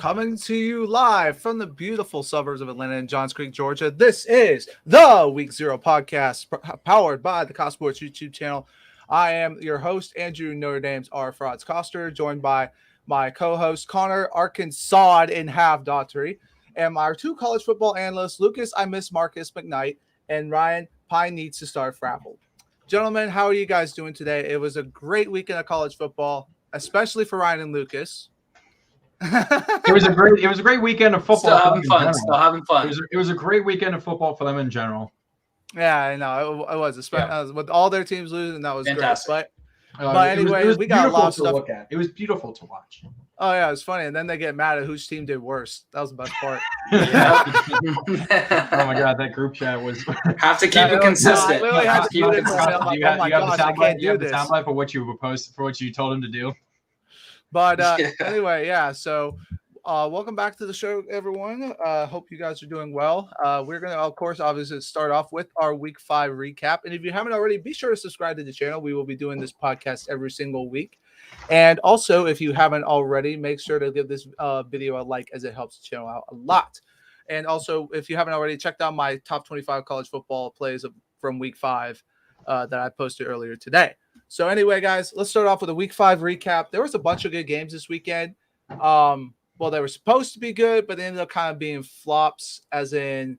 coming to you live from the beautiful suburbs of Atlanta and Johns Creek, Georgia. This is the Week Zero podcast powered by the Kos Sports YouTube channel. I am your host, Andrew Notre Dame's R. Frauds Coster, joined by my co-host, Connor Arkansas in Half Daughtry, and our two college football analysts, Lucas I Miss Marcus McKnight and Ryan Pine Needs to Start Frappel. Gentlemen, how are you guys doing today? It was a great weekend of college football, especially for Ryan and Lucas. It was a great weekend of football. Still having fun. It was a great weekend of football for them in general. Yeah, I know it was, especially with all their teams losing. That was fantastic. Great. But anyway, we got a lot of stuff to look at. It was beautiful to watch. Oh yeah, it was funny, and then they get mad at whose team did worse. That was the best part. Oh my god, that group chat was. Have to keep it consistent. Do you have the soundbite for what you proposed, for what you told him to do? But anyway, yeah. So, welcome back to the show, everyone. Hope you guys are doing well. We're gonna, of course, obviously start off with our Week 5 recap. And if you haven't already, be sure to subscribe to the channel. We will be doing this podcast every single week. And also, if you haven't already, make sure to give this video a like, as it helps the channel out a lot. And also, if you haven't already, checked out my top 25 college football plays from Week 5 that I posted earlier today. So anyway, guys, let's start off with a Week 5 recap. There was a bunch of good games this weekend. Well, they were supposed to be good, but they ended up kind of being flops, as in,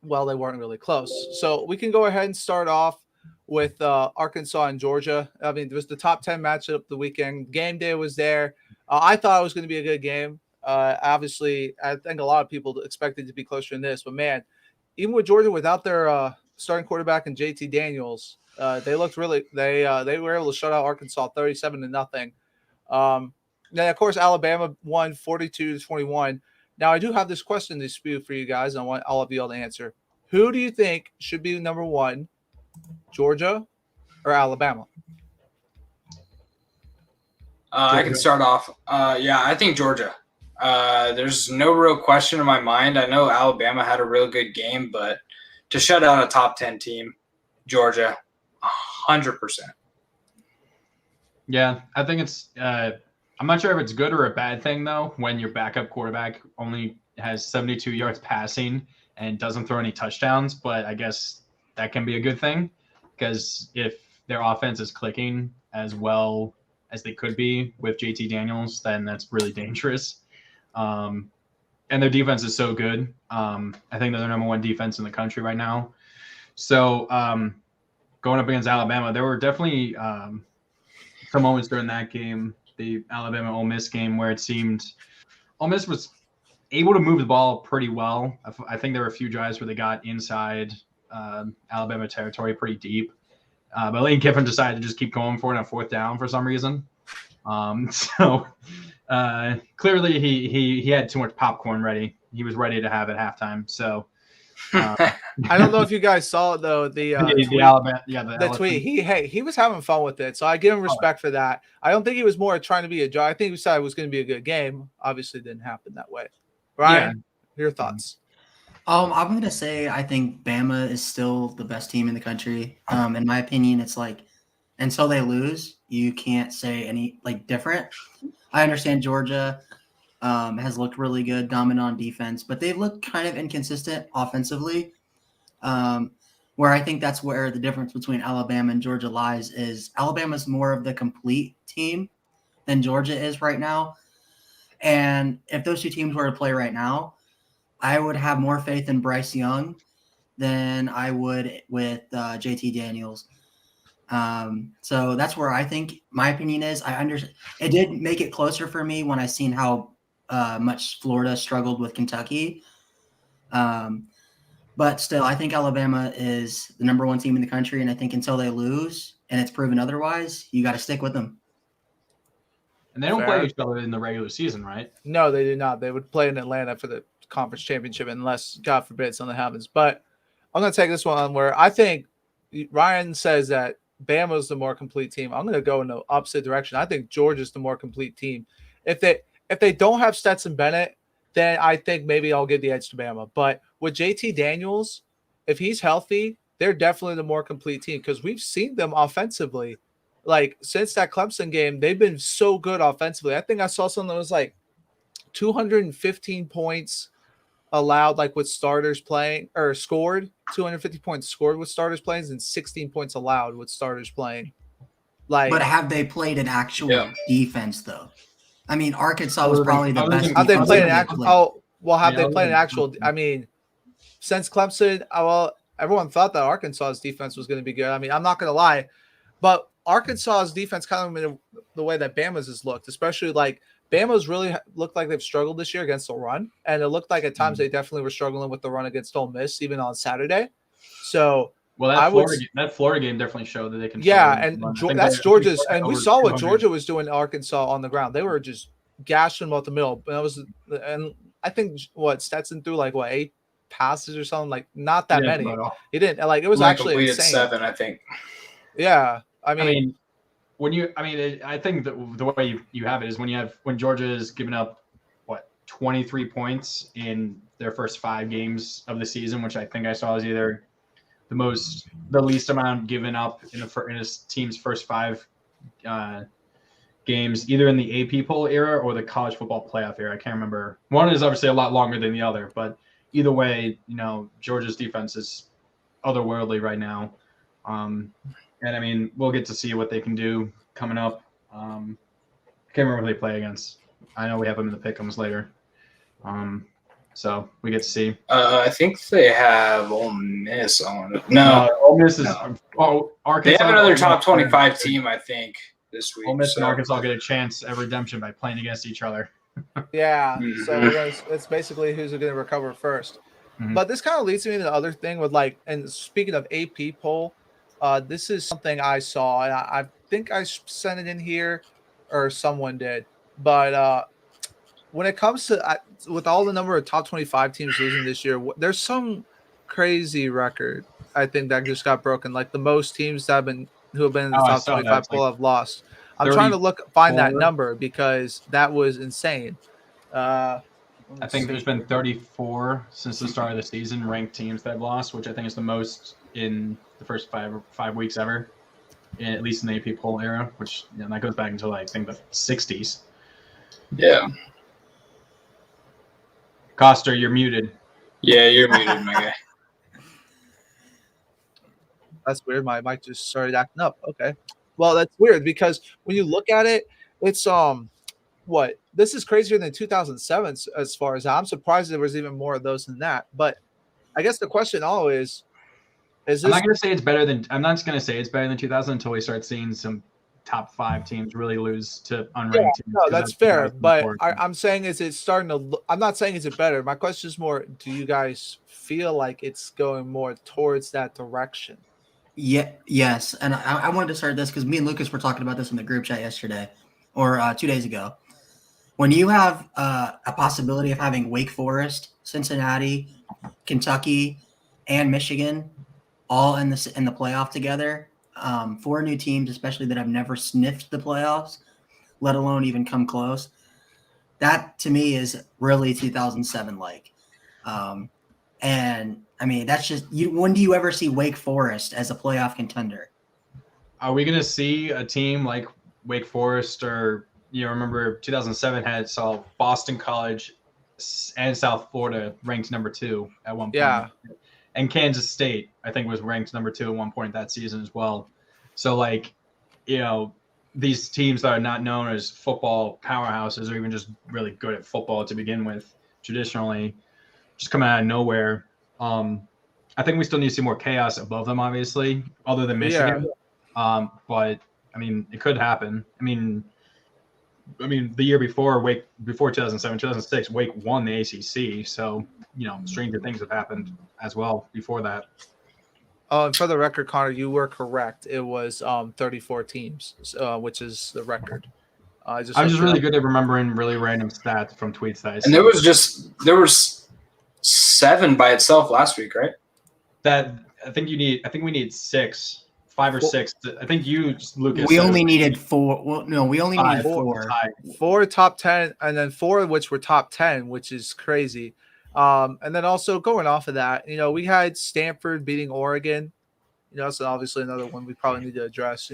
well, they weren't really close. So we can go ahead and start off with Arkansas and Georgia. I mean, it was the top 10 matchup of the weekend. Game day was there. I thought it was going to be a good game. Obviously, I think a lot of people expected it to be closer than this. But, man, even with Georgia without their starting quarterback and JT Daniels, they looked really – they were able to shut out Arkansas 37-0. Then, of course, Alabama won 42-21. Now, I do have this question to spew for you guys, and I want all of you all to answer. Who do you think should be number one, Georgia or Alabama? I can start off. Yeah, I think Georgia. There's no real question in my mind. I know Alabama had a real good game, but to shut out a top 10 team, Georgia, 100%. Yeah, I think it's I'm not sure if it's good or a bad thing, though, when your backup quarterback only has 72 yards passing and doesn't throw any touchdowns. But I guess that can be a good thing, because if their offense is clicking as well as they could be with JT Daniels, then that's really dangerous. And their defense is so good. I think they're the number one defense in the country right now. So going up against Alabama, there were definitely some moments during that game, the Alabama-Ole Miss game, where it seemed Ole Miss was able to move the ball pretty well. I think there were a few drives where they got inside Alabama territory pretty deep. But Lane Kiffin decided to just keep going for it on fourth down for some reason. So clearly he had too much popcorn ready. He was ready to have at halftime. So I don't know if you guys saw it, though. The tweet. He was having fun with it, so I give him respect for that. I don't think he was more trying to be a joke. I think he decided it was going to be a good game. Obviously, it didn't happen that way. Ryan, your thoughts? I'm going to say I think Bama is still the best team in the country. In my opinion, it's like until they lose, you can't say any different. I understand Georgia has looked really good, dominant on defense, but they've looked kind of inconsistent offensively. Where I think that's where the difference between Alabama and Georgia lies is Alabama's more of the complete team than Georgia is right now. And if those two teams were to play right now, I would have more faith in Bryce Young than I would with JT Daniels. So that's where I think my opinion is. I understand it did make it closer for me when I seen how much Florida struggled with Kentucky. But still, I think Alabama is the number one team in the country, and I think until they lose and it's proven otherwise, you got to stick with them. And they don't play each other in the regular season, right? No, they do not. They would play in Atlanta for the conference championship unless, God forbid, something happens. But I'm going to take this one on where I think Ryan says that Bama is the more complete team. I'm going to go in the opposite direction. I think Georgia's the more complete team. If they don't have Stetson Bennett, then I think maybe I'll give the edge to Bama. But with JT Daniels, if he's healthy, they're definitely the more complete team, because we've seen them offensively. Like, since that Clemson game, they've been so good offensively. I think I saw something that was like 215 points allowed, like with starters playing, or scored 250 points scored with starters playing, and 16 points allowed with starters playing. Like, but have they played an actual defense though? I mean, Arkansas was Other than- probably the other best. than- have they Other played than- an actual? Oh, well, have Yeah, they other played an than- actual? I mean, since Clemson, well, everyone thought that Arkansas's defense was going to be good. I mean, I'm not going to lie, but Arkansas's defense kind of in the way that Bama's has looked, especially like Bama's really looked like they've struggled this year against the run, and it looked like at times they definitely were struggling with the run against Ole Miss, even on Saturday. So Well, I would, that Florida game definitely showed that they can. yeah, struggle and with the run. that's I think Georgia's, they and we over saw what 200. Georgia was doing to Arkansas on the ground. They were just gashing them out the middle. And that was, and I think what Stetson threw like 8 passes or something, like not that many. He didn't, like, it was Only actually completed insane. 7, I think. Yeah, I mean I think the way you have it is when Georgia is giving up 23 points in their first 5 games of the season, which I think I saw is either the least amount given up in a team's first 5 games, either in the AP poll era or the college football playoff era. I can't remember. One is obviously a lot longer than the other, but either way, Georgia's defense is otherworldly right now. And I mean, we'll get to see what they can do coming up. I can't remember who they play against. I know we have them in the pick'ems later. So we get to see. I think they have Ole Miss on it. No, Ole Miss is Arkansas. they have another top 25 team, I think, this week. Ole Miss and Arkansas get a chance at redemption by playing against each other. yeah. So it's basically who's going to recover first. Mhm. But this kind of leads me to the other thing with, like, and speaking of AP poll, this is something I saw, and I think I sent it in here, or someone did. But when it comes to with all the number of top 25 teams losing this year, there's some crazy record I think that just got broken. Like the most teams that who have been in the top 25 poll have lost. I'm trying to find that number because that was insane. I think there's been 34 since the start of the season ranked teams that have lost, which I think is the most in the first five weeks ever, at least in the AP poll era, which that goes back until I think the 60s. Yeah. Coster, you're muted. Yeah, you're muted, my guy. That's weird. My mic just started acting up. Okay. Well, that's weird because when you look at it, it's this is crazier than 2007 as far as I'm surprised there was even more of those than that. But I guess the question always is this, I'm not going to say it's better than 2000 until we start seeing some top 5 teams really lose to unranked teams. No, that's fair. But I'm saying, is it starting to I'm not saying is it better. My question is more, do you guys feel like it's going more towards that direction? Yeah, yes. And I wanted to start this because me and Lucas were talking about this in the group chat yesterday or 2 days ago. When you have a possibility of having Wake Forest, Cincinnati, Kentucky, and Michigan all in the playoff together, 4 new teams, especially that have never sniffed the playoffs, let alone even come close, that to me is really 2007 like. And I mean, that's just when do you ever see Wake Forest as a playoff contender? Are we going to see a team like Wake Forest, or remember 2007 saw Boston College and South Florida ranked number 2 at one point. Yeah. And Kansas State, I think, was ranked number 2 at one point that season as well. So, these teams that are not known as football powerhouses or even just really good at football to begin with, traditionally, just come out of nowhere. I think we still need to see more chaos above them, obviously, other than Michigan. Yeah. But, I mean, it could happen. I mean, the year before 2007, 2006, Wake won the ACC. So, stranger things have happened as well before that. And for the record, Connor, you were correct. It was 34 teams, which is the record. I'm just really good at remembering really random stats from tweets that I see. And there was 7 by itself last week, right? I think we need 6. 5 or 6. I think you, Lucas. We only needed 4. Well, no, we only needed 4. 4 top 10, and then 4 of which were top 10, which is crazy. And then also going off of that, we had Stanford beating Oregon. That's obviously another one we probably need to address.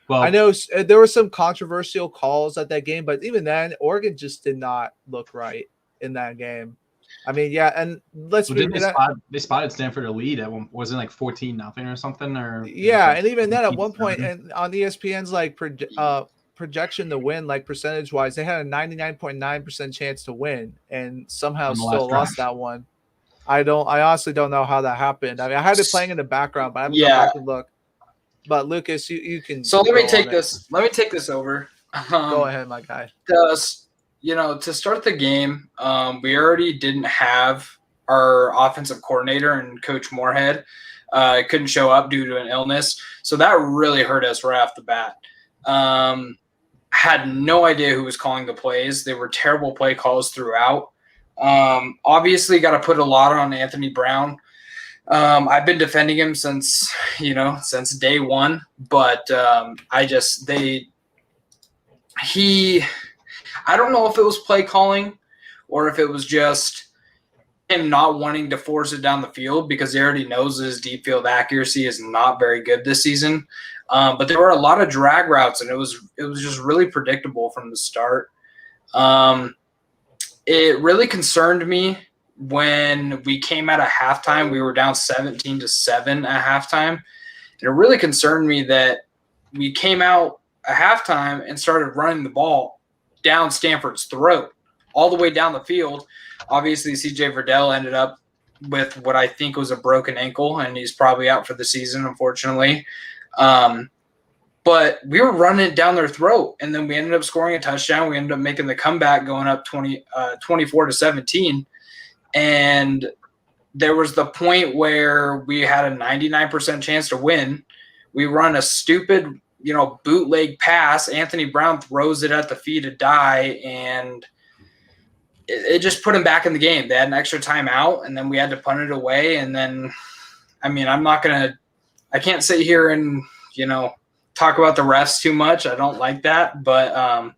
Well, I know there were some controversial calls at that game, but even then, Oregon just did not look right in that game. I mean, yeah, and they spotted Stanford a lead at one, wasn't like 14-0 or something, or yeah, and even then at one point, and on ESPN's like projection to win, like percentage wise, they had a 99.9% chance to win, and somehow still lost that one. I honestly don't know how that happened. I mean, I had it playing in the background, but I haven't gone back and look. But Lucas, you can. So let me take this. Let me take this over. Go ahead, my guy. To start the game, we already didn't have our offensive coordinator and Coach Moorhead. Couldn't show up due to an illness, so that really hurt us right off the bat. Had no idea who was calling the plays. They were terrible play calls throughout. Obviously, got to put a lot on Anthony Brown. I've been defending him since day one, but I don't know if it was play calling or if it was just him not wanting to force it down the field because he already knows his deep field accuracy is not very good this season. But there were a lot of drag routes, and it was just really predictable from the start. It really concerned me when we came out of halftime. We were down 17-7 at halftime. And it really concerned me that we came out at halftime and started running the ball down Stanford's throat all the way down the field. Obviously, CJ Verdell ended up with what I think was a broken ankle, and he's probably out for the season, unfortunately. But we were running it down their throat, and then we ended up scoring a touchdown. We ended up making the comeback, going up 24-17. And there was the point where we had a 99% chance to win. We run a stupid, bootleg pass. Anthony Brown throws it at the feet of Dye, and it just put him back in the game. They had an extra timeout, and then we had to punt it away. And then, I mean, I can't sit here and, talk about the refs too much. I don't like that. But a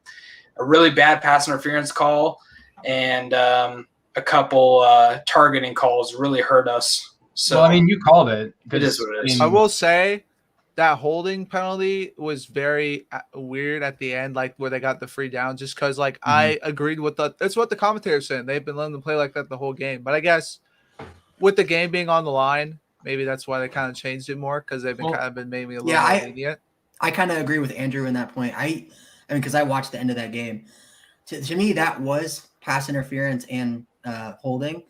really bad pass interference call and a couple targeting calls really hurt us. So, well, I mean, you called it. It is what it is. I will say that holding penalty was very weird at the end, like where they got the free down, just because, I agreed with that's what the commentators saying. They've been letting them play like that the whole game. But I guess with the game being on the line, maybe that's why they kind of changed it more, because they've been maybe a little more lenient. I kind of agree with Andrew in that point. I mean, because I watched the end of that game. To me, that was pass interference and holding.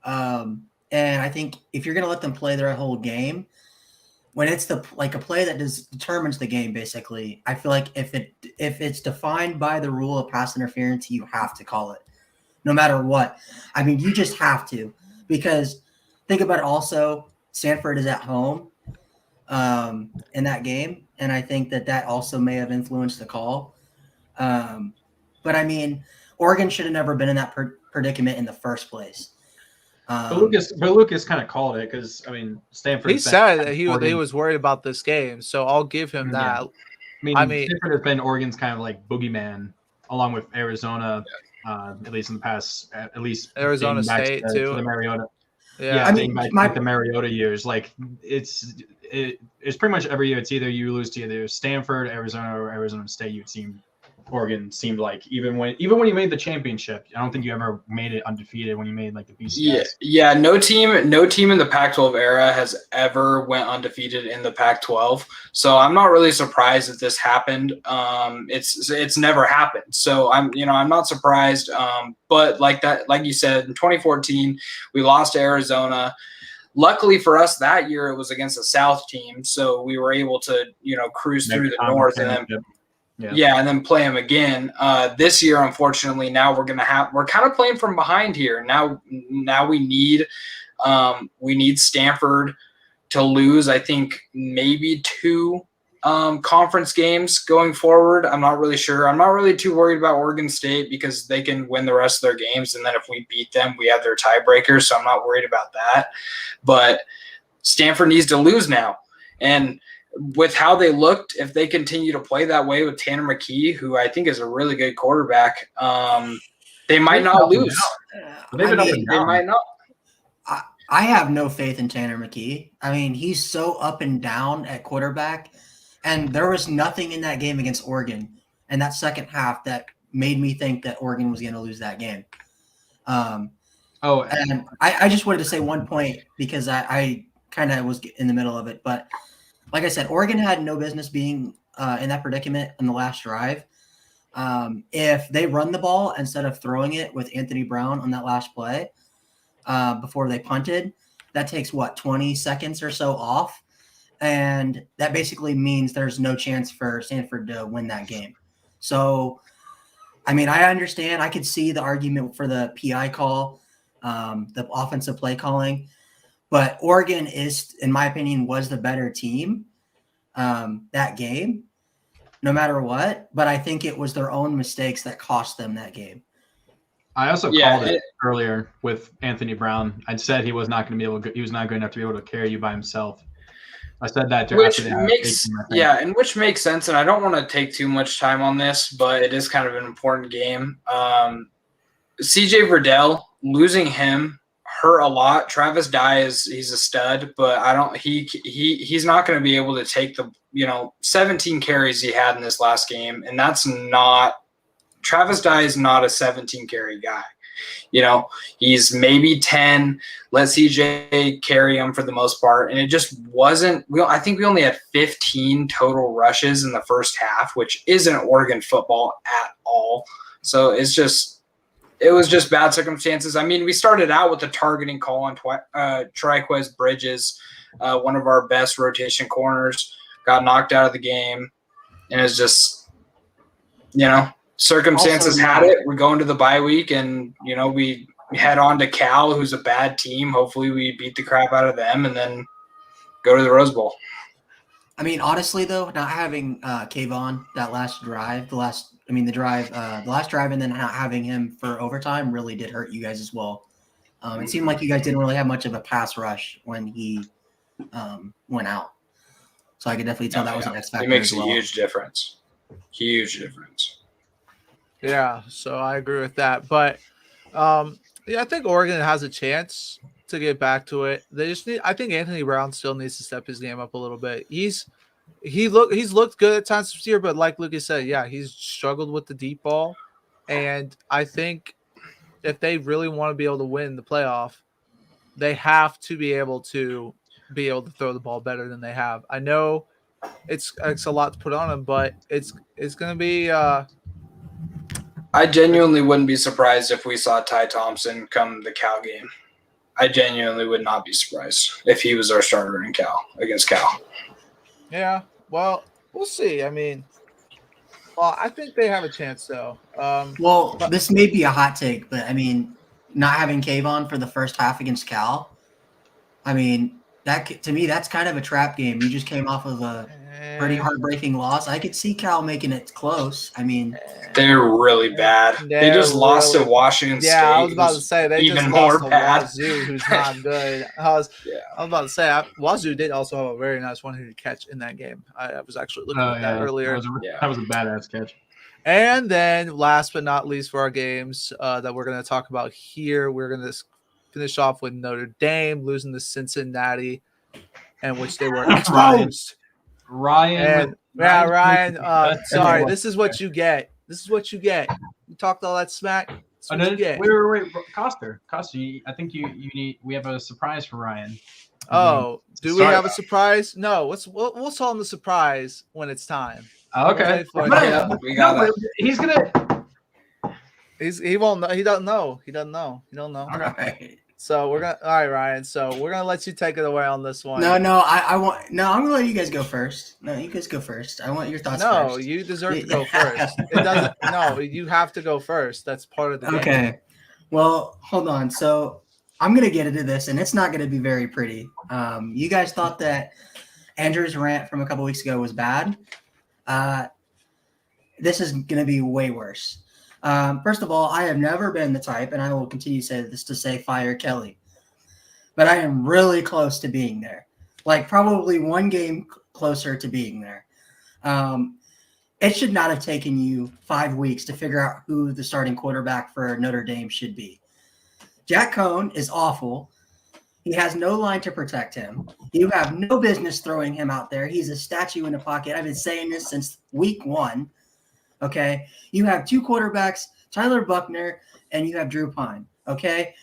And I think if you're going to let them play their whole game, when it's a play that determines the game, basically, I feel like if it's defined by the rule of pass interference, you have to call it, no matter what. I mean, you just have to, because think about it. Also, Stanford is at home in that game, and I think that also may have influenced the call. But I mean, Oregon should have never been in that predicament in the first place. But Lucas kind of called it, because I mean, Stanford. He said that he was worried about this game, so I'll give him that. I mean, Stanford has been Oregon's kind of like boogeyman, along with Arizona, at least in the past, at least Arizona State too. To the Mariota. Yeah, I mean, the Mariota years, like it's pretty much every year. It's either you lose to either Stanford, Arizona, or Arizona State. Oregon seemed like even when you made the championship, I don't think you ever made it undefeated when you made like the BCS. Yeah. No team in the Pac-12 era has ever went undefeated in the Pac-12. So I'm not really surprised that this happened. It's never happened. So I'm not surprised. But like you said, in 2014, we lost to Arizona. Luckily for us that year, it was against a South team, so we were able to cruise through the North and then. Yeah, and then play them again. This year, unfortunately, now we're kind of playing from behind here. Now we need Stanford to lose. I think maybe 2 conference games going forward. I'm not really sure. I'm not really too worried about Oregon State because they can win the rest of their games, and then if we beat them, we have their tiebreaker. So I'm not worried about that. But Stanford needs to lose now, and with how they looked, if they continue to play that way with Tanner McKee, who I think is a really good quarterback, they might not lose. They might not. I have no faith in Tanner McKee. I mean, he's so up and down at quarterback And there was nothing in that game against Oregon and that second half that made me think that Oregon was going to lose that game. And I just wanted to say one point because I kind of was in the middle of it. But like I said, Oregon had no business being in that predicament in the last drive. If they run the ball instead of throwing it with Anthony Brown on that last play before they punted, that takes 20 seconds or so off. And that basically means there's no chance for Stanford to win that game. So, I mean, I understand. I could see the argument for the PI call, the offensive play calling. But Oregon is, in my opinion, was the better team that game, no matter what. But I think it was their own mistakes that cost them that game. I also called it earlier with Anthony Brown. I said he was not going to be able to. He was not good enough to be able to carry you by himself. I said that which makes sense, and I don't want to take too much time on this, but it is kind of an important game. CJ Verdell, losing him hurt a lot. Travis Dye he's a stud, but he's not going to be able to take the 17 carries he had in this last game, and that's not Travis Dye is not a 17 carry guy. He's maybe 10. Let CJ carry him for the most part. And it just wasn't – I think we only had 15 total rushes in the first half, which isn't Oregon football at all. So it was just bad circumstances. I mean, we started out with a targeting call on Triquez Bridges, one of our best rotation corners, got knocked out of the game. And it's just, circumstances had it. We're going to the bye week, and we head on to Cal, who's a bad team. Hopefully, we beat the crap out of them, and then go to the Rose Bowl. I mean, honestly, though, not having Kayvon that last drive, the last drive, and then not having him for overtime really did hurt you guys as well. It seemed like you guys didn't really have much of a pass rush when he went out. So I could definitely tell that was an X factor. It makes a huge difference. Huge difference. Yeah, so I agree with that. But I think Oregon has a chance to get back to it. I think Anthony Brown still needs to step his game up a little bit. He's looked good at times this year, but like Lucas said, he's struggled with the deep ball. And I think if they really want to be able to win the playoff, they have to be able to throw the ball better than they have. I know it's a lot to put on them, but it's going to be I genuinely wouldn't be surprised if we saw Ty Thompson come the Cal game. I genuinely would not be surprised if he was our starter in Cal against Cal. Yeah, well, we'll see. I mean, I think they have a chance, though. This may be a hot take, but I mean, not having Kayvon for the first half against Cal, I mean, that to me, that's kind of a trap game. You just came off of a pretty heartbreaking loss. I could see Cal making it close. I mean, they're really bad. They just lost to Washington State. Yeah, I was about to say they even just more lost bad. to Wazoo, who's not good. I was about to say Wazoo did also have a very nice one-handed catch in that game. I was actually looking at that earlier. That was a badass catch. And then, last but not least, for our games that we're going to talk about here, we're going to finish off with Notre Dame losing to Cincinnati, and which they were exposed. Ryan. Sorry, this is what you get. You talked all that smack. Wait. Coster, I think you need. We have a surprise for Ryan. Oh, do we have a surprise? No. We'll tell him the surprise when it's time. Okay. We got it. He's gonna. He won't know. He doesn't know. He don't know. All right. So all right, Ryan. So we're gonna let you take it away on this one. I'm gonna let you guys go first. No, you guys go first. I want your thoughts first. No, you deserve to go first. It doesn't. No, you have to go first. That's part of the game. Okay. Well, hold on. So I'm gonna get into this, and it's not gonna be very pretty. You guys thought that Andrew's rant from a couple weeks ago was bad. This is gonna be way worse. First of all, I have never been the type, and I will continue to say this, to say fire Kelly. But I am really close to being there. Like probably one game closer to being there. It should not have taken you 5 weeks to figure out who the starting quarterback for Notre Dame should be. Jack Cohn is awful. He has no line to protect him. You have no business throwing him out there. He's a statue in the pocket. I've been saying this since week 1. Okay. You have 2 quarterbacks, Tyler Buckner, and you have Drew Pine. Okay.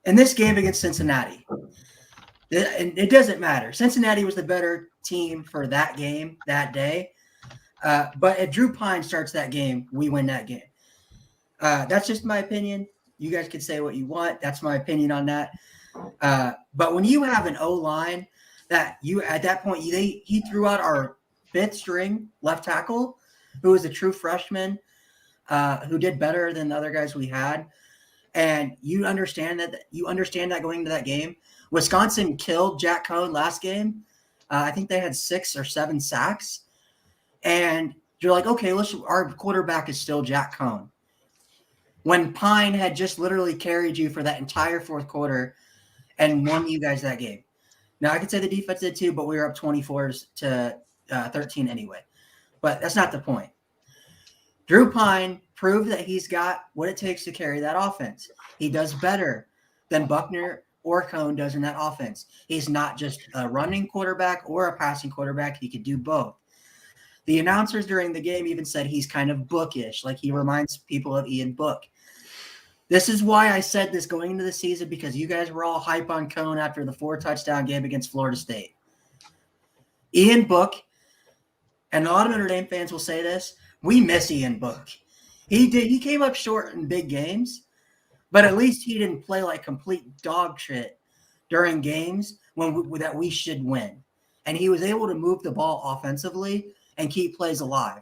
In this game against Cincinnati, it doesn't matter. Cincinnati was the better team for that game that day. But if Drew Pine starts that game, we win that game. That's just my opinion. You guys can say what you want. That's my opinion on that. But when you have an O-line that you at that point he threw out our 5th string left tackle, who was a true freshman, who did better than the other guys we had, and you understand that going into that game. Wisconsin killed Jack Cohn last game. I think they had 6 or 7 sacks, and you're like, okay, our quarterback is still Jack Cohn. When Pine had just literally carried you for that entire 4th quarter and won you guys that game. Now, I could say the defense did too, but we were up 24-13 anyway. But that's not the point. Drew Pine proved that he's got what it takes to carry that offense. He does better than Buckner or Cohn does in that offense. He's not just a running quarterback or a passing quarterback. He could do both. The announcers during the game even said he's kind of bookish, like he reminds people of Ian Book. This is why I said this going into the season, because you guys were all hype on Cohn after the 4-touchdown game against Florida State. Ian Book, and a lot of Notre Dame fans will say this, we miss Ian Book. He came up short in big games, but at least he didn't play like complete dog shit during games that we should win. And he was able to move the ball offensively and keep plays alive.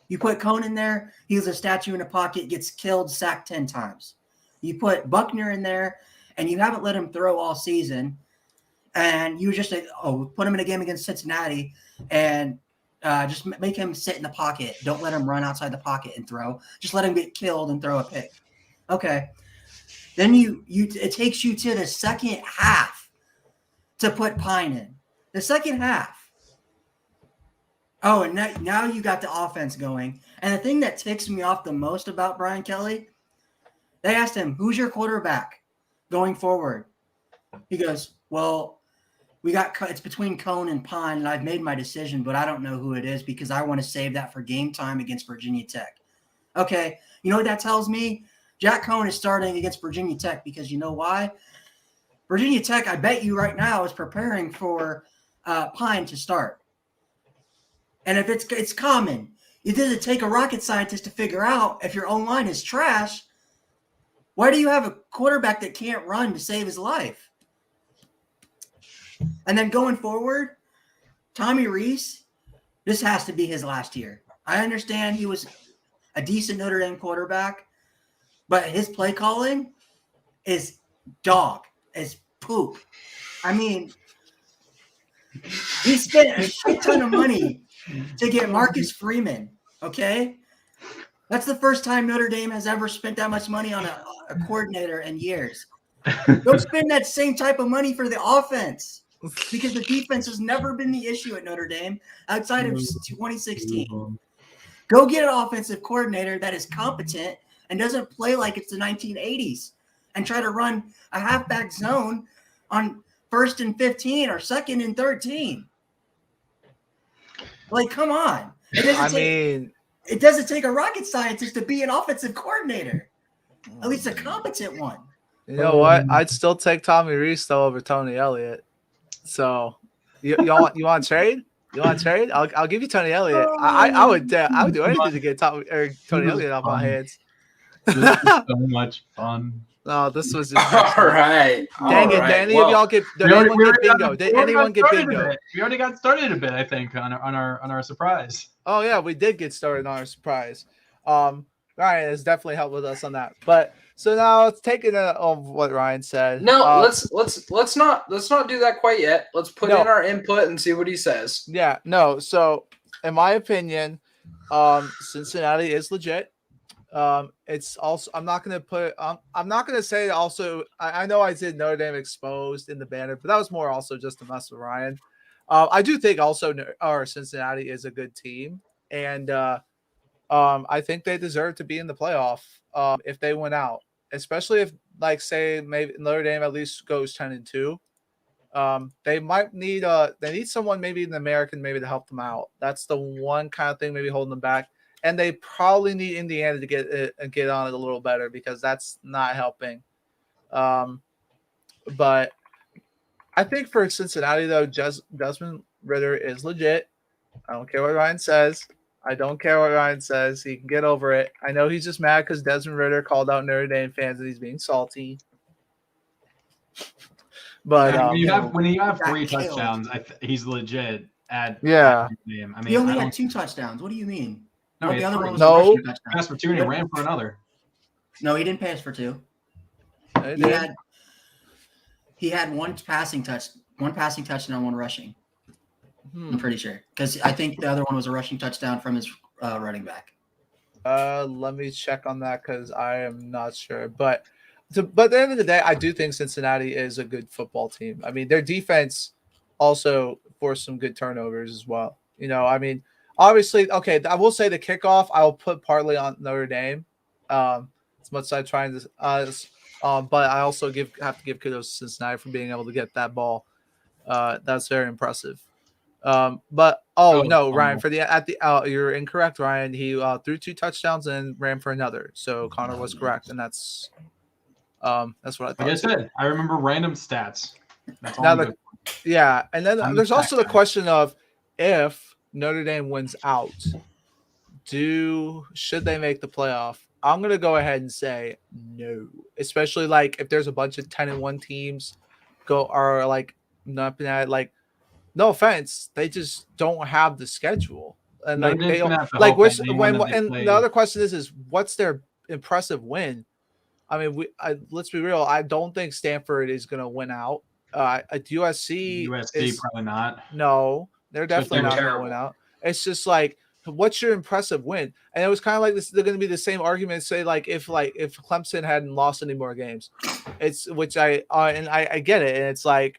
You put Cohn in there, he was a statue in a pocket, gets killed, sacked 10 times. You put Buckner in there, and you haven't let him throw all season, and you just put him in a game against Cincinnati and just make him sit in the pocket. Don't let him run outside the pocket and throw. Just let him get killed and throw a pick. Okay. Then it takes you to the second half to put Pine in. The second half. Oh, and now you got the offense going. And the thing that ticks me off the most about Brian Kelly, they asked him, who's your quarterback going forward? He goes, well, it's between Cohn and Pine, and I've made my decision, but I don't know who it is because I want to save that for game time against Virginia Tech. Okay, you know what that tells me? Jack Cohn is starting against Virginia Tech because you know why? Virginia Tech, I bet you right now, is preparing for Pine to start. And if it's common, it doesn't take a rocket scientist to figure out if your own line is trash. Why do you have a quarterback that can't run to save his life? And then going forward, Tommy Rees, this has to be his last year. I understand he was a decent Notre Dame quarterback, but his play calling is poop. I mean, he spent a shit ton of money to get Marcus Freeman, okay? That's the first time Notre Dame has ever spent that much money on a coordinator in years. Go spend that same type of money for the offense because the defense has never been the issue at Notre Dame outside of 2016. Go get an offensive coordinator that is competent and doesn't play like it's the 1980s and try to run a halfback zone on 1st and 15 or 2nd and 13. Like, come on. It doesn't take a rocket scientist to be an offensive coordinator, at least a competent one. You know what? I'd still take Tommy Rees though over Tony Elliott. So, you want to trade? You want to trade? I'll give you Tony Elliott. I would do anything to get Tony Elliott off my hands. This was so much fun. No, this was just all right. Dang it! Did any of y'all get? Did anyone get bingo? Did anyone get bingo? We already got started a bit, I think, on our surprise. Oh yeah, we did get started on our surprise. Ryan has definitely helped with us on that. But so now let's take it of what Ryan said. No, let's not do that quite yet. Let's put in our input and see what he says. Yeah, no. So in my opinion, Cincinnati is legit. It's also I'm not gonna say also I know I did Notre Dame exposed in the banner, but that was more also just to mess with Ryan. I do think also our Cincinnati is a good team, and I think they deserve to be in the playoff if they win out, especially if like say maybe Notre Dame at least goes 10-2. They might need they need someone maybe an American maybe to help them out. That's the one kind of thing maybe holding them back. And they probably need Indiana to get on it a little better because that's not helping. But I think for Cincinnati though, Desmond Ritter is legit. I don't care what Ryan says. I don't care what Ryan says. He can get over it. I know he's just mad because Desmond Ritter called out Notre Dame fans and he's being salty. But when you have 3 touchdowns, he's legit at game. I mean, he only had 2 touchdowns. What do you mean? No, the other one was passed for 2 and he ran for another. No, he didn't pass for 2. He had one passing touchdown, 1 rushing. I'm pretty sure because I think the other one was a rushing touchdown from his running back. Let me check on that because I am not sure. But at the end of the day, I do think Cincinnati is a good football team. I mean, their defense also forced some good turnovers as well. You know, I mean, obviously, okay, I will say the kickoff I will put partly on Notre Dame. As much as I try to, but I also have to give kudos to Cincinnati for being able to get that ball. That's very impressive. But Ryan, you're incorrect, Ryan. He threw 2 touchdowns and ran for another. So Connor was correct, and that's what I thought. Like I said, I remember random stats. That's all and then there's also the question of if Notre Dame wins out, should they make the playoff? I'm gonna go ahead and say no, especially like if there's a bunch of 10-1 teams no offense, they just don't have the schedule, and like they don't like the other question is what's their impressive win? I mean, let's be real. I don't think Stanford is going to win out. At USC probably not. No, they're definitely not going to win out. It's just like, what's your impressive win? And it was kind of like this. They're going to be the same argument. Say like if Clemson hadn't lost any more games, I get it, and it's like.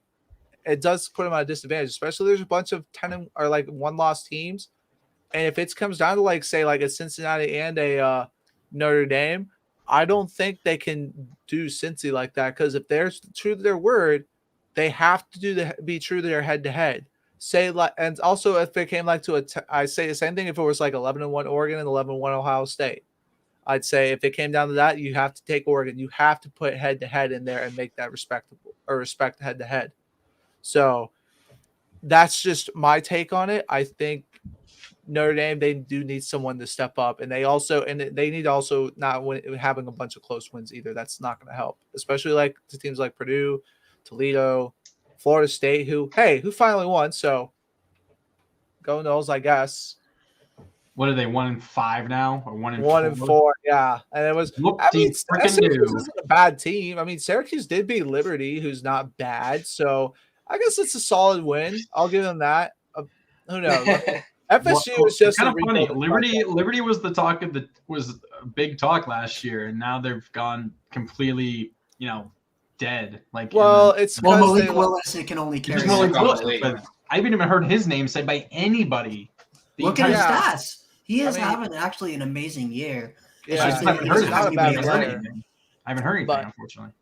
It does put them at a disadvantage, especially there's a bunch of 10 or like 1-loss teams. And if it comes down to like, say, like a Cincinnati and a Notre Dame, I don't think they can do Cincy like that. Because if they're true to their word, they have to be true to their head-to-head. And also if it came like I say the same thing if it was like 11-1 Oregon and 11-1 Ohio State. I'd say if it came down to that, you have to take Oregon. You have to put head-to-head in there and make that respectable or respect head-to-head. So that's just my take on it. I think Notre Dame, they do need someone to step up, and they need also not having a bunch of close wins either. That's not going to help, especially like the teams like Purdue, Toledo, Florida State, who finally won. So go Noles, I guess. What are they? 1-5 now, or 1-4? Yeah, and it was. Syracuse isn't a bad team. I mean, Syracuse did beat Liberty, who's not bad. So I guess it's a solid win. I'll give them that. Who knows? FSU is just kind of funny. Liberty was was big talk last year, and now they've gone completely, dead. Like, it's Malik Willis. It can only carry. I haven't even heard his name said by anybody. Look at his stats. He is having actually an amazing year. Yeah, I haven't heard anything, unfortunately.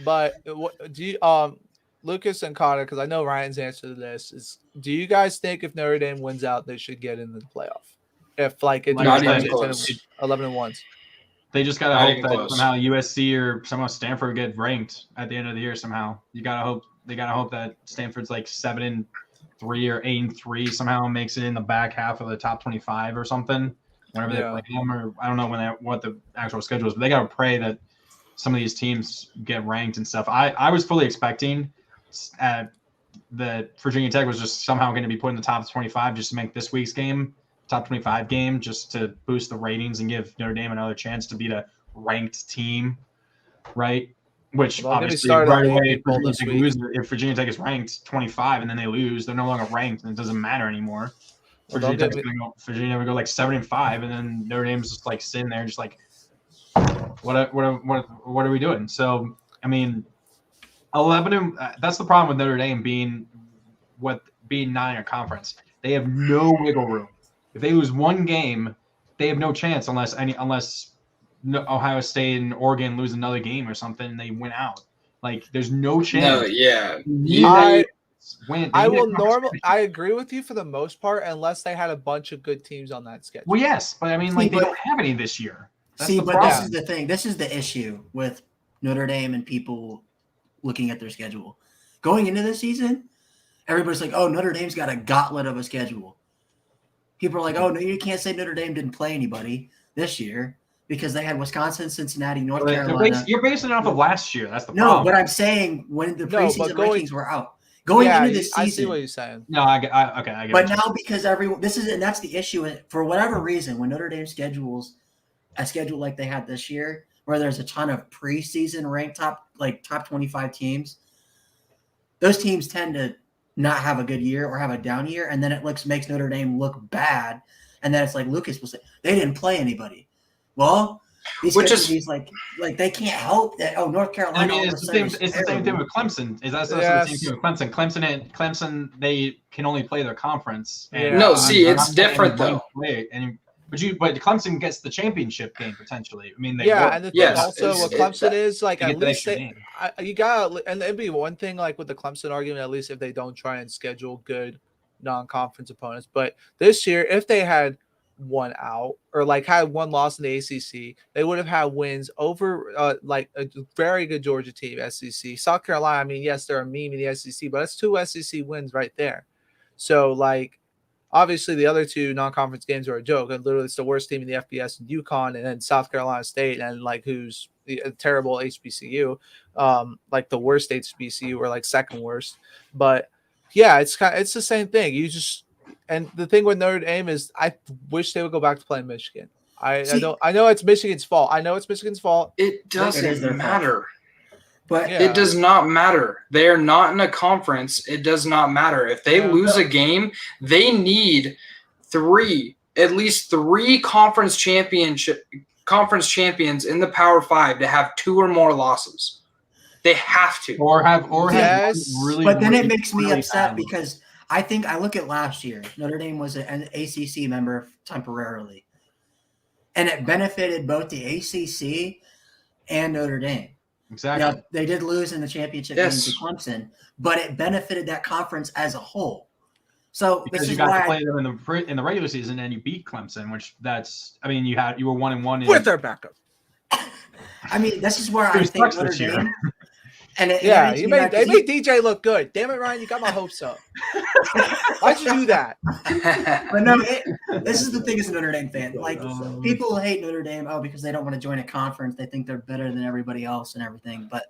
But do you, Lucas and Connor, because I know Ryan's answer to this is: do you guys think if Notre Dame wins out, they should get into the playoff? If like it's 11-1s, they just gotta hope that somehow USC or somehow Stanford get ranked at the end of the year. Somehow they gotta hope that Stanford's like 7-3 or 8-3 somehow makes it in the back half of the top 25 or something. Whenever they play them, or I don't know what the actual schedule is, but they gotta pray that some of these teams get ranked and stuff. I was fully expecting that Virginia Tech was just somehow going to be put in the top 25 just to make this week's game top 25 game, just to boost the ratings and give Notre Dame another chance to beat a ranked team, right? Which obviously right away, if Virginia Tech is ranked 25 and then they lose, they're no longer ranked and it doesn't matter anymore. Virginia would go like 7-5, and then Notre Dame's just like sitting there, just like, what are we doing? So I mean, 11. That's the problem with Notre Dame being not in a conference. They have no wiggle room. If they lose one game, they have no chance unless Ohio State and Oregon lose another game or something, and they win out. Like, there's no chance. No, yeah. I agree with you for the most part, unless they had a bunch of good teams on that schedule. Well, yes, but I mean, they don't have any this year. This is the thing. This is the issue with Notre Dame and people looking at their schedule. Going into the season, everybody's like, oh, Notre Dame's got a gauntlet of a schedule. People are like, oh, no, you can't say Notre Dame didn't play anybody this year because they had Wisconsin, Cincinnati, North Carolina. You're basing it off of last year. That's the problem. No, but I'm saying when the preseason rankings were out. Going into this season. I see what you're saying. No, I get but now because that's the issue. For whatever reason, when Notre Dame schedules a schedule like they had this year, where there's a ton of preseason ranked top 25 teams, those teams tend to not have a good year or have a down year, and then it makes Notre Dame look bad. And then it's like Lucas will say they didn't play anybody. Well, he's like they can't help that. Oh, North Carolina. I mean, it's the same thing with Clemson. The same thing with Clemson? Clemson, they can only play their conference. And it's different though. But Clemson gets the championship game potentially. I mean, and the thing also what Clemson is like at least you got, and it'd be one thing like with the Clemson argument, at least if they don't try and schedule good non-conference opponents. But this year, if they had one out or like had one loss in the ACC, they would have had wins over like a very good Georgia team, SEC, South Carolina. I mean, yes, they're a meme in the SEC, but that's 2 SEC wins right there. So like, obviously the other 2 non-conference games are a joke. And literally, it's the worst team in the FBS and UConn, and then South Carolina State, and like who's a terrible HBCU, like the worst HBCU or like second worst. But yeah, it's the same thing. And the thing with Notre Dame is, I wish they would go back to playing Michigan. I know it's Michigan's fault. It doesn't matter. But it does not matter. They are not in a conference. It does not matter. If they lose a game, they need at least three conference champions in the Power 5 to have 2 or more losses. They have to. Or have really. But then it makes me upset because I look at last year. Notre Dame was an ACC member temporarily, and it benefited both the ACC and Notre Dame. Exactly. They did lose in the championship game to Clemson, but it benefited that conference as a whole. So because you got to play them in the regular season and you beat Clemson, you were 1-1 with their backup. I mean, this is where I think Notre Dame. They made DJ look good. Damn it, Ryan, you got my hopes up. Why'd you do that? But no, this is the thing as a Notre Dame fan. Like, people hate Notre Dame because they don't want to join a conference. They think they're better than everybody else and everything. But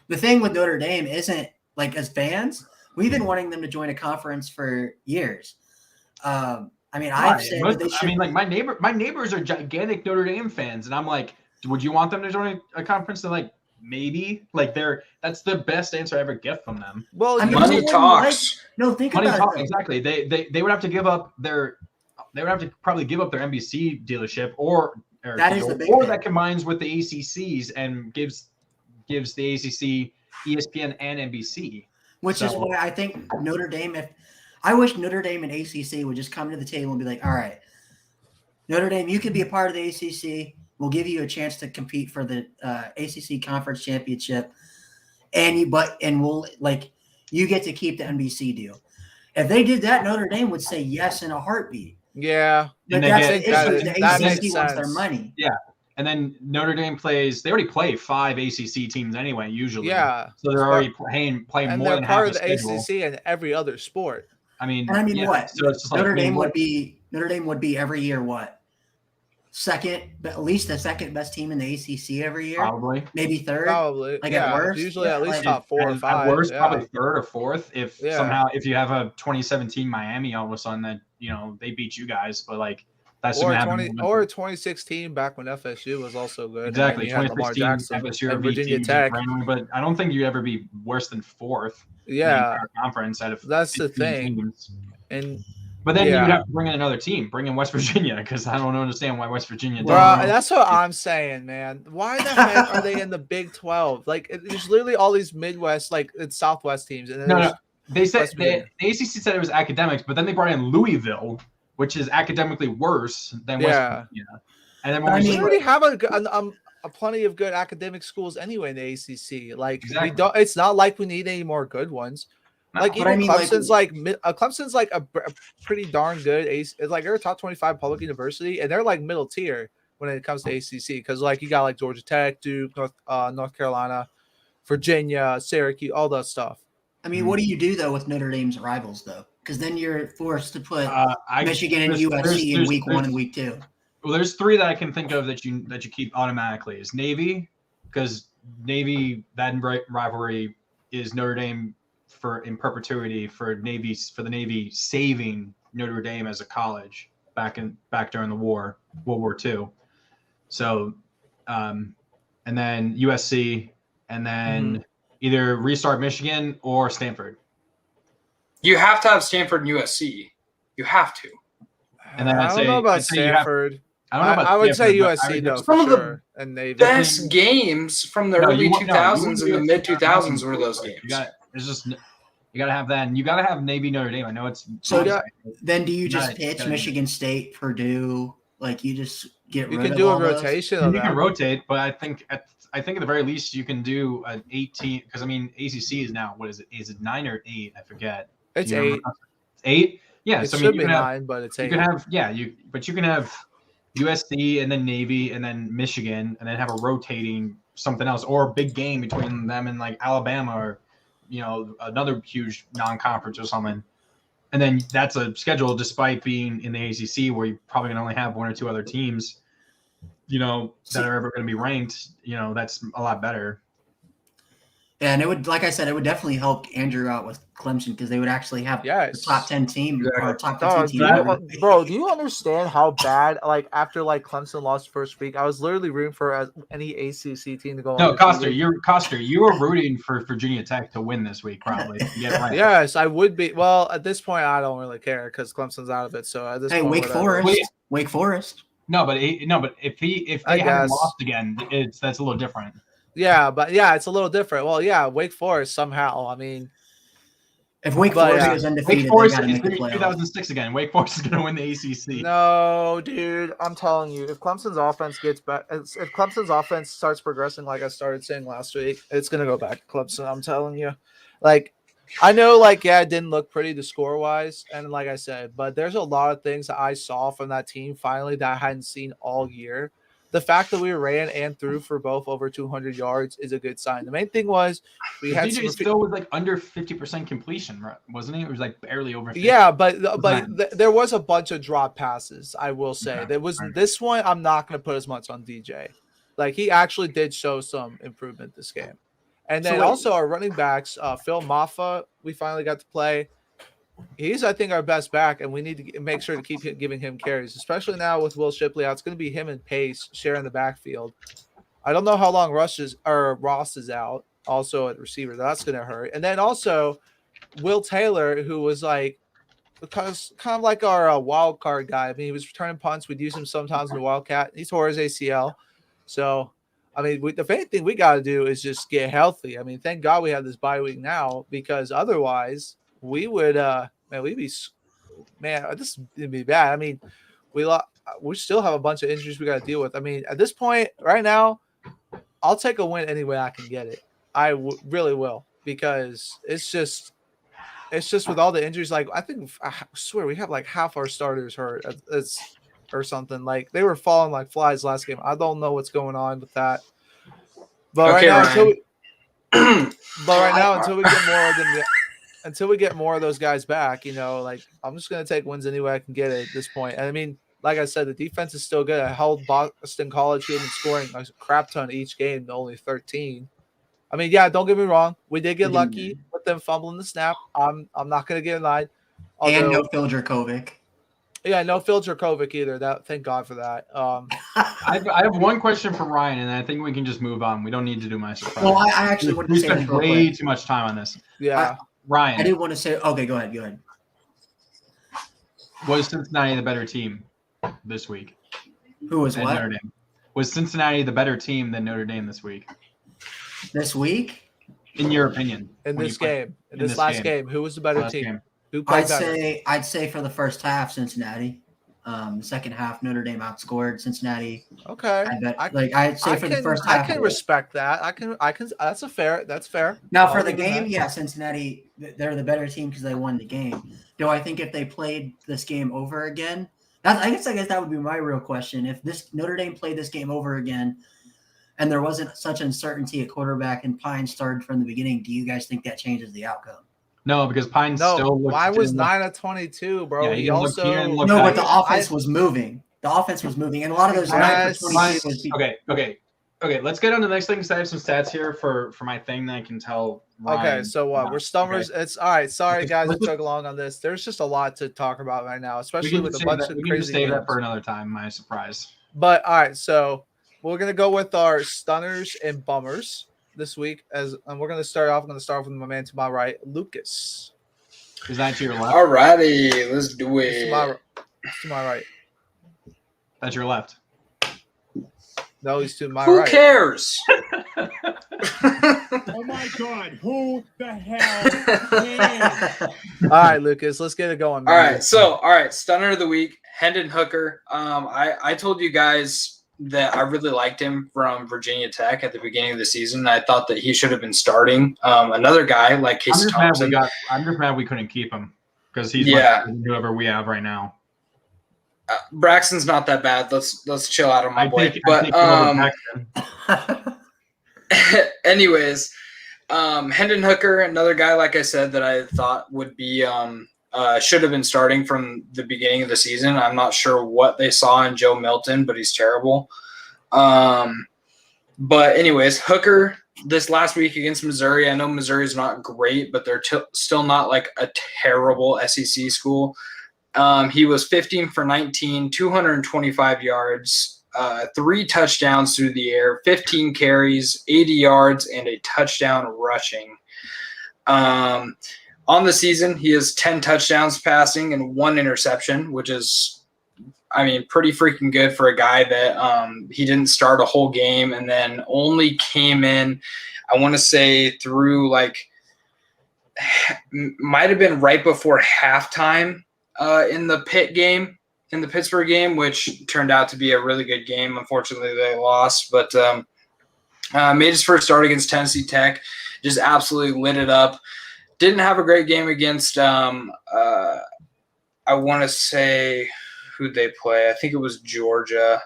the thing with Notre Dame isn't, like, as fans, we've been wanting them to join a conference for years. I've said that they should. My neighbors are gigantic Notre Dame fans, and I'm like, would you want them to join a conference? They're like, maybe. Like, that's the best answer I ever get from them. Well, money talks. Think about it. Exactly. They would have to give up probably give up their NBC dealership or that combines with the ACCs and gives the ACC ESPN and NBC. Which is why I think Notre Dame, I wish Notre Dame and ACC would just come to the table and be like, all right, Notre Dame, you could be a part of the ACC. We'll give you a chance to compete for the ACC Conference Championship, you get to keep the NBC deal. If they did that, Notre Dame would say yes in a heartbeat. Yeah, but that's the issue. The ACC wants their money. Yeah, and then Notre Dame they already play 5 ACC teams anyway, usually. Yeah, so they're already playing and more than part half of the ACC and every other sport. What? So it's just Notre Dame would be every year what? At least the second best team in the ACC every year. Probably. Maybe third. Probably. At worst. Usually at least top 4 or 5. At worst, probably 3rd or 4th. If somehow you have a 2017 Miami all of a sudden that they beat you guys, but like that's or 2016 back when FSU was also good. Exactly. 2016 FSU and Virginia Tech. But I don't think you ever be worse than 4th. Yeah. In the conference out of that's the thing. Teams. But then you would have to bring in another team, bring in West Virginia, because I don't understand why West Virginia. That's what I'm saying, man. Why the heck are they in the Big 12? Like, there's literally all these Midwest, like it's Southwest teams. And no. They said the ACC said it was academics, but then they brought in Louisville, which is academically worse than West Virginia. And then when I We mean, already have a plenty of good academic schools anyway in the ACC. Like Exactly. we don't. It's not like we need any more good ones. No. Like But even I mean, Clemson's Clemson's like a pretty darn good It's like they're a top 25 public university, and they're like middle tier when it comes to ACC because like you got like Georgia Tech, Duke, North Carolina, Virginia, Syracuse, all that stuff. I mean, what do you do though with Notre Dame's rivals though? Because then you're forced to put Michigan and USC in week 1 and week 2. Well, there's 3 that I can think of that you keep automatically. Is Navy, because Navy, that rivalry is Notre Dame in perpetuity for the Navy saving Notre Dame as a college back during the World War II. So, and then USC, and then either restart Michigan or Stanford. You have to have Stanford and USC. You have to. And then I don't know about Stanford. I would say USC though for sure. And Navy. Best games from the early 2000s and the mid 2000s were those games. You got to have that, and you got to have Navy Notre Dame. I know it's so. Then do you just pitch Michigan State, Purdue? Like you just get rid of all those? You can do a rotation. You can rotate, but I think at the very least you can do an 18 because I mean ACC is now what is it? Is it 9 or 8? I forget. It's 8. 8. Yeah, it so should be 9, but it's 8. You can have you can have USC and then Navy and then Michigan and then have a rotating something else or a big game between them and like Alabama or another huge non-conference or something. And then that's a schedule despite being in the ACC where you're probably going to only have 1 or 2 other teams, that are ever going to be ranked. That's a lot better. Yeah, and it would, like I said, it would definitely help Andrew out with Clemson because they would actually have the top 10 team or top 15 team. Bro, do you understand how bad? Like after Clemson lost first week, I was literally rooting for any ACC team to go. No, Coster, you were rooting for Virginia Tech to win this week, probably. Right. Yes, I would be. Well, at this point, I don't really care because Clemson's out of it. So at this point, Wake Forest. No, but if they haven't lost again, that's a little different. Yeah, but it's a little different. Well, yeah, Wake Forest somehow. I mean, if Wake Forest is undefeated, Wake Forest they got to make the playoffs. 2006 again. Wake Forest is going to win the ACC. No, dude, I'm telling you, if Clemson's offense gets back, if Clemson's offense starts progressing like I started saying last week, it's going to go back to Clemson. I'm telling you, I know, it didn't look pretty the score wise, and like I said, but there's a lot of things that I saw from that team finally that I hadn't seen all year. The fact that we ran and threw for both over 200 yards is a good sign. The main thing was we had DJ still was under 50% completion, wasn't he? It was barely over 50. Yeah, but there was a bunch of drop passes. I will say there was this one. I'm not going to put as much on DJ. He actually did show some improvement this game, and then also our running backs, Phil Maffa, we finally got to play. He's, I think, our best back, and we need to make sure to keep giving him carries, especially now with Will Shipley out. It's going to be him and Pace sharing the backfield. I don't know how long Ross is out, also at receiver. That's going to hurt. And then also Will Taylor, who was kind of like our wild card guy. I mean, he was returning punts. We'd use him sometimes in the Wildcat. He tore his ACL. So, I mean, the main thing we got to do is just get healthy. I mean, thank God we have this bye week now because otherwise – we would, this would be bad. I mean, we still have a bunch of injuries we got to deal with. I mean, at this point, right now, I'll take a win any way I can get it. I really will because it's just with all the injuries. I swear we have half our starters hurt. Or something they were falling like flies last game. I don't know what's going on with that. But right now, until we get more of them. Until we get more of those guys back, I'm just going to take wins any way I can get it at this point. And I mean, like I said, the defense is still good. I held Boston College here and scoring a crap ton each game, only 13. I mean, yeah, don't get me wrong. We did get lucky with them fumbling the snap. I'm not going to get in line. And no Phil Dracovic. Yeah, no Phil Dracovic either. Thank God for that. I have one question for Ryan, and I think we can just move on. We don't need to do my surprise. Well, I actually want to say spent way too much time on this. Yeah. Ryan. I did want to say, okay, go ahead. Was Cincinnati the better team this week? Who was what? Notre Dame. Was Cincinnati the better team than Notre Dame this week? This week? In your opinion. In this last game, who was the better team? Who played better? I'd say for the first half, Cincinnati. The second half, Notre Dame outscored Cincinnati. Okay. I bet. I'd say for the first half. I can respect that. I can. That's fair. Now for the game, yeah, Cincinnati, they're the better team because they won the game. Do I think if they played this game over again? I guess that would be my real question. If this Notre Dame played this game over again, and there wasn't such uncertainty at quarterback and Pine started from the beginning, do you guys think that changes the outcome? No, because Pine still looked. Mine was 9 of 22, bro. Yeah, he also but the offense was moving. The offense was moving, and a lot of those 9 for 22 was Okay. Let's get on to the next thing because I have some stats here for my thing that I can tell. Ryan. Okay, so we're stummers. Okay. It's all right. Sorry, guys, to chug along on this. There's just a lot to talk about right now, especially with a bunch of crazy. We can save that for another time. My surprise. But all right, so we're gonna go with our stunners and bummers this week, and we're gonna start off. I'm gonna start off with my man to my right, Lucas. Is that to your left? All righty, let's do it. To my right. That's your left. No, he's to my right. Who cares? Oh my God! Who the hell cares? All right, Lucas, let's get it going. Man. All right, stunner of the week, Hendon Hooker. I told you guys that I really liked him from Virginia Tech at the beginning of the season. I thought that he should have been starting. Another guy like Casey Thompson. I'm just mad we couldn't keep him because he's whoever we have right now. Braxton's not that bad. Let's chill out on my boy. Anyways, Hendon Hooker, another guy like I said that I thought would be should have been starting from the beginning of the season. I'm not sure what they saw in Joe Milton, but he's terrible. But anyways, Hooker this last week against Missouri. I know Missouri's not great, but they're still not like a terrible SEC school. He was 15 for 19, 225 yards, 3 touchdowns through the air, 15 carries, 80 yards, and a touchdown rushing. On the season, he has 10 touchdowns passing and 1 interception, which is, pretty freaking good for a guy that he didn't start a whole game and then only came in, I want to say, through might have been right before halftime. In the Pittsburgh game, which turned out to be a really good game. Unfortunately, they lost, but made his first start against Tennessee Tech, just absolutely lit it up. Didn't have a great game against, I want to say, who'd they play? I think it was Georgia.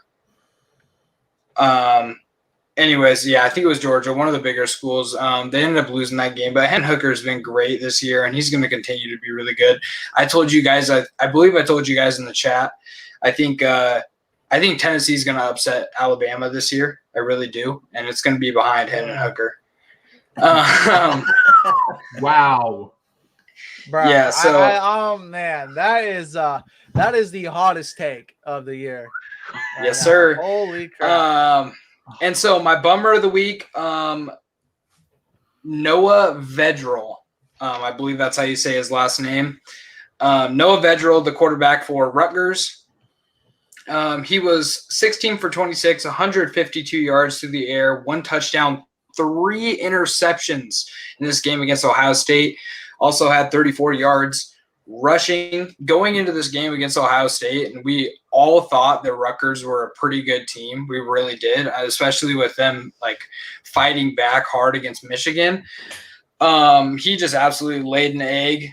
Anyways, yeah, I think it was Georgia, one of the bigger schools. They ended up losing that game, but Hendon Hooker has been great this year, and he's going to continue to be really good. I told you guys, I believe I told you guys in the chat, I think Tennessee's going to upset Alabama this year. I really do, and it's going to be behind Hendon Hooker. Wow. Bro, yeah. So, oh man, that is the hottest take of the year. Yes, sir. Holy crap. And so my bummer of the week, Noah Vedral. I believe that's how you say his last name. Noah Vedral, the quarterback for Rutgers. He was 16 for 26, 152 yards through the air, 1 touchdown, 3 interceptions in this game against Ohio State. Also had 34 yards rushing going into this game against Ohio State, and we all thought that Rutgers were a pretty good team. We really did, especially with them fighting back hard against Michigan. He just absolutely laid an egg.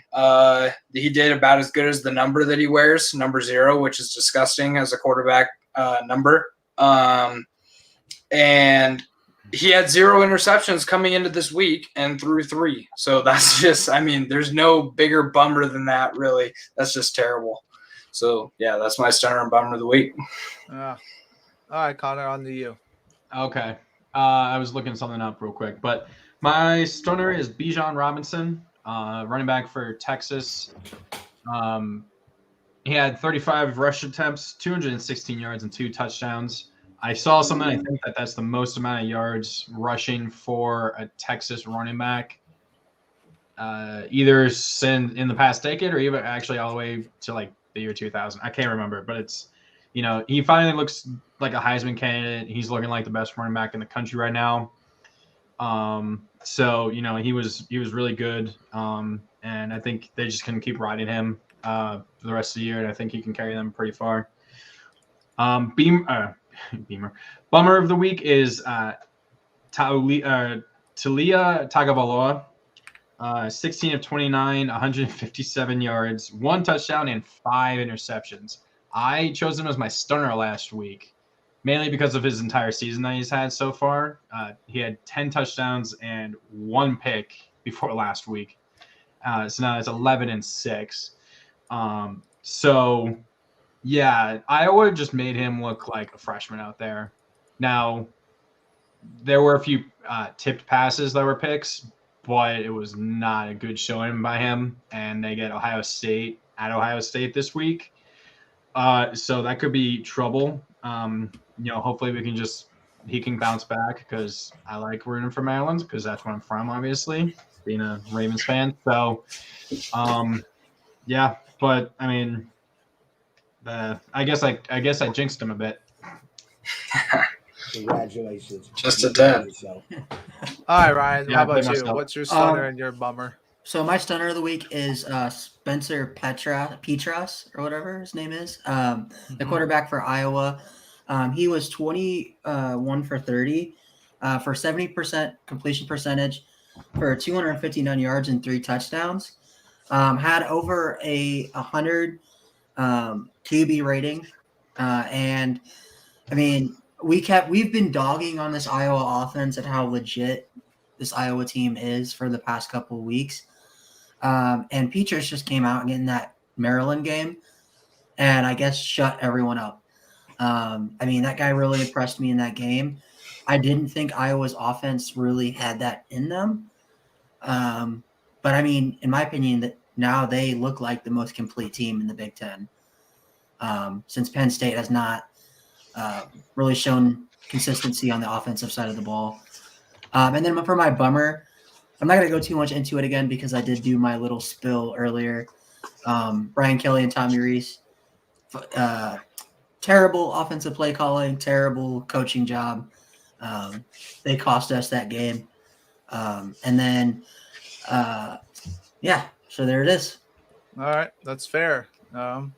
He did about as good as the number that he wears, number 0, which is disgusting as a quarterback number. And he had 0 interceptions coming into this week and threw 3. So that's just, there's no bigger bummer than that, really. That's just terrible. So, yeah, that's my stunner and bummer of the week. All right, Connor, on to you. Okay. I was looking something up real quick, but my stunner is Bijan Robinson, running back for Texas. He had 35 rush attempts, 216 yards, and 2 touchdowns. I saw something. I think that's the most amount of yards rushing for a Texas running back, either in the past decade or even actually all the way to the year 2000. I can't remember, but it's, he finally looks like a Heisman candidate. He's looking like the best running back in the country right now. So he was really good, and I think they just can keep riding him. for the rest of the year, and I think he can carry them pretty far. Bummer of the week is Talia Tagovailoa. 16 of 29, 157 yards, 1 touchdown, and 5 interceptions. I chose him as my stunner last week, mainly because of his entire season that he's had so far. He had 10 touchdowns and 1 pick before last week. So now it's 11 and 6. So, yeah, Iowa just made him look like a freshman out there. Now, there were a few tipped passes that were picks, but it was not a good showing by him. And they get Ohio State at Ohio State this week. So that could be trouble. Hopefully he can bounce back, because I like rooting for Maryland, because that's where I'm from, obviously, being a Ravens fan. So, yeah, but I mean, I guess I jinxed him a bit. Congratulations. Just a tad. All right, Ryan. Yeah, How about you? myself. What's your stunner and your bummer? So my stunner of the week is Spencer Petras, or whatever his name is, the quarterback for Iowa. He was 21 for 30 for 70% completion percentage for 259 yards and 3 touchdowns. Had over 100 QB rating, and I mean, we've been dogging on this Iowa offense and how legit this Iowa team is for the past couple of weeks. And Petras just came out in that Maryland game and I guess shut everyone up. I mean, that guy really impressed me in that game. I didn't think Iowa's offense really had that in them. But I mean, in my opinion, that now they look like the most complete team in the Big Ten. Since Penn State has not really shown consistency on the offensive side of the ball. And then for my bummer, I'm not going to go too much into it again because I did do my little spill earlier. Brian Kelly and Tommy Rees, terrible offensive play calling, terrible coaching job. They cost us that game. And then, so there it is. All right, that's fair. All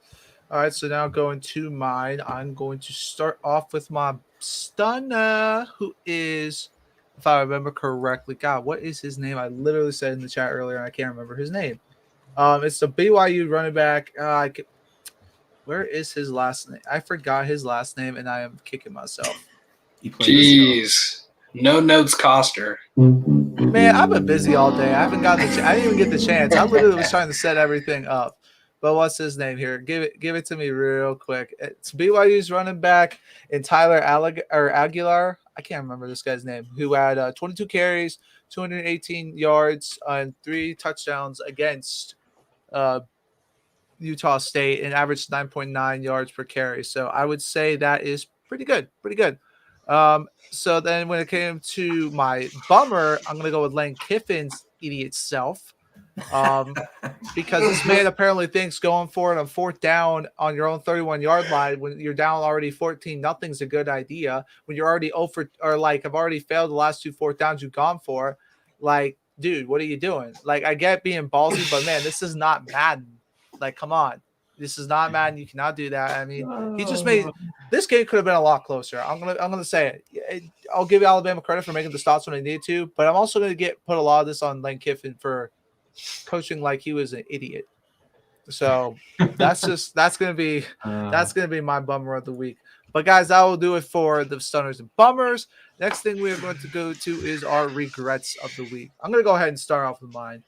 right, so now going to mine, I'm going to start off with my stunner, who is, if I remember correctly, God, what is his name? I literally said in the chat earlier, and I can't remember his name. It's the BYU running back. Where is his last name? I forgot his last name, and I am kicking myself. Jeez. No notes Coster. Man, I've been busy all day. I haven't gotten I didn't even get the chance. I literally was trying to set everything up. But what's his name here? Give it to me real quick. It's BYU's running back in Tyler Aguilar. I can't remember this guy's name. Who had 22 carries, 218 yards, and 3 touchdowns against Utah State, and averaged 9.9 yards per carry. So I would say that is pretty good. So then when it came to my bummer, I'm going to go with Lane Kiffin's idiot self. Because this man apparently thinks going for it on 4th down on your own 31-yard line when you're down already 14-0's a good idea. When you're already have already failed the last 2 4th downs you've gone for. Like, dude, what are you doing? Like, I get being ballsy, but man, this is not Madden. Like, come on. This is not Madden. You cannot do that. I mean, he just made this game could have been a lot closer. I'm gonna say it. I'll give Alabama credit for making the stops when they need to, but I'm also gonna put a lot of this on Lane Kiffin for coaching like he was an idiot. So that's gonna be my bummer of the week. But guys, that will do it for the stunners and bummers. Next thing we are going to go to is our regrets of the week. I'm gonna go ahead and start off with mine.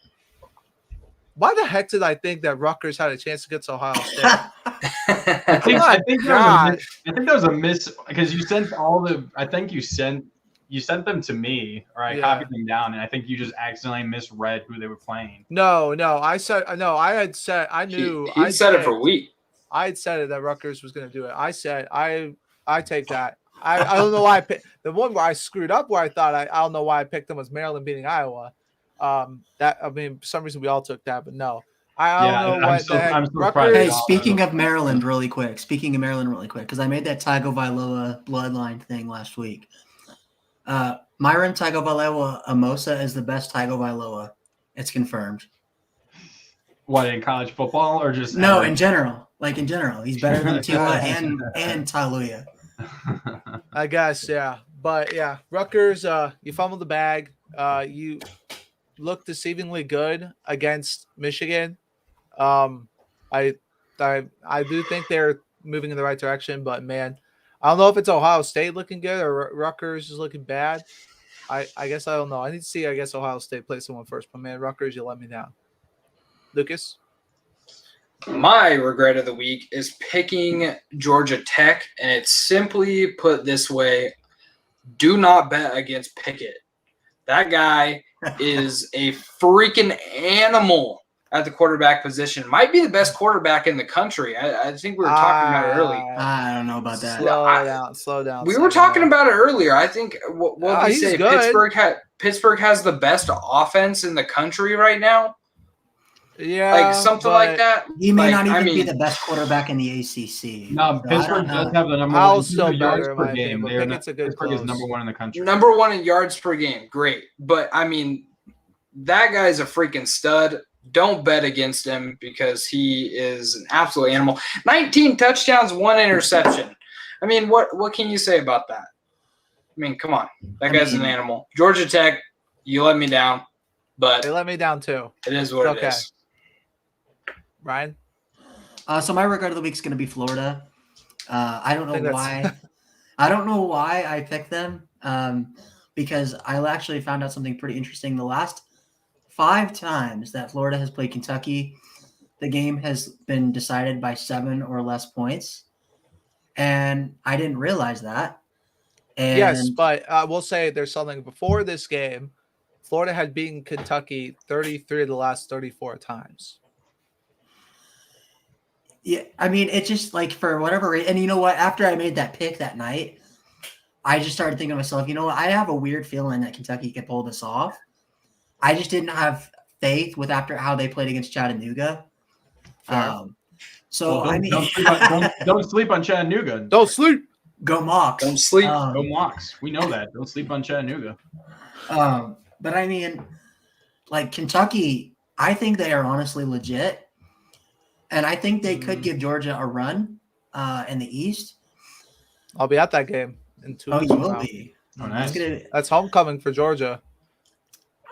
Why the heck did I think that Rutgers had a chance against Ohio State? I think there was a miss because you sent you sent them to me, or I copied them down, and I think you just accidentally misread who they were playing. No, I said no. I had said I knew. He said it for a week. I had said it that Rutgers was going to do it. I said I take that. I don't know why I picked the one where I screwed up. Where I thought I don't know why I picked them was Maryland beating Iowa. For some reason we all took that, but no. I don't know what the heck. Rutgers. Hey, speaking of Maryland really quick, because I made that Tagovailoa bloodline thing last week. Myron Tagovailoa Amosa is the best Tagovailoa. It's confirmed. What, in college football or just No, in general. Like in general, he's better than Tua and Taluya. I guess, yeah. But yeah, Rutgers, you fumbled the bag. You looked deceivingly good against Michigan. I do think they're moving in the right direction, but man, I don't know if it's Ohio State looking good or Rutgers is looking bad. I guess I don't know. I need to see. I guess Ohio State play someone first, but man, Rutgers, you let me down. Lucas, My regret of the week is picking Georgia Tech, and it's simply put this way: do not bet against Pickett. That guy is a freaking animal at the quarterback position. Might be the best quarterback in the country. I think we were talking about it earlier. I don't know about that. Slow down. We were talking about it earlier. I think what did we say? Good. Pittsburgh has the best offense in the country right now. Yeah, Like something like that. He may Like, not even I mean, be the best quarterback in the ACC. No, So Pittsburgh does have the number Howell's one still yards better, in per my game. opinion, but Pickett's a good Pittsburgh is close. number one in the country. number one in yards per game. Great. But I mean, that guy's a freaking stud. Don't bet against him because he is an absolute animal. 19 touchdowns, 1 interception. I mean, what can you say about that? I mean, come on. That guy's an animal. Georgia Tech, you let me down, but They let me down too. it is what It's it is. Ryan, So my regret of the week is going to be Florida. I don't think know that's- why. I don't know why I picked them because I actually found out something pretty interesting. The last 5 times that Florida has played Kentucky, the game has been decided by 7 or less points, and I didn't realize that. And yes, but I will say there's something before this game. Florida had beaten Kentucky 33 of the last 34 times. yeah, I mean, it just like for whatever reason, and you know what? After I made that pick that night, I just started thinking to myself, you know what? I have a weird feeling that Kentucky could pull this off. I just didn't have faith with after how they played against Chattanooga. So Well, I mean, don't sleep on Chattanooga. Don't sleep. go Mocs. Don't sleep. Go Mocs. We know that. Don't sleep on Chattanooga. But I mean, like Kentucky, I think they are honestly legit, and I think they could give Georgia a run in the East. I'll be at that game in 2 Oh, weeks you from will now. be. Oh, nice. That's homecoming for Georgia.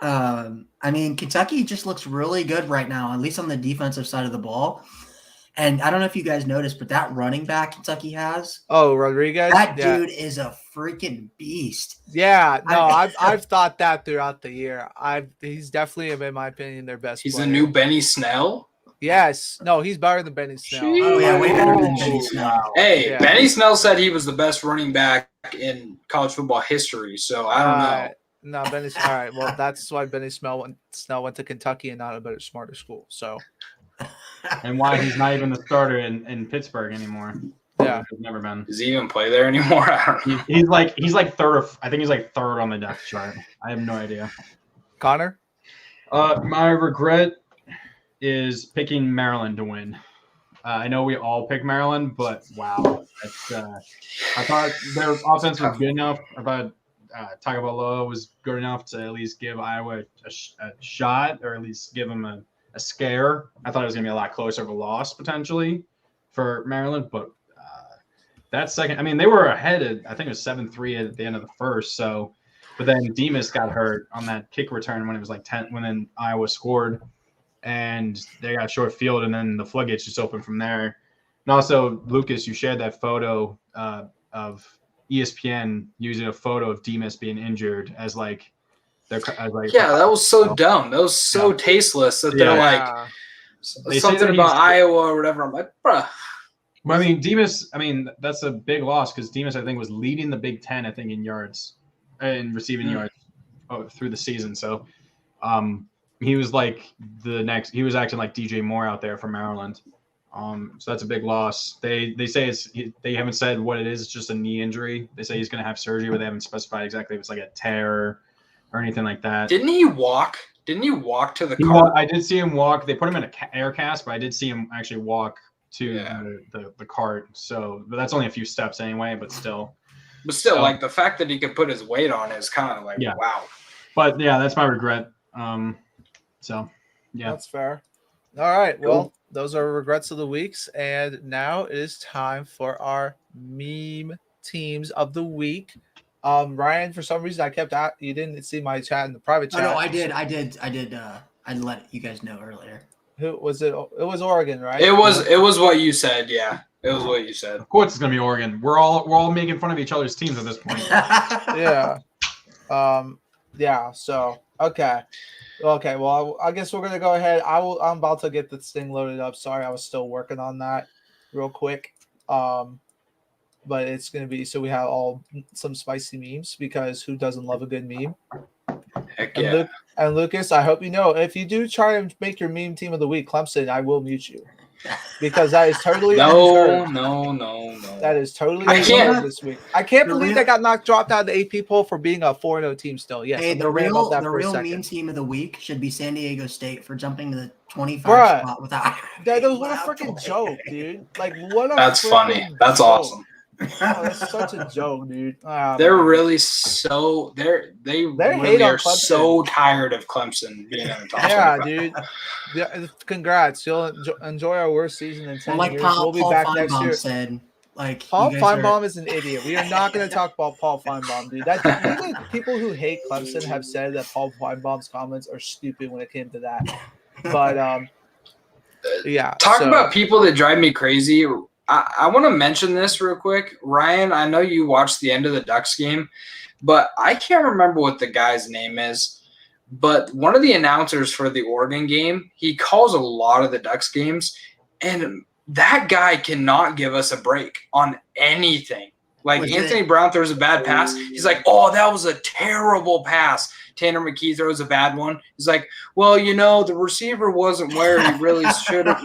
I mean, Kentucky just looks really good right now, at least on the defensive side of the ball. And I don't know if you guys noticed, but that running back Kentucky has, Oh, Rodriguez. that Yeah. dude is a freaking beast. Yeah, no, I- I've thought that throughout the year. He's definitely, in my opinion, their best. He's player. a new Benny Snell. Yes, no, he's better than Benny Snell. Oh yeah, way better than Oh, Benny Snell. Hey, Yeah. Benny Snell said he was the best running back in college football history. So I don't know. No, Benny. All right, well, that's why Benny Snell went to Kentucky and not a better, smarter school. So And why he's not even the starter in Pittsburgh anymore. yeah, He's never been. Does he even play there anymore? I don't know. He's like third. I think he's like third on the depth chart. I have no idea. Connor. My regret is picking Maryland to win. I know we all pick Maryland, but wow, I thought their offense was good enough. I thought Tagovailoa was good enough to at least give Iowa a shot, or at least give them a scare. I thought it was going to be a lot closer of a loss potentially for Maryland, but that second, I mean, they were ahead at, I think it was 7-3 at the end of the first. So, but then Demas got hurt on that kick return when it was like 10, when then Iowa scored, and they got short field, and then the floodgates just opened from there. And also, Lucas, you shared that photo of ESPN using a photo of Demas being injured as like Yeah, that was so dumb. That was so tasteless that they're like They say something that about he's- Iowa or whatever. I'm like, bruh. Well, I mean, Demas, that's a big loss because Demas, I think, was leading the Big Ten, I think, in yards and receiving yards through the season. So he was like he was acting like DJ Moore out there for Maryland. So that's a big loss. They say they haven't said what it is. It's just a knee injury. They say he's going to have surgery, but they haven't specified exactly if it's like a tear or anything like that. Didn't he walk? Didn't he walk to the car? I did see him walk. They put him in an air cast, but I did see him actually walk to the cart. So, but that's only a few steps anyway, but still. But still, So- like the fact that he could put his weight on is kind of like, wow. But yeah, that's my regret. So, yeah. That's fair. All right. Cool. Well, those are regrets of the weeks, and now it is time for our meme teams of the week. Ryan, for some reason, I kept out. You didn't see my chat in the private Oh chat. no, I did. I let you guys know earlier. Who was it? It was Oregon, right? It was what you said. Yeah, it was what you said. Of course, it's gonna be Oregon. We're all making fun of each other's teams at this point. Yeah. Yeah. So okay. Well, I guess we're gonna go ahead. I'm about to get this thing loaded up. Sorry, I was still working on that real quick. But it's gonna be so we have some spicy memes because who doesn't love a good meme? Heck And yeah. And Lucas, I hope you know if you do try and make your meme team of the week, Clemson, I will mute you because that is totally No. undeserved. That is totally I can't- undeserved this week. I can't believe they got dropped out of the AP poll for being a 4-0 team still. Yes, Hey, I'm the gonna rant about that for a real second. meme team of the week should be San Diego State for jumping to the 25 Bruh. spot without. That was what a freaking joke, dude. Like what a That's funny. freaking That's joke. awesome. Oh, that's such a joke, dude. They're Man. really so they hate really on are Clemson. so tired of Clemson being in the top. Yeah, 25. dude. Yeah, congrats. You'll enjoy our worst season in 10 Like years. Paul We'll be back next Feinbaum year. said, like Paul you guys Feinbaum is an idiot. We are not going to talk about Paul Feinbaum, dude. Even people who hate Clemson have said that Paul Feinbaum's comments are stupid when it came to that. But yeah. Talk about people that drive me crazy. I want to mention this real quick. Ryan, I know you watched the end of the Ducks game, but I can't remember what the guy's name is. But one of the announcers for the Oregon game, he calls a lot of the Ducks games, and that guy cannot give us a break on anything. Like Anthony Brown throws a bad pass. He's like, oh, that was a terrible pass. Tanner McKee throws a bad one. He's like, well, the receiver wasn't where he really should have.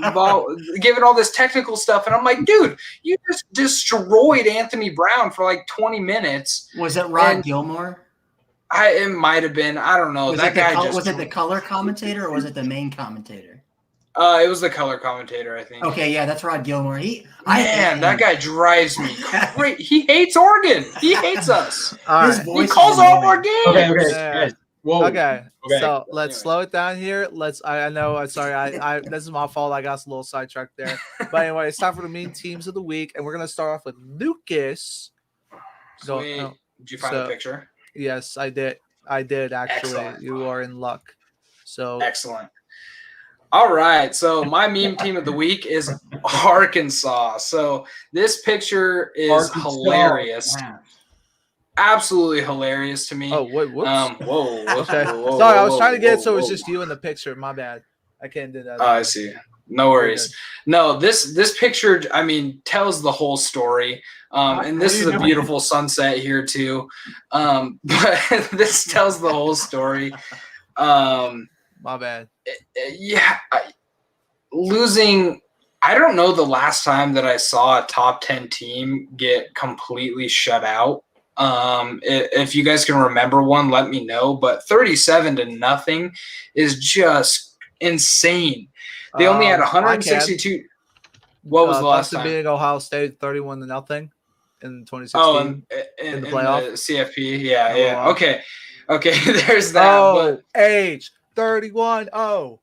Given all this technical stuff. And I'm like, dude, you just destroyed Anthony Brown for like 20 minutes. Was it Rod Gilmore? It might have been. I don't know. Was that guy was it the color commentator or was it the main commentator? It was the color commentator, I think. Okay, yeah, that's Rod Gilmore. That guy drives me crazy. He hates Oregon. He hates us. All His right. He voice calls is all of annoying. our games. Okay. Yeah. Whoa. Okay. Okay. So let's slow it down here. I know. I'm sorry. I this is my fault. I got a little sidetracked there. But anyway, it's time for the meme teams of the week, and we're gonna start off with Lucas. Sweet. Did you find the picture? Yes, I did. Actually. Excellent. You are in luck. So Excellent. All right. So my meme team of the week is Arkansas. So this picture is hilarious. Absolutely hilarious to me. Oh, wait, whoops. Whoa. Okay. Whoa, Sorry, I was trying to get it whoa, so it's whoa. just you in the picture. My bad. I can't do that. Oh, I see. No worries. No, this picture, I mean, tells the whole story. And this is a beautiful sunset here too. But this tells the whole story. My bad. Yeah, losing. I don't know the last time that I saw a top 10 team get completely shut out. If you guys can remember one, let me know. But 37-0 is just insane. They only had 162. What was the last time? Being Ohio State 31-0 in 2016. Oh, in the playoff? the CFP. Yeah, Oh, yeah. wow. Okay. There's that. Oh, age 31-0.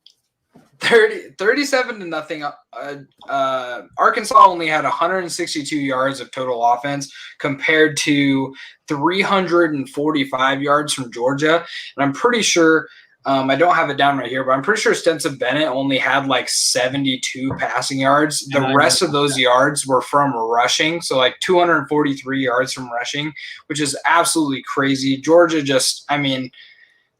37-0. Arkansas only had 162 yards of total offense compared to 345 yards from Georgia. And I'm pretty sure, I don't have it down right here, but I'm pretty sure Stetson Bennett only had like 72 passing yards. The rest of those yards were from rushing. So like 243 yards from rushing, which is absolutely crazy. Georgia just, I mean,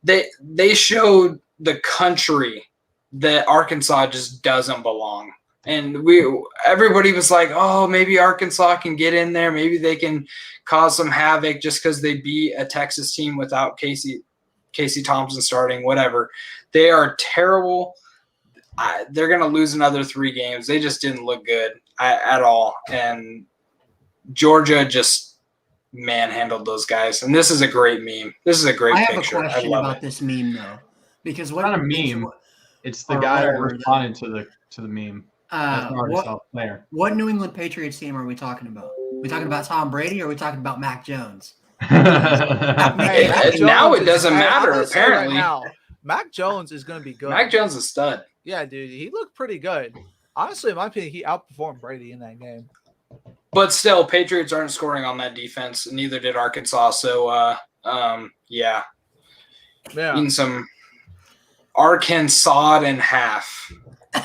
they showed the country that Arkansas just doesn't belong. And everybody was like, oh, maybe Arkansas can get in there. Maybe they can cause some havoc just because they beat a Texas team without Casey Thompson starting, whatever. They are terrible. They're going to lose another 3 games. They just didn't look good at all. And Georgia just manhandled those guys. And this is a great meme. This is a great picture. I have a question about it. this meme, though. Because It's not a meme. It's the guy that responded to the meme. That's not ourselves there. What New England Patriots team are we talking about? Are we talking about Tom Brady or are we talking about Mac Jones? Now it doesn't matter, apparently. Mac Jones is going to be good. Mac Jones is a stud. Yeah, dude, he looked pretty good. Honestly, in my opinion, he outperformed Brady in that game. But still, Patriots aren't scoring on that defense. Neither did Arkansas. So, yeah. Eating some Arkansas in half.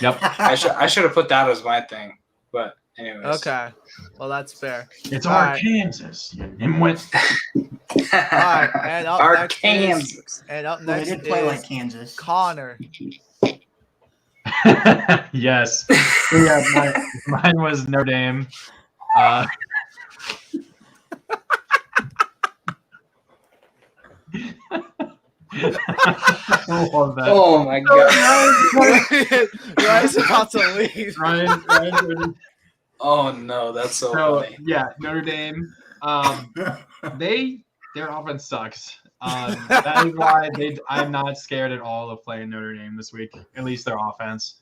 Yep. I should have put that as my thing. But anyways. Okay. Well, that's fair. It's All right. Arkansas. You dimwit. All right. And up Arkansas. next Well, they did play is like Kansas. Connor. Yes. Yeah, mine was Notre Dame. I love that. Oh my god. Ryan's about to leave. Ryan, Oh no, that's so funny. yeah, Notre Dame. Their offense sucks. That is why I'm not scared at all of playing Notre Dame this week. At least their offense.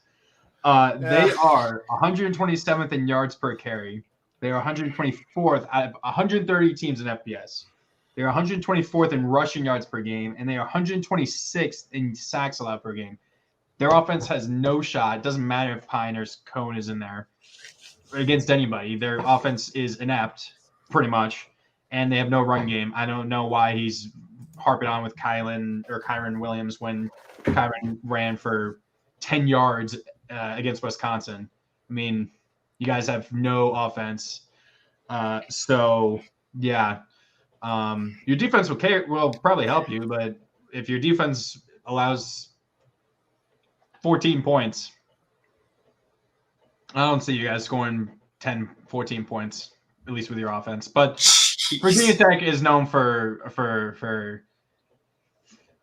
They are 127th in yards per carry. They are 124th out of 130 teams in FBS. They are 124th in rushing yards per game, and they are 126th in sacks allowed per game. Their offense has no shot. It doesn't matter if Pine or Cone is in there against anybody. Their offense is inept, pretty much, and they have no run game. I don't know why he's harping on with Kyron Williams when Kyron ran for 10 yards against Wisconsin. I mean, you guys have no offense. So, yeah. Your defense will probably help you, but if your defense allows 14 points, I don't see you guys scoring 10, 14 points, at least with your offense. But Virginia Tech is known for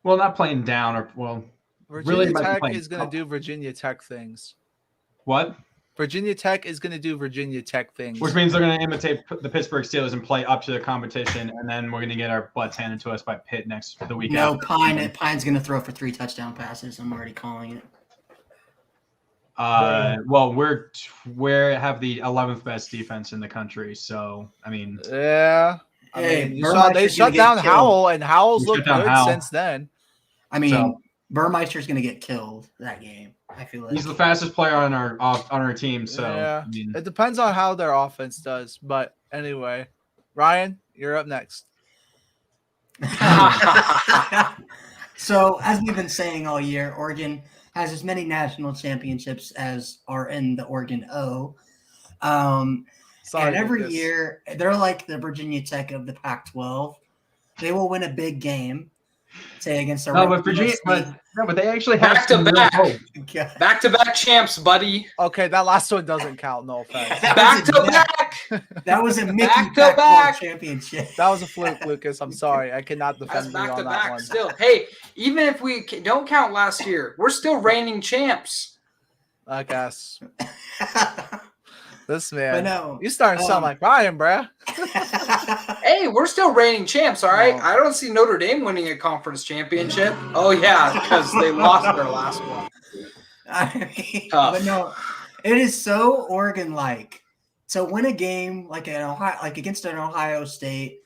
not playing down Virginia Tech is going to do Virginia Tech things. What? Virginia Tech is going to do Virginia Tech things. Which means they're going to imitate the Pittsburgh Steelers and play up to the competition, and then we're going to get our butts handed to us by Pitt the week after. Pine's going to throw for 3 touchdown passes. I'm already calling it. Well, we have the 11th best defense in the country, so I mean, yeah. I mean, they shut down Howell, and Howell's looked good since then. I mean, Burmeister's going to get killed that game. I feel like he's the fastest player on our team. So yeah, I mean, it depends on how their offense does. But anyway, Ryan, you're up next. So as we've been saying all year, Oregon has as many national championships as are in the Oregon O. And every year they're like the Virginia Tech of the Pac-12. They will win a big game, say against a but they actually have back to back champs, buddy. Okay, that last one doesn't count. No offense. Back to back. That was a Mickey Pac-12 championship. That was a fluke, Lucas. I'm sorry, I cannot defend you on that one. Still, hey, even if we don't count last year, we're still reigning champs. I guess. This man, you starting to sound like Ryan, bruh. Hey, we're still reigning champs, all right? I don't see Notre Dame winning a conference championship. Oh, yeah, because they lost their last one. I mean, but no, it is so Oregon-like. So win a game like against an Ohio State,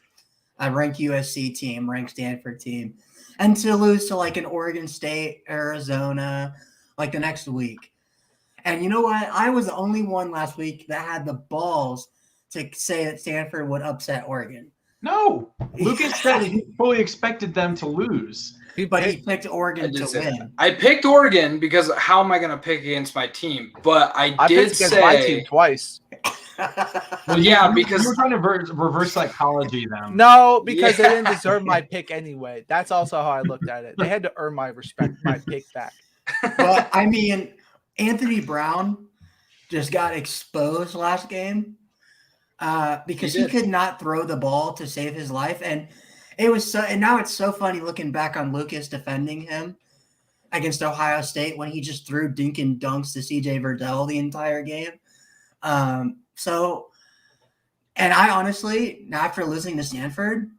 a ranked USC team, ranked Stanford team, and to lose to like an Oregon State, Arizona, like the next week. And you know what? I was the only one last week that had the balls to say that Stanford would upset Oregon. No. Lucas said he fully expected them to lose. But he picked Oregon to win. I picked Oregon because how am I going to pick against my team? But I did picked say my team twice. Well, yeah, because you were trying to reverse psychology them. No, because they didn't deserve my pick anyway. That's also how I looked at it. They had to earn my respect, my pick back. But I mean, Anthony Brown just got exposed last game because he could not throw the ball to save his life. And it was and now it's so funny looking back on Lucas defending him against Ohio State when he just threw dink and dunks to CJ Verdell the entire game. And I honestly, after losing to Stanford,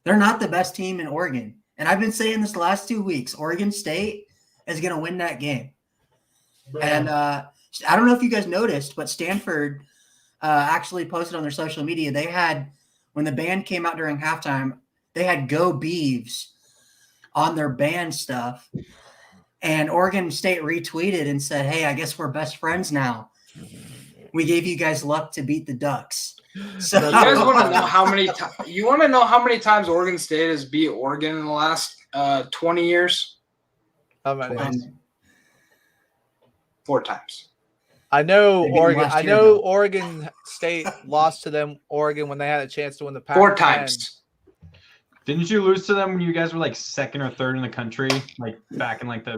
they're not the best team in Oregon. And I've been saying this the last 2 weeks, Oregon State is going to win that game. And I don't know if you guys noticed, but Stanford actually posted on their social media. They had, when the band came out during halftime, they had Go Beavs on their band stuff. And Oregon State retweeted and said, "Hey, I guess we're best friends now. We gave you guys luck to beat the Ducks." So You guys want to know how many times Oregon State has beat Oregon in the last 20 years? How many? 4 times. I know They beat them Oregon. last I year, know though. Oregon State lost to them. Oregon when they had a chance to win the Pac-10. 4 times. Didn't you lose to them when you guys were like second or third in the country, like back in like the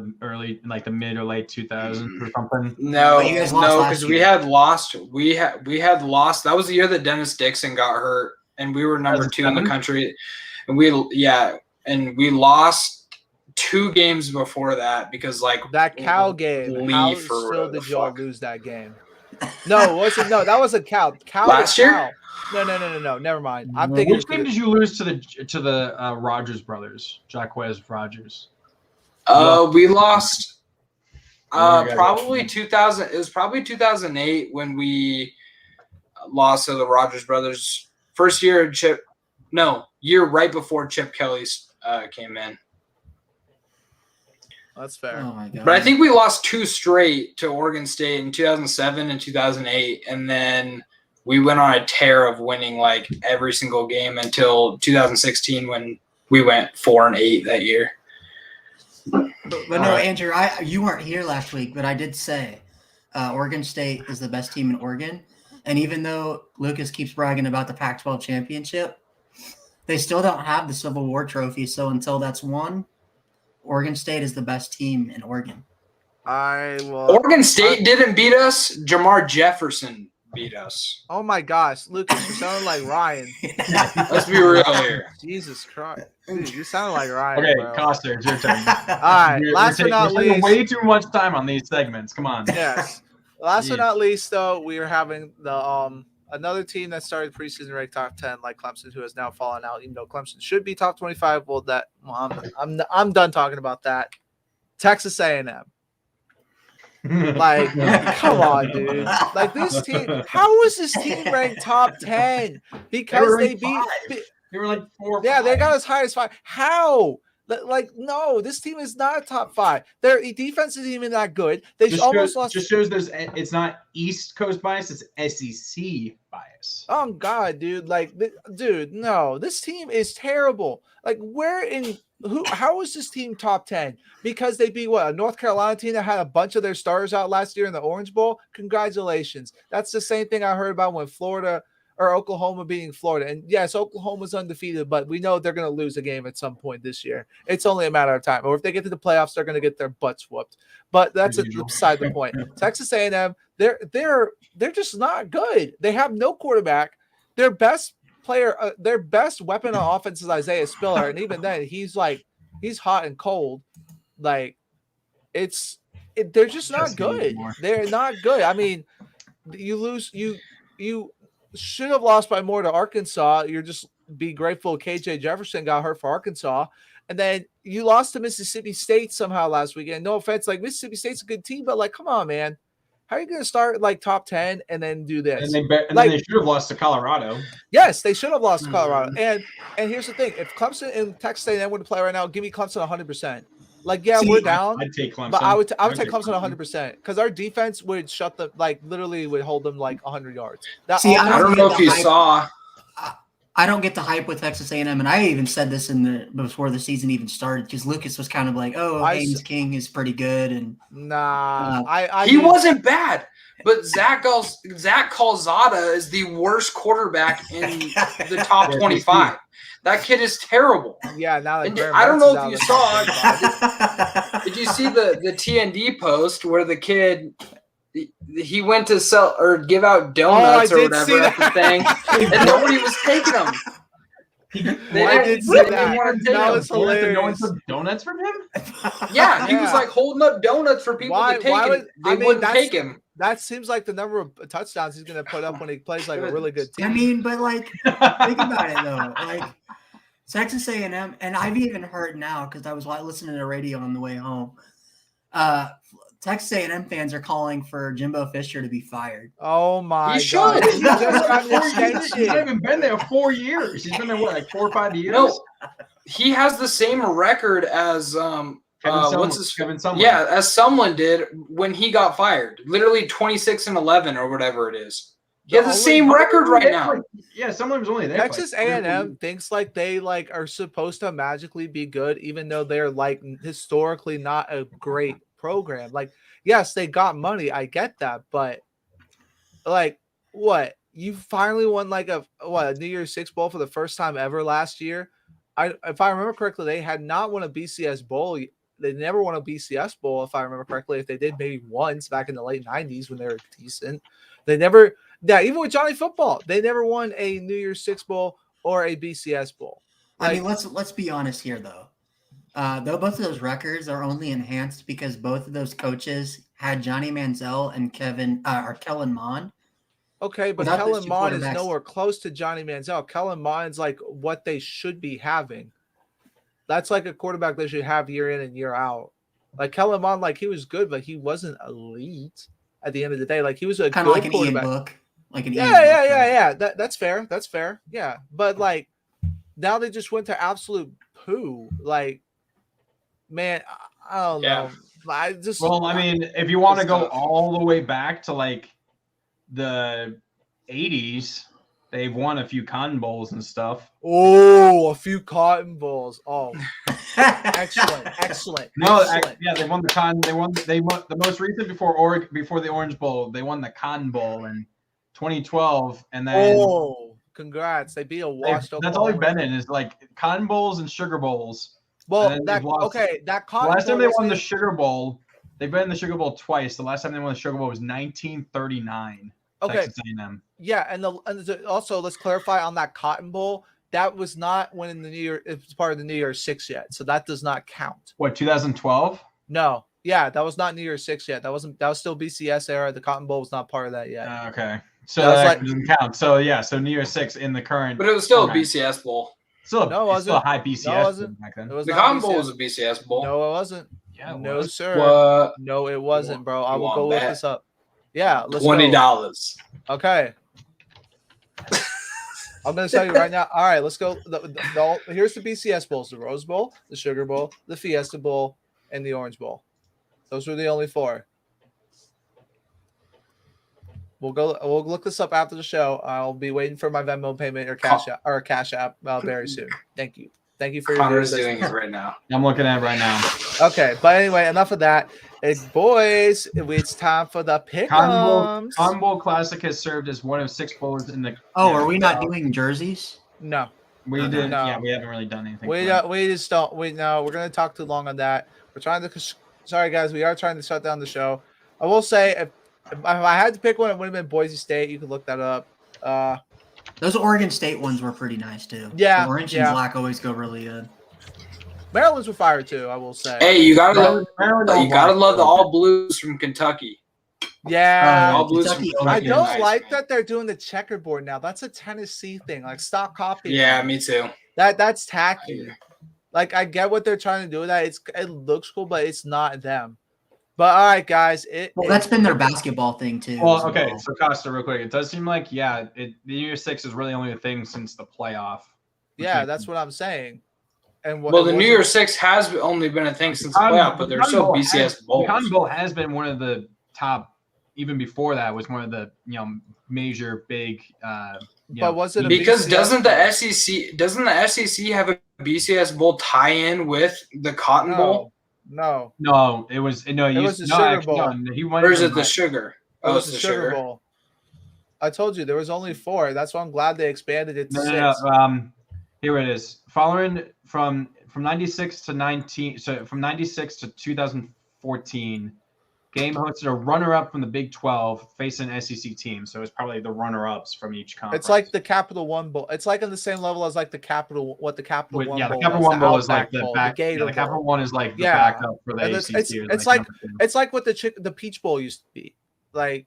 mid or late 2000s or something? No, But you guys lost last because we year. had lost. We had lost. That was the year that Dennis Dixon got hurt, and we were number 2 in the 2007? country. And we lost 2 games before that because like That Cal game. How Leaf or still whatever did the y'all fuck. lose that game? No, wasn't no. That was a Cal. Cal Last to year? Cal. No. Never mind. I'm thinking. Which game did you lose to the Rogers brothers, Jacquez Rogers? We lost. Where you guys Probably 2000. It was probably 2008 when we lost to the Rogers brothers. First year year right before Chip Kelly came in. That's fair. Oh my god! But I think we lost 2 straight to Oregon State in 2007 and 2008, and then we went on a tear of winning like every single game until 2016 when we went 4-8 that year. But no, Andrew, you weren't here last week, but I did say Oregon State is the best team in Oregon. And even though Lucas keeps bragging about the Pac-12 championship, they still don't have the Civil War trophy. So until that's won, Oregon State is the best team in Oregon. Oregon State didn't beat us. Jamar Jefferson beat us. Oh my gosh, Lucas, you sound like Ryan. Let's be real here. Jesus Christ, dude, you sound like Ryan. Okay, bro. Costa, it's your turn. All right, last but not we're taking least. way too much time on these segments. Come on. Yes. Last but not least, though, we are having the another team that started preseason ranked top 10, like Clemson, who has now fallen out. Even though Clemson should be top 25, I'm done talking about that. Texas A&M. Like, come on, dude. Like this team. How was this team ranked top 10? Because they beat. They were like 4 or 5. Yeah, they got as high as 5. How? Like, no, this team is not a top 5. Their defense isn't even that good. They almost lost. Just shows it's not East Coast bias, it's SEC bias. Oh God, dude! Like, dude, no, this team is terrible. Like, how is this team top 10? Because they beat a North Carolina team that had a bunch of their stars out last year in the Orange Bowl. Congratulations. That's the same thing I heard about when Florida or Oklahoma beating Florida. And yes, Oklahoma's undefeated, but we know they're going to lose a game at some point this year. It's only a matter of time. Or if they get to the playoffs, they're going to get their butts whooped. But that's beside the point. Texas A&M, they're just not good. They have no quarterback. Their best player, their best weapon on offense is Isaiah Spiller, and even then, he's hot and cold. Like, they're just not good. They're not good. I mean, you should have lost by more to Arkansas. You're just be grateful KJ Jefferson got hurt for Arkansas. And then you lost to Mississippi State somehow last weekend. No offense, like Mississippi State's a good team, but like, come on, man. How are you going to start like top 10 and then do this? And then they should have lost to Colorado. Yes, they should have lost to Colorado. And here's the thing. If Clemson and Texas A&M were to play right now, give me Clemson 100%. Like, yeah, we're down. I'd take Clemson. But I would take Clemson 100% because our defense would shut them, like literally would hold them like 100 yards. I don't know if you saw. I don't get the hype with Texas A&M, and I even said this before the season even started because Lucas was kind of like, "Oh, Haynes King is pretty good," and he wasn't bad. But Zach Calzada is the worst quarterback in the top 25. That kid is terrible. Yeah, now that I don't know if you saw. Did you see the TND post where the kid he went to sell or give out donuts or whatever at the thing, and nobody was taking them. I did see that. That was hilarious. No one took donuts from him. Yeah, he was like holding up donuts for people to take. They wouldn't take him. That seems like the number of touchdowns he's going to put up when he plays like a really good team. I mean, but like, think about it though. Like Texas A&M, and I've even heard now because I was listening to the radio on the way home. Texas A&M fans are calling for Jimbo Fisher to be fired. Oh my he God! Should. He just got an extension. He's not even been there 4 years. He's been there like 4 or 5 years. No, he has the same record as what's his Kevin Sumlin. Yeah, as Sumlin did when he got fired. Literally 26-11 or whatever it is. He has the same record right now. Yeah, Sumlin was only there. Texas A&M thinks like they like are supposed to magically be good, even though they're like historically not a great program. Like, yes, they got money, I get that, but like, what? You finally won like a New Year's Six bowl for the first time ever last year. If I remember correctly, they had not won a BCS bowl. They never won a BCS bowl, if I remember correctly. If they did, maybe once back in the late 90s when they were decent. They never. Yeah, even with Johnny Football, they never won a New Year's Six bowl or a BCS bowl. I mean, let's be honest here, though. Though both of those records are only enhanced because both of those coaches had Johnny Manziel and Kellen Mond. Okay, but Kellen Mond is nowhere close to Johnny Manziel. Kellen Mond's like what they should be having. That's like a quarterback they should have year in and year out. Like Kellen Mond, like he was good, but he wasn't elite at the end of the day. Like he was a kind good of like an quarterback. Ian Book. Like an Yeah. That's fair. That's fair. Yeah. But like now they just went to absolute poo. Like, man, I don't know. I mean, if you want to go all the way back to like the 80s, they've won a few Cotton Bowls and stuff. Oh, a few Cotton Bowls. Oh, excellent. No, yeah, they won the Cotton. They won the most recent before the Orange Bowl. They won the Cotton Bowl in 2012, and then congrats! They beat a washed. That's all they've been in is like Cotton Bowls and Sugar Bowls. Well, that Cotton last Bowl time they won the Sugar Bowl, they've been in the Sugar Bowl twice. The last time they won the Sugar Bowl was 1939. Okay. Texas A&M. Yeah, and also let's clarify on that Cotton Bowl. That was not when in the New Year. It was part of the New Year's Six yet, so that does not count. What, 2012? No, yeah, that was not New Year's Six yet. That was still BCS era. The Cotton Bowl was not part of that yet. Okay, so that doesn't count. So yeah, so New Year's Six in the current. But it was still a BCS bowl. Still a high BCS. No, it wasn't. Back then. The Cotton Bowl was a BCS bowl. No, it wasn't. Yeah, no, sir. What? No, it wasn't, bro. I will go look this up. Yeah, let's $20. Okay. I'm going to tell you right now. All right, let's go. Here's the BCS bowls: the Rose Bowl, the Sugar Bowl, the Fiesta Bowl, and the Orange Bowl. Those were the only four. We'll look this up after the show. I'll be waiting for my Venmo payment or Cash App very soon. Thank you for your Connor's doing it right now. I'm looking at it right now. Okay, but anyway, enough of that. Boys, it's time for the pick-ems. Cotton Bowl Classic has served as one of 6 bowls in the. Oh, are we not doing jerseys? No, we didn't. No. Yeah, we haven't really done anything. We just don't. No, we're gonna talk too long on that. We're trying to. Sorry, guys, we are trying to shut down the show. I will say, if I had to pick one, it would have been Boise State. You can look that up. Those Oregon State ones were pretty nice too. Yeah, the orange and black always go really good. Maryland's were fire too, I will say. Hey, you gotta love the all blues from Kentucky. Yeah, all blues. I don't like that they're doing the checkerboard now. That's a Tennessee thing. Like, stop copying. Yeah, me too. That's tacky. Like, I get what they're trying to do with that. It looks cool, but it's not them. But all right, guys. That's been their basketball thing too. Well, okay. So Costa, real quick, it does seem like the New Year's Six is really only a thing since the playoff. Yeah, that's what I'm saying. And the New Year's Six has only been a thing since the playoff, but there's still BCS bowls. The Cotton Bowl has been one of the top. Even before that, was one of the major big. But was it because doesn't the SEC have a BCS bowl tie-in with the Cotton Bowl? No, it was the Sugar Bowl. Or is it the Sugar? Oh, it's the Sugar Bowl. I told you there was only 4. That's why I'm glad they expanded it to 6. Here it is. Following from 96 to 19, so from 96 to 2014, game hosted a runner-up from the Big 12 facing an SEC team. So it's probably the runner-ups from each conference. It's like the Capital One Bowl. It's like on the same level as like the Capital One Bowl. Yeah, the Capital One Bowl is like the back. Yeah, the Capital One is like the backup for the ACC. It's like what the Peach Bowl used to be, like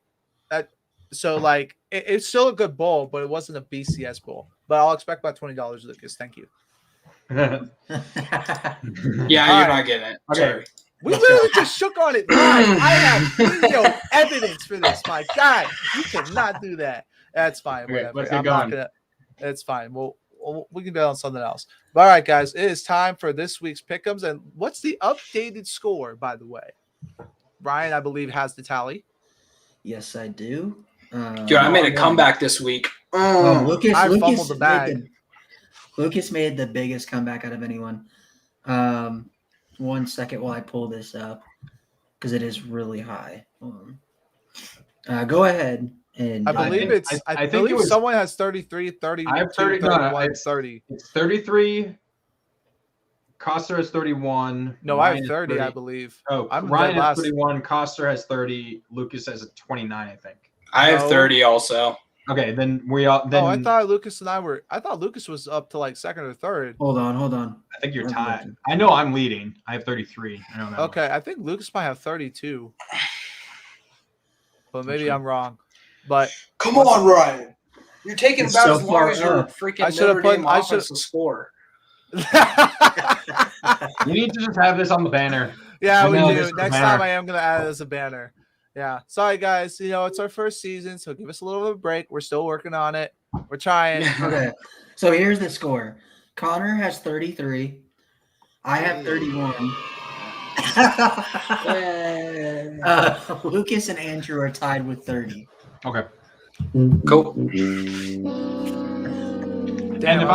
that. So like it's still a good bowl, but it wasn't a BCS bowl. But I'll expect about $20, Lucas. Thank you. Yeah, you're not getting it. Okay. Sorry. We literally just shook on it live. I have video evidence for this, my guy. You cannot do that. That's fine. Okay, Whatever. let's get going. It's fine. Well, we can bet on something else. But all right, guys, it is time for this week's pick'ems. And what's the updated score, by the way? Ryan, I believe, has the tally. Yes, I do. Dude, I made a comeback this week. Lucas fumbled the bag. Lucas made the biggest comeback out of anyone. 1 second while I pull this up because it is really high. Go ahead. And I believe I think it was, someone has 33, 30, I have 30, 31, 30. It's 33. Coster has 31. No, Ryan I have 30, I believe. Oh, I'm Ryan has 31. Coster has 30. Lucas has a 29, I think. I have 30 also. Okay, then we all. Then I thought Lucas and I were. I thought Lucas was up to like second or third. Hold on. I think you're tied. I know I'm leading. I have 33. I don't know. Okay, I think Lucas might have 32. But maybe I'm wrong. But come on, Ryan. You're taking about so as long as your freaking Notre Dame offensive score. You need to just have this on the banner. Yeah, we do. Next time I am going to add it as a banner. Yeah. Sorry, guys. It's our first season, so give us a little bit of a break. We're still working on it. We're trying. Okay. So here's the score. Connor has 33. I have 31. Lucas and Andrew are tied with 30. Okay. Cool. Damn, and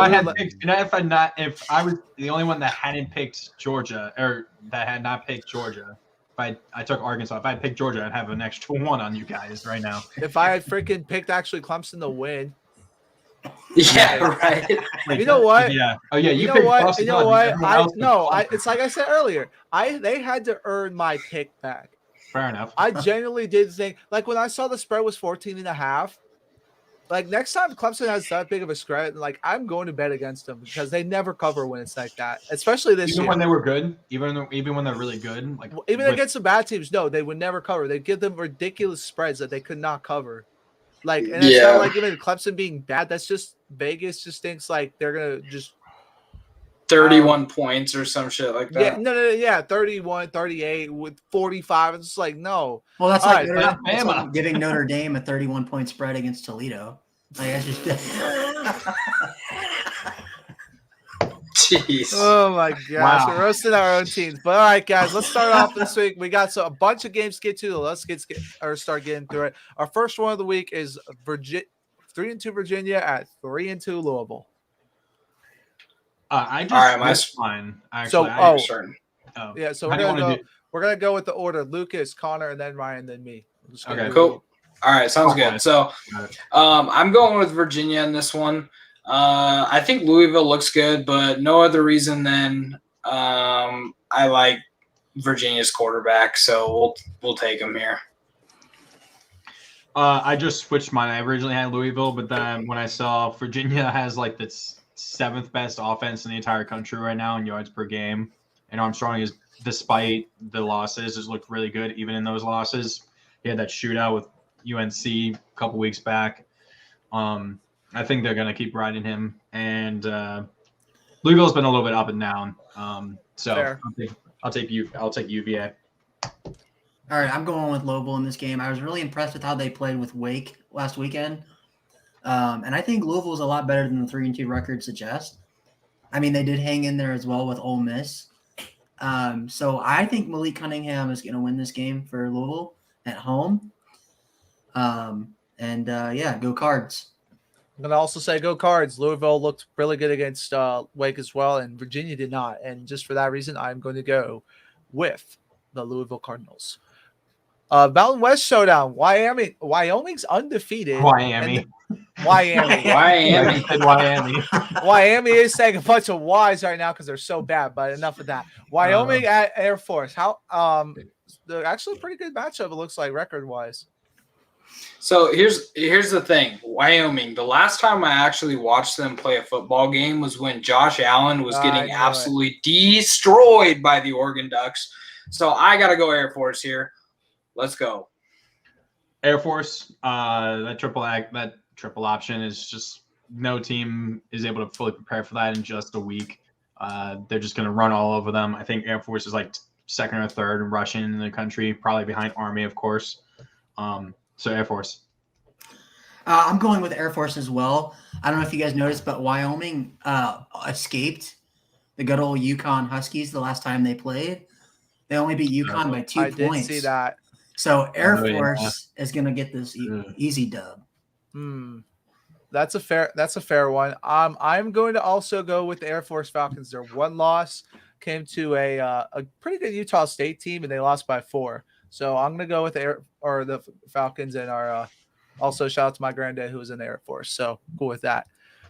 if I was the only one that hadn't picked Georgia or that had not picked Georgia, if I took Arkansas, if I picked Georgia, I'd have an extra 1 on you guys right now. If I had freaking picked actually Clemson to win. Yeah, right. You know what? Yeah. Oh yeah. You know what? You know what? It's like I said earlier. They had to earn my pick back. Fair enough. I genuinely did think, like when I saw the spread was 14.5. Like next time Clemson has that big of a spread, like I'm going to bet against them because they never cover when it's like that, especially this year. Even when they were good, even when they're really good, like even against the bad teams, no, they would never cover. They give them ridiculous spreads that they could not cover. Like, and it's not like even Clemson being bad. That's just Vegas just thinks like they're gonna just 31 points or some shit like that. Yeah, 31, 38 with 45. It's just like no. Well, that's like giving Notre Dame a 31-point spread against Toledo. Like that's just Jeez. Oh my gosh, Wow. We're roasting our own teams. But all right, guys, let's start off this week. We got a bunch of games to get to. Let's start getting through it. Our first one of the week is 3-2 Virginia at 3-2 Louisville. I just that's fine. Actually, yeah. So we're gonna go with the order: Lucas, Connor, and then Ryan, then me. Okay, cool. All right, sounds good. So, I'm going with Virginia in this one. I think Louisville looks good, but no other reason than I like Virginia's quarterback, so we'll take him here. I just switched mine. I originally had Louisville, but then when I saw Virginia has like the 7th best offense in the entire country right now in yards per game, and Armstrong is, despite the losses, has looked really good even in those losses. He had that shootout with UNC a couple weeks back. I think they're going to keep riding him, and Louisville's been a little bit up and down. So I'll take UVA. All right, I'm going with Louisville in this game. I was really impressed with how they played with Wake last weekend. And I think Louisville is a lot better than the 3-2 record suggests. I mean, they did hang in there as well with Ole Miss. So I think Malik Cunningham is going to win this game for Louisville at home. Go Cards. I'm going to also say go Cards. Louisville looked really good against Wake as well, and Virginia did not. And just for that reason, I'm going to go with the Louisville Cardinals. Mountain West Showdown. Wyoming's undefeated. Miami is saying a bunch of Y's right now because they're so bad, but enough of that. Wyoming at Air Force. They're actually a pretty good matchup, it looks like, record-wise. So here's the thing. Wyoming, the last time I actually watched them play a football game was when Josh Allen was getting absolutely destroyed by the Oregon Ducks. So I got to go Air Force here. Let's go. Air Force, that triple option is just no team is able to fully prepare for that in just a week. They're just going to run all over them. I think Air Force is like second or third in rushing in the country, probably behind Army, of course. So Air Force. I'm going with Air Force as well. I don't know if you guys noticed, but Wyoming escaped the good old Yukon Huskies the last time they played. They only beat Yukon by 2 I points. did see that. So Air Oh, yeah. Force is going to get this easy dub. That's a fair one. I'm going to also go with the Air Force Falcons. Their one loss came to a pretty good Utah State team, and they lost by 4. So I'm going to go with the Falcons, and also shout out to my granddad who was in the Air Force. So cool with that.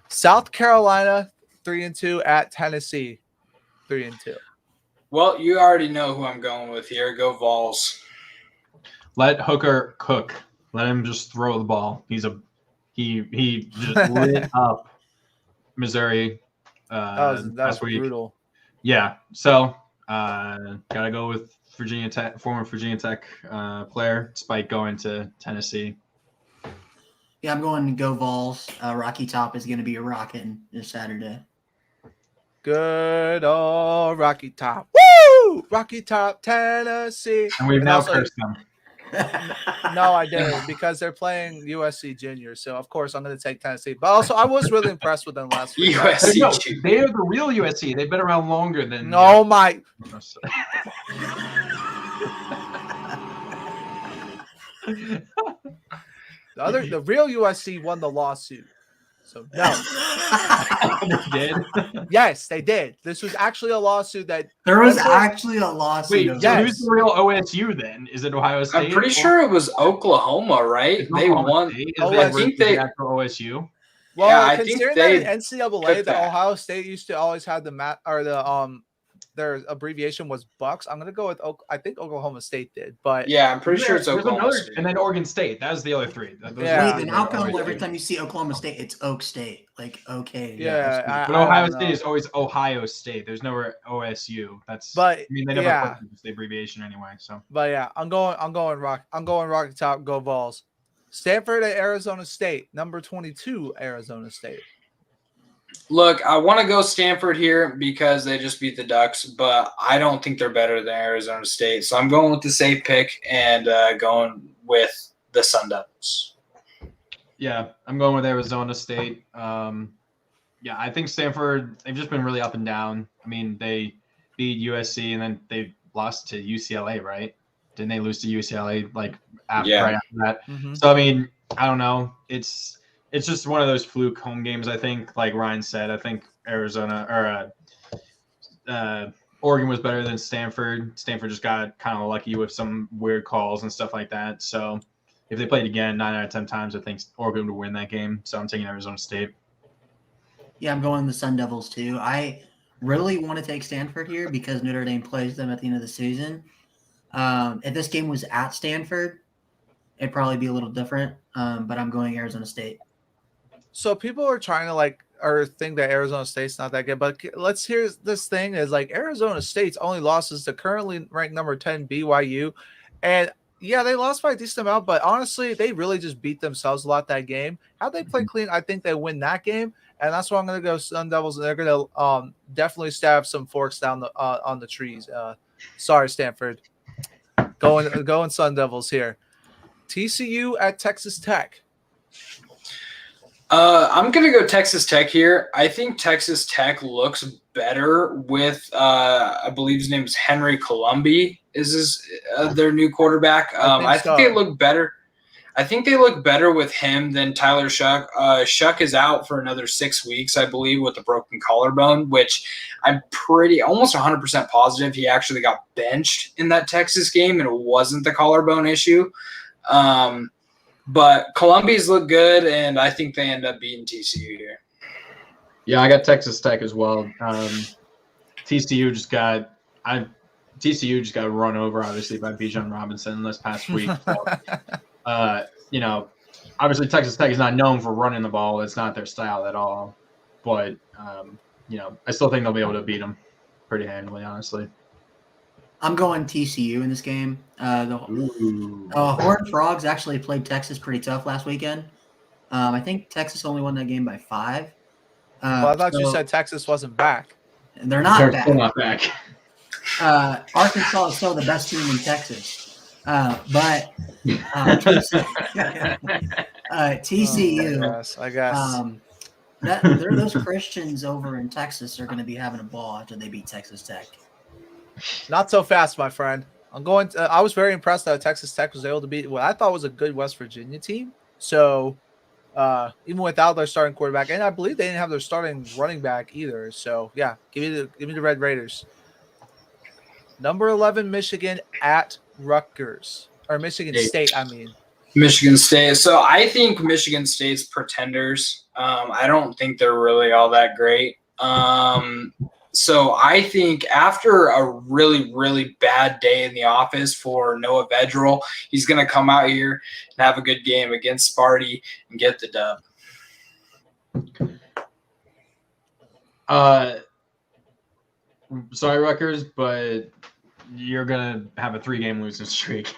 South Carolina 3-2 at Tennessee 3-2. Well, you already know who I'm going with here. Go Vols. Let Hooker cook. Let him just throw the ball. He just lit up Missouri That was last week. brutal. Yeah. So gotta go with Virginia Tech, former Virginia Tech player, despite going to Tennessee. Yeah, I'm going to go Vols. Rocky Top is going to be rocking this Saturday. Good old Rocky Top. Woo! Rocky Top, Tennessee. And we've now also- cursed them. No, I didn't, because they're playing USC Junior. So, of course, I'm going to take Tennessee. But also, I was really impressed with them last week. USC. No, they are the real USC. They've been around longer than. No, my. The real USC won the lawsuit. So no. They did? Yes, they did. This was actually a lawsuit that There was actually a lawsuit. Wait, of so yes. who's the real OSU then? Is it Ohio State? I'm pretty sure it was Oklahoma, right? It's They Oklahoma won. State? Oh, Is I it think the they- actual OSU. well, Yeah, I think considering they that in NCAA, took the that. Ohio State used to always have their abbreviation was Bucks. I'm gonna go with I think Oklahoma State did, but Yeah, I'm pretty sure it's There's Oklahoma another- State. And then Oregon State. That was the other three. Those are Yeah. the Wait, three then that how are come always every good. time you see Oklahoma State, it's Oak State? Like, okay. Yeah, But I Ohio don't State know. is always Ohio State. There's nowhere OSU. That's. But, I mean, they never yeah. put the abbreviation anyway. So. But yeah, I'm going Rocky Top, go Vols. Stanford at Arizona State, number 22 Arizona State. Look, I want to go Stanford here because they just beat the Ducks, but I don't think they're better than Arizona State. So I'm going with the safe pick and going with the Sun Devils. Yeah, I'm going with Arizona State. Yeah, I think Stanford, they've just been really up and down. I mean, they beat USC and then they lost to UCLA, right? Didn't they lose to UCLA right after that? Mm-hmm. So, I mean, I don't know. It's just one of those fluke home games, I think. Like Ryan said, I think Oregon was better than Stanford. Stanford just got kind of lucky with some weird calls and stuff like that. So if they played again 9 out of 10 times, I think Oregon would win that game. So I'm taking Arizona State. Yeah, I'm going the Sun Devils too. I really want to take Stanford here because Notre Dame plays them at the end of the season. If this game was at Stanford, it'd probably be a little different. But I'm going Arizona State. So people are trying to think that Arizona State's not that good, but let's hear this thing is Arizona State's only losses to currently ranked number 10 BYU, and yeah, they lost by a decent amount, but honestly, they really just beat themselves a lot that game. How they play clean, I think they win that game, and that's why I'm going to go Sun Devils, and they're going to definitely stab some forks down on the trees. Sorry, Stanford. Going Sun Devils here. TCU at Texas Tech. I'm going to go Texas Tech here. I think Texas Tech looks better with, I believe his name is Henry Colombi is their new quarterback. I think they look better. I think they look better with him than Tyler Shuck. Shuck is out for another 6 weeks, I believe, with a broken collarbone, which I'm almost 100% positive he actually got benched in that Texas game, and it wasn't the collarbone issue. But Columbia's look good, and I think they end up beating TCU here. Yeah, I got Texas Tech as well. TCU just got run over, obviously, by Bijan Robinson this past week. So, obviously Texas Tech is not known for running the ball. It's not their style at all. But, I still think they'll be able to beat them pretty handily, honestly. I'm going TCU in this game. The Horned Frogs actually played Texas pretty tough last weekend. I think Texas only won that game by 5. Well, I thought you said Texas wasn't back. They're not They're back. still not back. Arkansas is still the best team in Texas. But TCU. I guess. Those Christians over in Texas are going to be having a ball after they beat Texas Tech. Not so fast, my friend. I was very impressed that Texas Tech was able to beat what I thought was a good West Virginia team. So even without their starting quarterback, and I believe they didn't have their starting running back either. So yeah, give me the Red Raiders. Number 11, Michigan at Rutgers, or Michigan State. I mean, Michigan State. So I think Michigan State's pretenders. I don't think they're really all that great. So I think after a really, really bad day in the office for Noah Vedral, he's going to come out here and have a good game against Sparty and get the dub. Sorry, Rutgers, but you're gonna have a 3-game losing streak.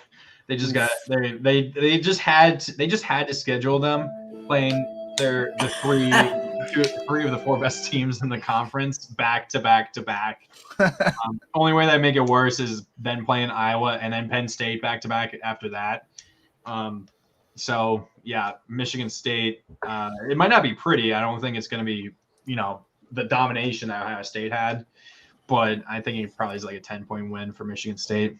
They just got they just had to schedule them playing the three of the 4 best teams in the conference back to back to back. Only way that make it worse is then playing Iowa and then Penn State back to back after that. So yeah, Michigan State. It might not be pretty. I don't think it's going to be the domination that Ohio State had, but I think it probably is like a 10-point win for Michigan State.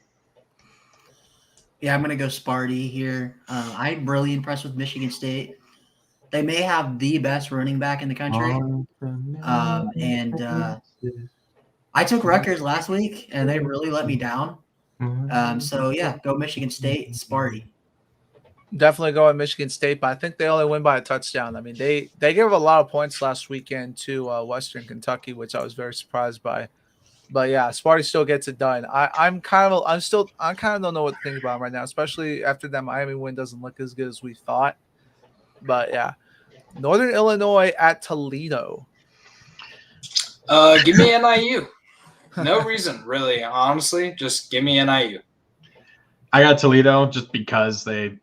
Yeah, I'm going to go Sparty here. I'm really impressed with Michigan State. They may have the best running back in the country. I took Rutgers last week, and they really let me down. So, yeah, go Michigan State, Sparty. Definitely going Michigan State, but I think they only win by a touchdown. I mean, they gave a lot of points last weekend to Western Kentucky, which I was very surprised by. But yeah, Sparty still gets it done. I kind of don't know what to think about them right now, especially after that Miami win doesn't look as good as we thought. But yeah, Northern Illinois at Toledo. Give me NIU. No reason, really. Honestly, just give me NIU. I got Toledo just because they,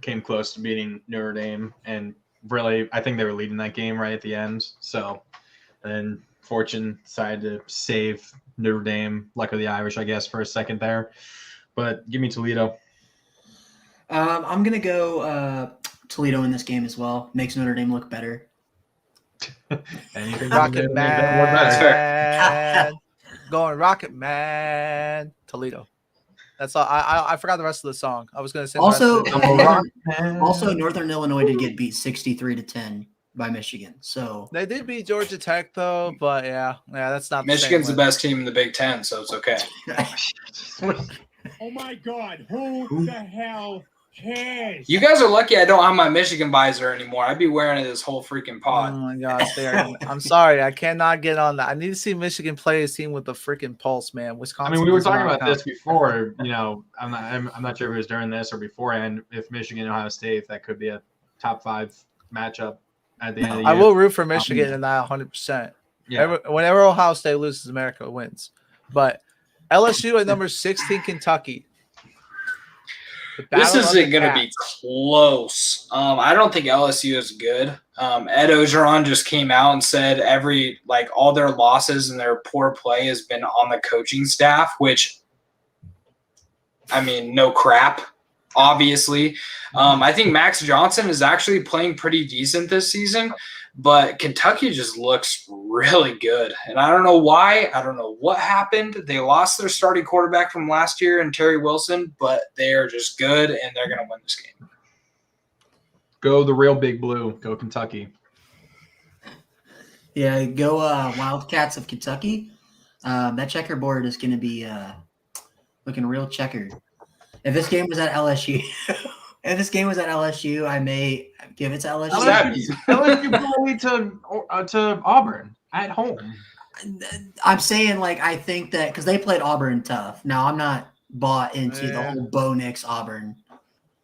came close to beating Notre Dame, and really, I think they were leading that game right at the end. So, then Fortune decided to save Notre Dame, luck of the Irish, I guess, for a second there. But give me Toledo. I'm gonna go Toledo in this game as well. Makes Notre Dame look better. Rocket Man. Going Rocket Man. Toledo. That's all. I forgot the rest of the song. I was going to sing. Also, Northern Illinois did get beat 63-10 by Michigan. So they did beat Georgia Tech though, but yeah, that's not. Michigan's the best team in the Big Ten, so it's okay. Oh my God! Who the hell cares? You guys are lucky I don't have my Michigan visor anymore. I'd be wearing it this whole freaking pod. Oh my gosh, I'm sorry, I cannot get on that. I need to see Michigan play his team with the freaking pulse, man. Wisconsin. I mean, we were talking about this before. I'm not sure if it was during this or beforehand. If Michigan and Ohio State, if that could be a top 5 matchup at the end of the year. I will root for Michigan in that 100%. Yeah. Whenever Ohio State loses, America wins. But LSU at number 16, Kentucky. This isn't going to be close. I don't think LSU is good. Ed Ogeron just came out and said all their losses and their poor play has been on the coaching staff, which, I mean, no crap, obviously. I think Max Johnson is actually playing pretty decent this season, but Kentucky just looks really good. And I don't know why. I don't know what happened. They lost their starting quarterback from last year in Terry Wilson, but they are just good, and they're going to win this game. Go the real big blue. Go Kentucky. Yeah, go Wildcats of Kentucky. That checkerboard is going to be looking real checkered. If this game was at LSU, I may give it to LSU. LSU bullied to Auburn at home. I'm saying, I think that because they played Auburn tough. Now, I'm not bought into the whole Bo Nix Auburn.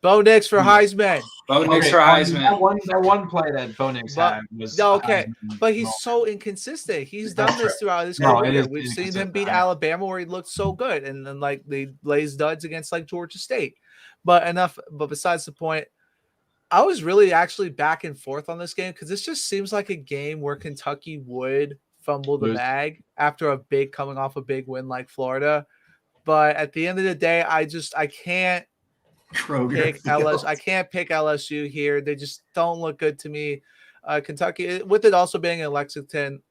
Bo Nix for Heisman. Bo Nix for Heisman. That one play that Bo Nix had was okay, but he's so inconsistent. He's done this throughout his career. We've seen him beat Alabama where he looked so good, and then they lays duds against Georgia State. But besides the point, I was really actually back and forth on this game because this just seems like a game where Kentucky would fumble the bag after coming off a big win like Florida. But at the end of the day, I can't pick LSU. I can't pick LSU here. They just don't look good to me. Kentucky, with it also being in Lexington,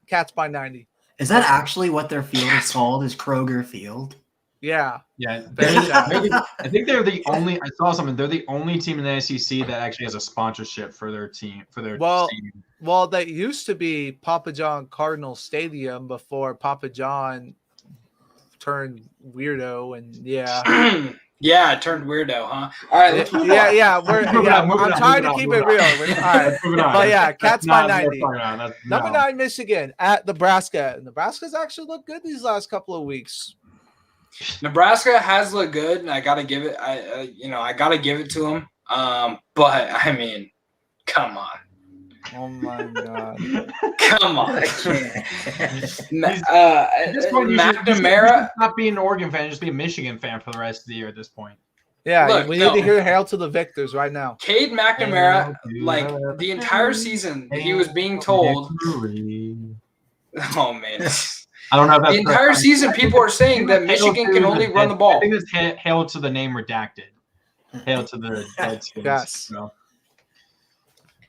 Cats by 90. Is that actually what their field is called? Is Kroger Field? Yeah. Yeah. I think they're the only. I saw something. They're the only team in the SEC that actually has a sponsorship for their team stadium. Well, that used to be Papa John Cardinal Stadium before Papa John turned weirdo, and yeah. Yeah, it turned weirdo, huh? All right, let's move on. I'm trying to keep it real. All right, but yeah, Cats by 90. Number 9, Michigan at Nebraska. Nebraska's actually looked good these last couple of weeks. Nebraska has looked good, and I gotta give it. I gotta give it to them. But I mean, come on. Oh my god! Come on! McNamara, not being an Oregon fan, just be a Michigan fan for the rest of the year at this point. Yeah, look, we need to hear "Hail to the Victors" right now. Cade McNamara, like the entire season, he was being told. Oh man! I don't know if that's the entire season. People are saying that Michigan can only run the ball. I think it's "Hail to the name redacted." Hail to the Redskins. Yes. So.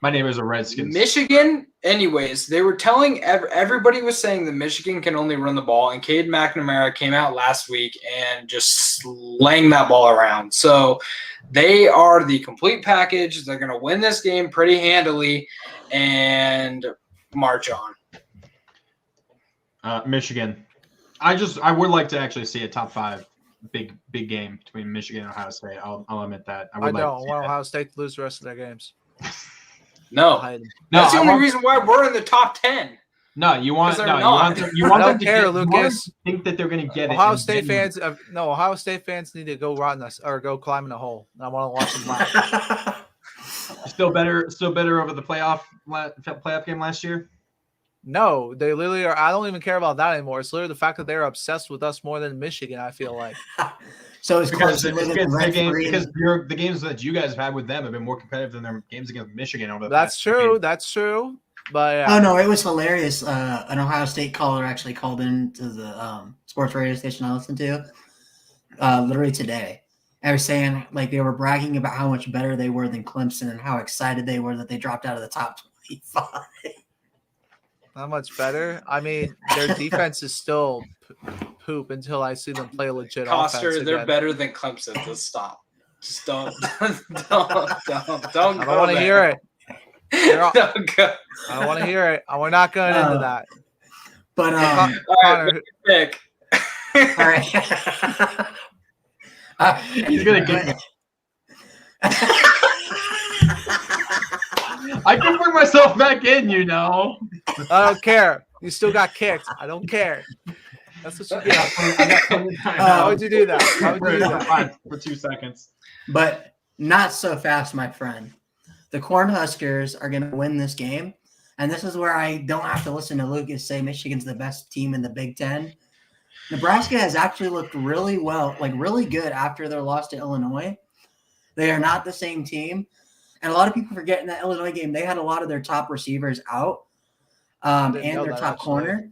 My neighbors are Redskins. Michigan, anyways, they were telling everybody was saying that Michigan can only run the ball, and Cade McNamara came out last week and just slang that ball around. So they are the complete package. They're going to win this game pretty handily and march on. Michigan. I would like to actually see a top 5 big game between Michigan and Ohio State. I'll admit that. I don't want Ohio State to lose the rest of their games. No, that's the only reason why we're in the top 10. No, you want them to think that they're going to get it. Ohio State fans need to go rot in us or go climb in a hole. I want to watch them laugh. Still better over the playoff game last year. No, they literally are. I don't even care about that anymore. It's literally the fact that they're obsessed with us more than Michigan. I feel like. So it's because the games that you guys have had with them have been more competitive than their games against Michigan over the That's true. But yeah. Oh no, it was hilarious. An Ohio State caller actually called into the sports radio station I listened to literally today. I was saying like they were bragging about how much better they were than Clemson and how excited they were that they dropped out of the top 25. Not much better. I mean, their defense is still poop until I see them play a legit offense. Coster, they're better than Clemson. Just stop. Just don't go. I don't want to hear it. Don't go. I don't want to hear it. We're not going into that. But Connor, pick. All right. He's gonna get me. I can bring myself back in, you know. I don't care. You still got kicked. I don't care. That's what you get. How would you do that? How would you do that? For 2 seconds. But not so fast, my friend. The Cornhuskers are going to win this game. And this is where I don't have to listen to Lucas say Michigan's the best team in the Big Ten. Nebraska has actually looked really well, like really good after their loss to Illinois. They are not the same team. And a lot of people forget in that Illinois game, they had a lot of their top receivers out and their top corner.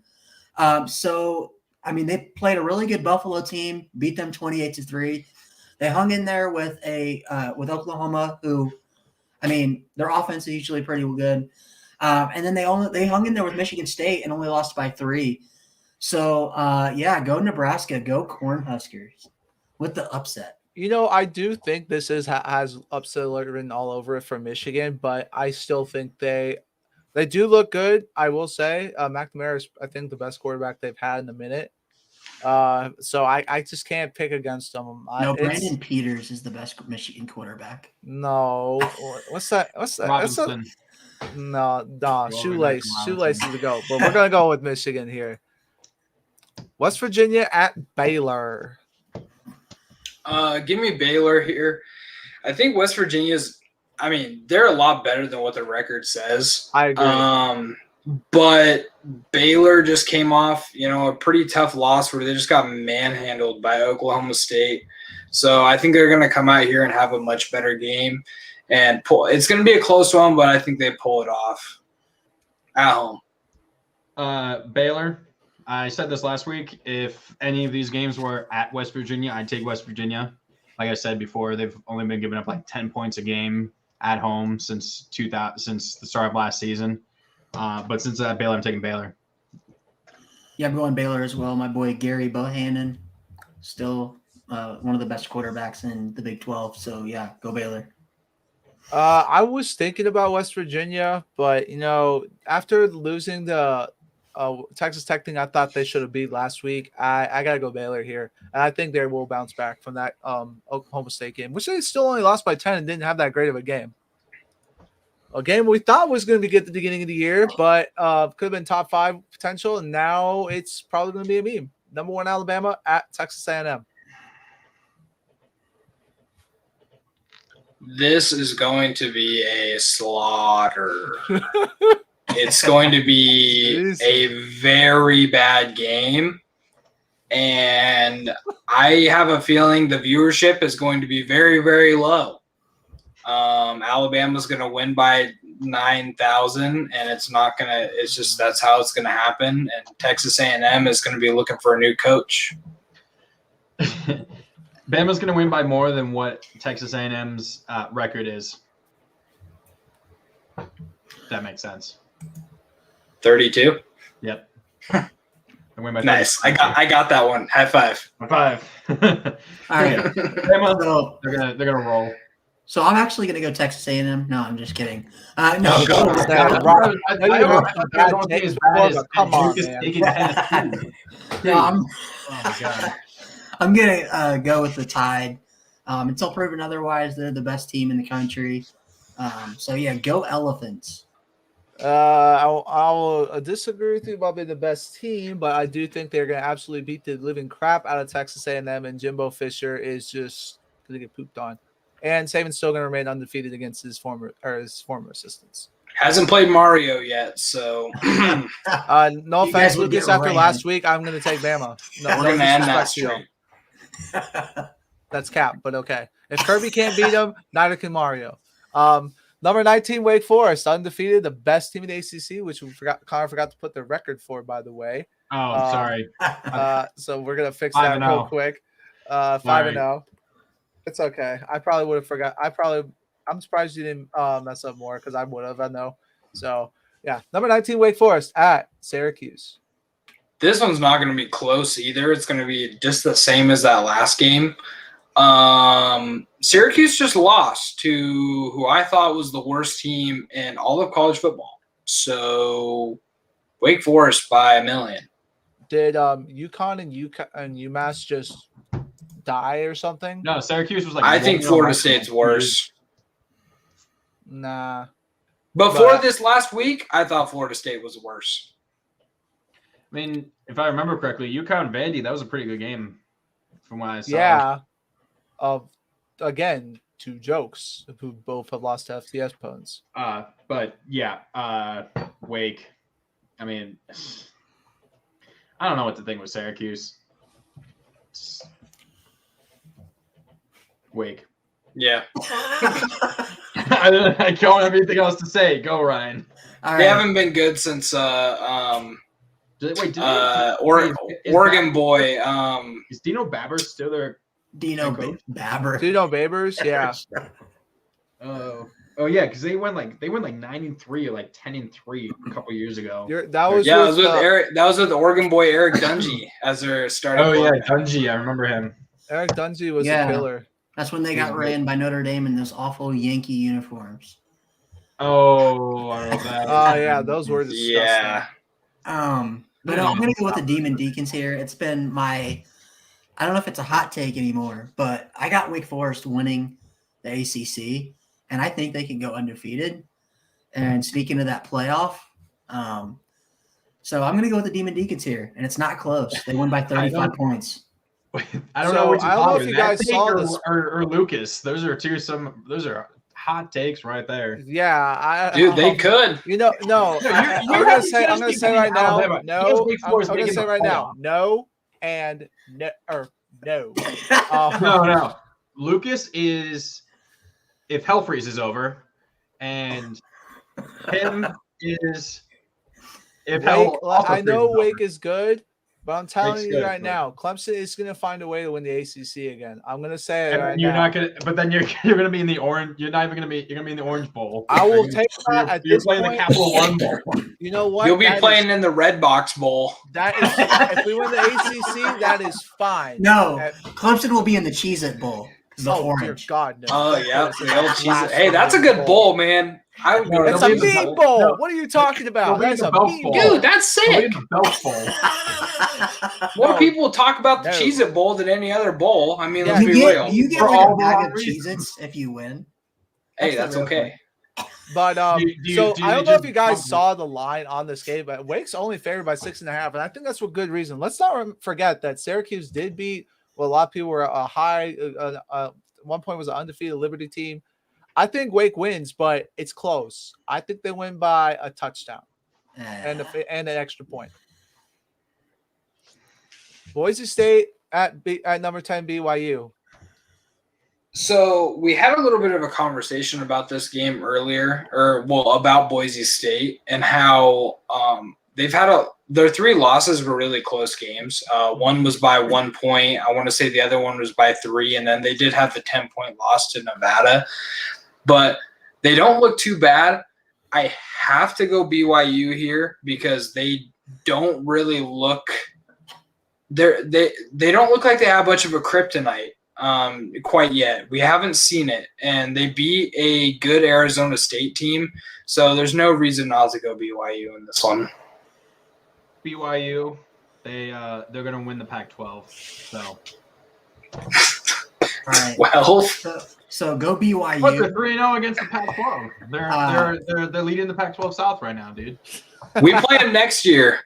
So, I mean, they played a really good Buffalo team, beat them 28-3. They hung in there with with Oklahoma, who, I mean, their offense is usually pretty good. And then they hung in there with Michigan State and only lost by 3. So, go Nebraska, go Cornhuskers with the upset. You know, I do think this has upset alert written all over it for Michigan, but I still think they do look good. I will say McNamara is, I think, the best quarterback they've had in a minute. So I just can't pick against them. No, Brandon Peters is the best Michigan quarterback. No, what's that? Robinson. No, Shoelace is the go. But we're gonna go with Michigan here. West Virginia at Baylor. Give me Baylor here. I think West Virginia's. I mean, they're a lot better than what the record says. I agree. But Baylor just came off, a pretty tough loss where they just got manhandled by Oklahoma State. So I think they're going to come out here and have a much better game and pull. It's going to be a close one, but I think they pull it off at home. Baylor. I said this last week. If any of these games were at West Virginia, I'd take West Virginia. like I said before, they've only been giving up like 10 points a game at home since the start of last season. But since that, Baylor, I'm taking Baylor. Yeah, I'm going Baylor as well. My boy Gary Bohannon, still one of the best quarterbacks in the Big 12. So yeah, go Baylor. I was thinking about West Virginia, but after losing the Texas Tech thing, I thought they should have beat last week. I gotta go Baylor here, and I think they will bounce back from that Oklahoma State game, which they still only lost by 10 and didn't have that great of a game. A game we thought was going to be good at the beginning of the year, but could have been top 5 potential, and now it's probably going to be a meme. Number 1 Alabama at Texas A&M. This is going to be a slaughter. It's going to be a very bad game. And I have a feeling the viewership is going to be very, very low. Alabama's going to win by 9,000, and it's just that's how it's going to happen. And Texas A&M is going to be looking for a new coach. Bama's going to win by more than what Texas A&M's record is. That makes sense. 32. Yep. Win by nice. I got that one. High five. High five. All right. Bama, So, they're gonna roll. so I'm actually gonna go Texas A&M. No, I'm just kidding. No, go. Come on, man. No, Oh my god. I'm gonna go with the Tide. Until proven otherwise, they're the best team in the country. So yeah, go Elephants. I'll disagree with you about being the best team, but I do think they're going to absolutely beat the living crap out of Texas A&M, and Jimbo Fisher is just going to get pooped on. And Saban's still going to remain undefeated against his former assistants. Hasn't played Mario yet, so no offense, Lucas. After last week, I'm going to take Bama. No, we're going to end that streak. That's cap, but okay. If Kirby can't beat him, neither can Mario. Number 19, Wake Forest, undefeated, the best team in the ACC, which Connor forgot to put the record for, by the way. Oh, sorry. So we're gonna fix that real quick. 5-0. It's okay. I probably would have forgot. I'm surprised you didn't mess up more because I would have. I know. So yeah, number 19, Wake Forest at Syracuse. This one's not going to be close either. It's going to be just the same as that last game. Syracuse just lost to who I thought was the worst team in all of college football. So Wake Forest by 1 million. Did UConn and UMass just die or something? No, Syracuse was like. I think Florida State's worse. Nah. Before this last week, I thought Florida State was worse. I mean, if I remember correctly, UConn Vandy, that was a pretty good game from what I saw. Yeah. Again, 2 jokes who both have lost to FCS opponents. But yeah, Wake. I mean, I don't know what to think with Syracuse. Wake. Yeah. I don't have anything else to say. Go, Ryan. They haven't been good since Oregon boy. Is Dino Babbers still there? Dino Babbers. Dino Babbers, yeah. Oh yeah, because they went like 9-3 or like 10-3 a couple years ago. That was with Oregon boy Eric Dungy as their starting. Oh yeah, Dungy, I remember him. Eric Dungy was a killer. That's when they got ran by Notre Dame in those awful Yankee uniforms. Oh, I remember that. Oh yeah, those were disgusting. Yeah. But I'm gonna go with the Demon Deacons here. It's been I don't know if it's a hot take anymore, but I got Wake Forest winning the ACC, and I think they can go undefeated and sneak into that playoff. So I'm going to go with the Demon Deacons here, and it's not close. They won by 35 points. I don't know if you guys saw this or Lucas. Those are hot takes right there. Yeah, they could. No. I'm gonna say right now. No, I'm gonna say right now. No, and no, or no. No. Lucas is if Hell Freeze is over, and him is if Wake, I know Wake is good, But I'm telling you good, right but- now, Clemson is going to find a way to win the ACC again. I'm going to say it And right then you're now. not gonna, but then you're gonna be in the orange. You're not even gonna be. You're gonna be in the Orange Bowl. I will You're take that at You're this playing point. the Capital One Bowl. You know what? You'll be That playing is, in the Red Box Bowl. that is if we win the ACC, that is fine. No, Clemson will be in the Cheez-It Bowl because the Oh dear orange. God, no! Oh Don't put yeah, us in the that old cheese. blasphemy Hey, that's a good bowl, man. I would No, go. That's they'll a be in the bean bowl. bowl. No. What are you talking about? They'll be That is in the a Belk bean Bowl. bowl. Dude, that's They'll be sick. in the Belk Bowl. More No. people talk about the No. Cheez-It Bowl than any other bowl. I mean, Yeah. let's You be get real. you get For like all a the bag wrong of reasons. Cheez-Its if you win. Hey, That's that's the real okay. But Do you- so do I they don't know if just you guys bump- saw the line on this game, but Wake's only favored by 6.5, and I think that's for good reason. Let's not forget that Syracuse did beat what a lot of people were a high. At one point was an undefeated Liberty team. I think Wake wins, but it's close. I think they win by a touchdown and an extra point. Boise State at number 10 BYU. So we had a little bit of a conversation about this game earlier, about Boise State and how they've had their 3 losses were really close games. One was by 1 point. I want to say the other one was by 3, and then they did have the 10-point loss to Nevada. But they don't look too bad. I have to go BYU here because they don't really look they don't look like they have much of a kryptonite quite yet. We haven't seen it, and they beat a good Arizona State team, so there's no reason not to go BYU in this one. BYU, they're gonna win the Pac-12. So All right. Well, So go BYU. what? They're 3-0 against the Pac-12. They're leading the Pac-12 South right now, dude. we play them next year.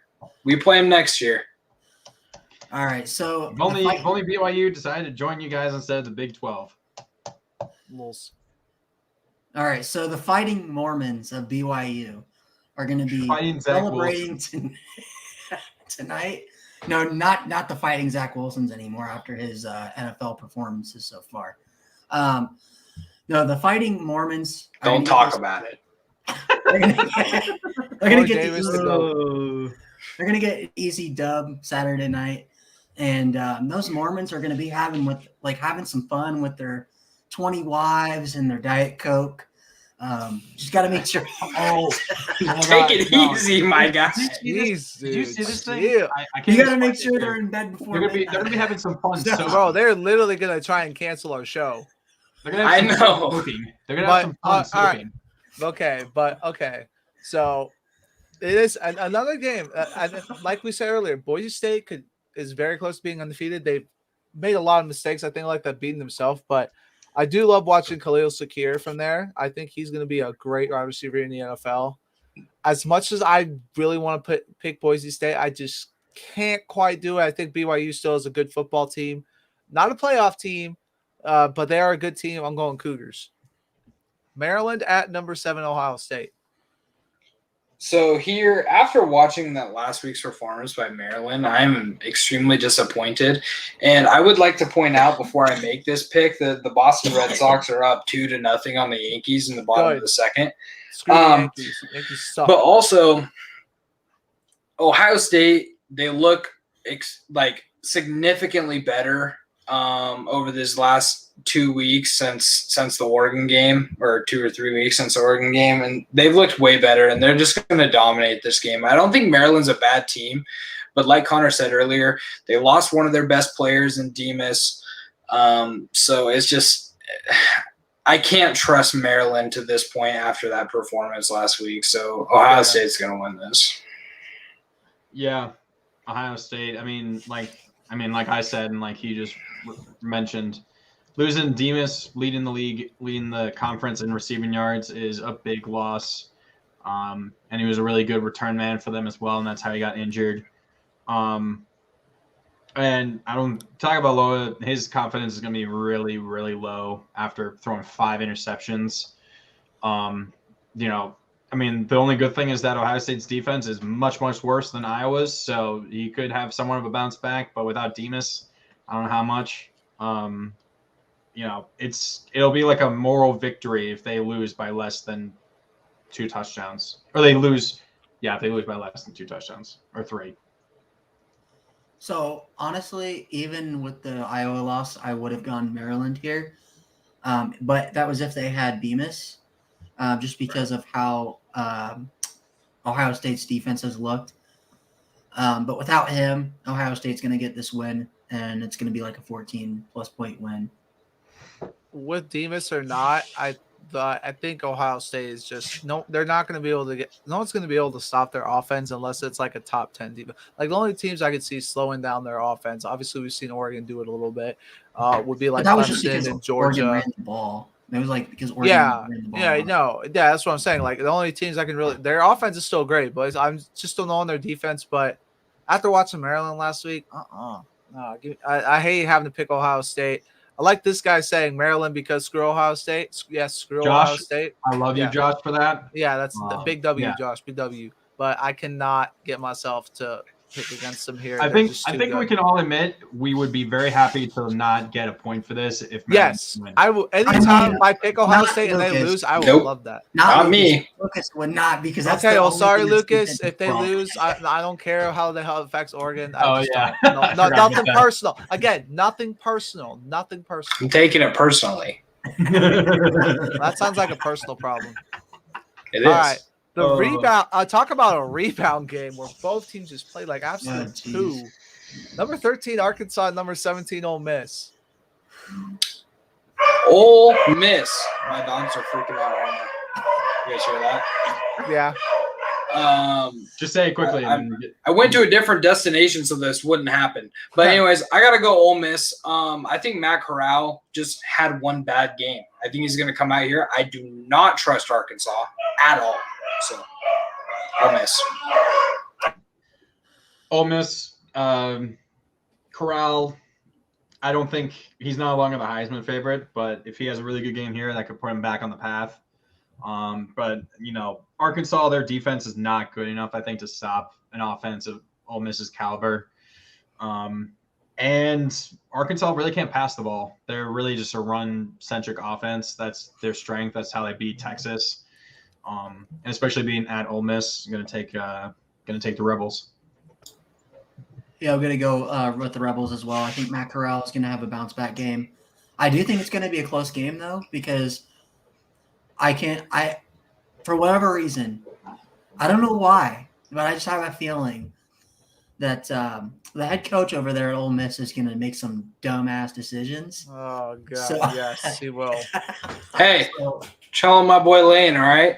All right. So If only BYU decided to join you guys instead of the Big 12. Wolves. all right. So the Fighting Mormons of BYU are going to be Fighting Zach celebrating tonight. No, not the Fighting Zach Wilsons anymore after his NFL performances so far. No, the Fighting Mormons. Don't talk about it. They're going to get Davis to go. They're going to get an easy dub Saturday night. And those Mormons are going to be having some fun with their 20 wives and their Diet Coke. Just got to make sure. Take it easy, my guy. Did you see this thing? Yeah. I can't You got to even make find sure it they're here. in bed before They're gonna be having some fun. So- soaking. Bro, they're literally going to try and cancel our show. They're gonna have I some know. fun soaking. They're gonna have some fun all right. soaking. Okay. So it is another game. Like we said earlier, Boise State is very close to being undefeated. They've made a lot of mistakes. I think like that beating themselves, but I do love watching Khalil Shakir from there. I think he's going to be a great wide receiver in the NFL. As much as I really want to pick Boise State, I just can't quite do it. I think BYU still is a good football team, not a playoff team, but they are a good team. I'm going Cougars. Maryland at number 7, Ohio State. So here, after watching that last week's performance by Maryland, I'm extremely disappointed. And I would like to point out before I make this pick that the Boston Red Sox are up 2-0 on the Yankees in the bottom of the second. Screw the Yankees. Yankees suck. But also, Ohio State, they look significantly better over this last 2 weeks since the Oregon game, or 2 or 3 weeks since the Oregon game, and they've looked way better, and they're just going to dominate this game. I don't think Maryland's a bad team, but like Connor said earlier, they lost one of their best players in Demas, so it's just I can't trust Maryland to this point after that performance last week. So Ohio State's going to win this. Yeah, Ohio State. I mean, like I said, and like he just mentioned, losing Demas, leading the league, leading the conference in receiving yards is a big loss. And he was a really good return man for them as well, and that's how he got injured. And I don't talk about Loa. His confidence is going to be really, really low after throwing 5 interceptions. I mean, the only good thing is that Ohio State's defense is much, much worse than Iowa's, so he could have somewhat of a bounce back. But without Demas, I don't know how much. It'll be like a moral victory if they lose by less than 2 touchdowns, or they lose. Yeah, if they lose by less than 2 touchdowns or 3. So honestly, even with the Iowa loss, I would have gone Maryland here. But that was if they had Bemis, just because of how Ohio State's defense has looked. But without him, Ohio State's going to get this win, and it's going to be like a 14-plus point win. With Demas or not, I think Ohio State is just they're not going to be able to no one's going to be able to stop their offense unless it's like a top 10 defense. Like the only teams I could see slowing down their offense, obviously we've seen Oregon do it a little bit, would be like But that was just because Clemson and Oregon Georgia. ran the ball. It was like because Oregon ran the ball. Yeah, that's what I'm saying. Like the only teams I can really, their offense is still great, but I'm just don't know on their defense. But after watching Maryland last week, no, I hate having to pick Ohio State. I like this guy saying Maryland because screw Ohio State. Yes, screw Josh, Ohio State. I love you, Josh, for that. Yeah, that's the big W, yeah. Josh, big W. But I cannot get myself to pick against them here. I think we can all admit we would be very happy to not get a point for this if Maryland wins. I will. Anytime I pick Ohio State and they lose, I will love that. Not me. Lucas would not because that's okay. Well, sorry, Lucas. If they lose, I don't care how the hell it affects Oregon. Nothing personal. Again, nothing personal. Nothing personal. I'm taking it personally. That sounds like a personal problem. It is. All right. The rebound. Talk about a rebound game where both teams just played like absolute two. Number 13 Arkansas, number 17 Ole Miss. Ole Miss. My dogs are freaking out right now. You guys hear that? Yeah. Just say it quickly. I went to a different destination so this wouldn't happen. But anyways, I gotta go Ole Miss. I think Matt Corral just had one bad game. I think he's gonna come out here. I do not trust Arkansas at all. So Ole Miss. Ole Miss. Corral. I don't think he's no longer the Heisman favorite, but if he has a really good game here, that could put him back on the path. But Arkansas, their defense is not good enough, I think, to stop an offense of Ole Miss's caliber. And Arkansas really can't pass the ball. They're really just a run-centric offense. That's their strength. That's how they beat Texas. And especially being at Ole Miss, going to take the Rebels. Yeah, I'm going to go with the Rebels as well. I think Matt Corral is going to have a bounce-back game. I do think it's going to be a close game, though, because for whatever reason, I don't know why, but I just have a feeling that the head coach over there at Ole Miss is going to make some dumbass decisions. Oh, God, yes, he will. Hey, chill on my boy Lane, all right?